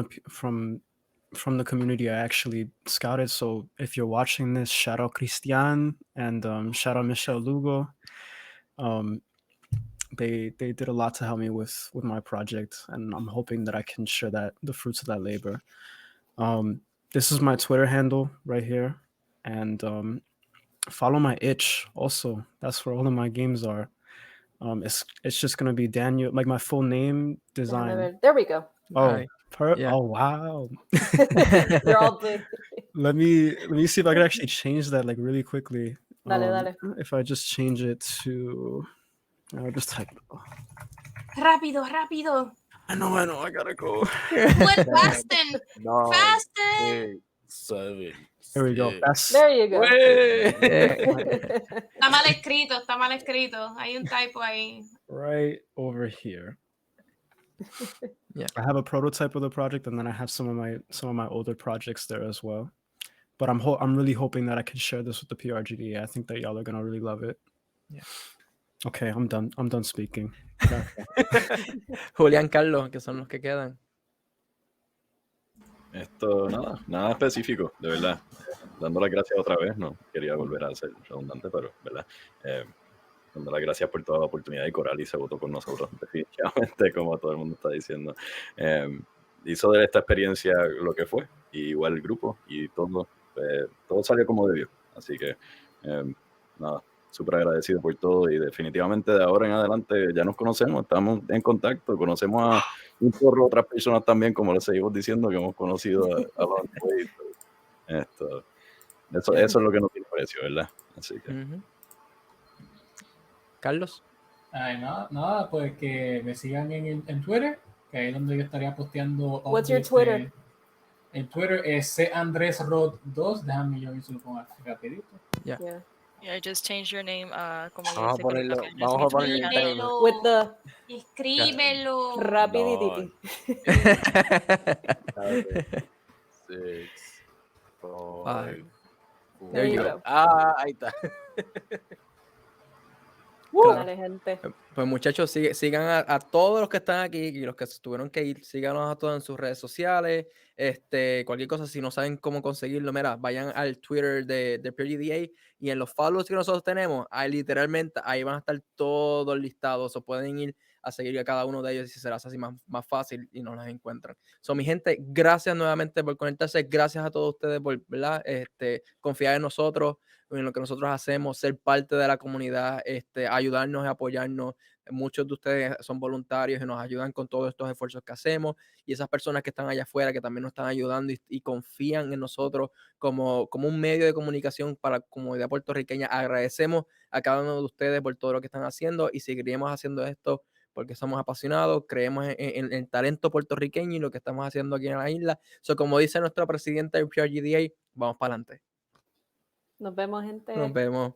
the community I actually scouted. So if you're watching this, shout out Christian and shout out Michelle Lugo. They did a lot to help me with my project, and I'm hoping that I can share the fruits of that labor. This is my Twitter handle right here, and follow my itch also. That's where all of my games are. It's just gonna be Daniel, like my full name, design. There we go. Oh, Yeah. oh wow. You're all big. Let me see if I can actually change that like really quickly. Dale. If I just change it to, I'll just type. Rápido. I know. I gotta go. What, Fasten? No. Fasten. 7. There we go. There you go. Está mal escrito. Hay un typo ahí. Right over here. Yeah. I have a prototype of the project, and then I have some of my older projects there as well. But I'm really hoping that I can share this with the PRGDA. I think that y'all are gonna really love it. Yeah. Okay, I'm done speaking. Julián, Carlos, que son los que quedan. Nada específico, de verdad. Dando las gracias otra vez, no quería volver a ser redundante, pero, ¿verdad? Dando las gracias por toda la oportunidad, y Coralie se votó con nosotros, definitivamente, como todo el mundo está diciendo. Hizo de esta experiencia lo que fue, y igual el grupo, y todo salió como debió. Así que, nada, súper agradecido por todo, y definitivamente de ahora en adelante ya nos conocemos, estamos en contacto, conocemos a un porro otras personas también, como les seguimos diciendo, que hemos conocido a los eso es lo que no tiene precio, ¿verdad? Así que... Carlos. Nada, pues que me sigan en Twitter, que ahí es donde yo estaría posteando. What's your Twitter? En Twitter es candresrod2. Déjame yo se lo pongo rapidito. Yeah, just change your name. Vamos a ponerlo. Escríbelo. Rapidititi. 6, 5, There you go. ahí está. Dale, gente. Pues muchachos, sigan a todos los que están aquí y los que tuvieron que ir, síganos a todos en sus redes sociales. Cualquier cosa, si no saben cómo conseguirlo, mira, vayan al Twitter de PRGDA, y en los follows que nosotros tenemos, ahí literalmente, ahí van a estar todos listados, o pueden ir a seguir a cada uno de ellos, y se les hace así más fácil y nos las encuentran. Mi gente, gracias nuevamente por conectarse, gracias a todos ustedes por, ¿verdad? Confiar en nosotros, en lo que nosotros hacemos, ser parte de la comunidad, ayudarnos y apoyarnos. Muchos de ustedes son voluntarios y nos ayudan con todos estos esfuerzos que hacemos, y esas personas que están allá afuera que también nos están ayudando y confían en nosotros como un medio de comunicación para la comunidad puertorriqueña. Agradecemos a cada uno de ustedes por todo lo que están haciendo, y seguiremos haciendo esto porque somos apasionados, creemos en el talento puertorriqueño y lo que estamos haciendo aquí en la isla. Como dice nuestra presidenta del PRGDA, vamos para adelante. Nos vemos, gente. Nos vemos.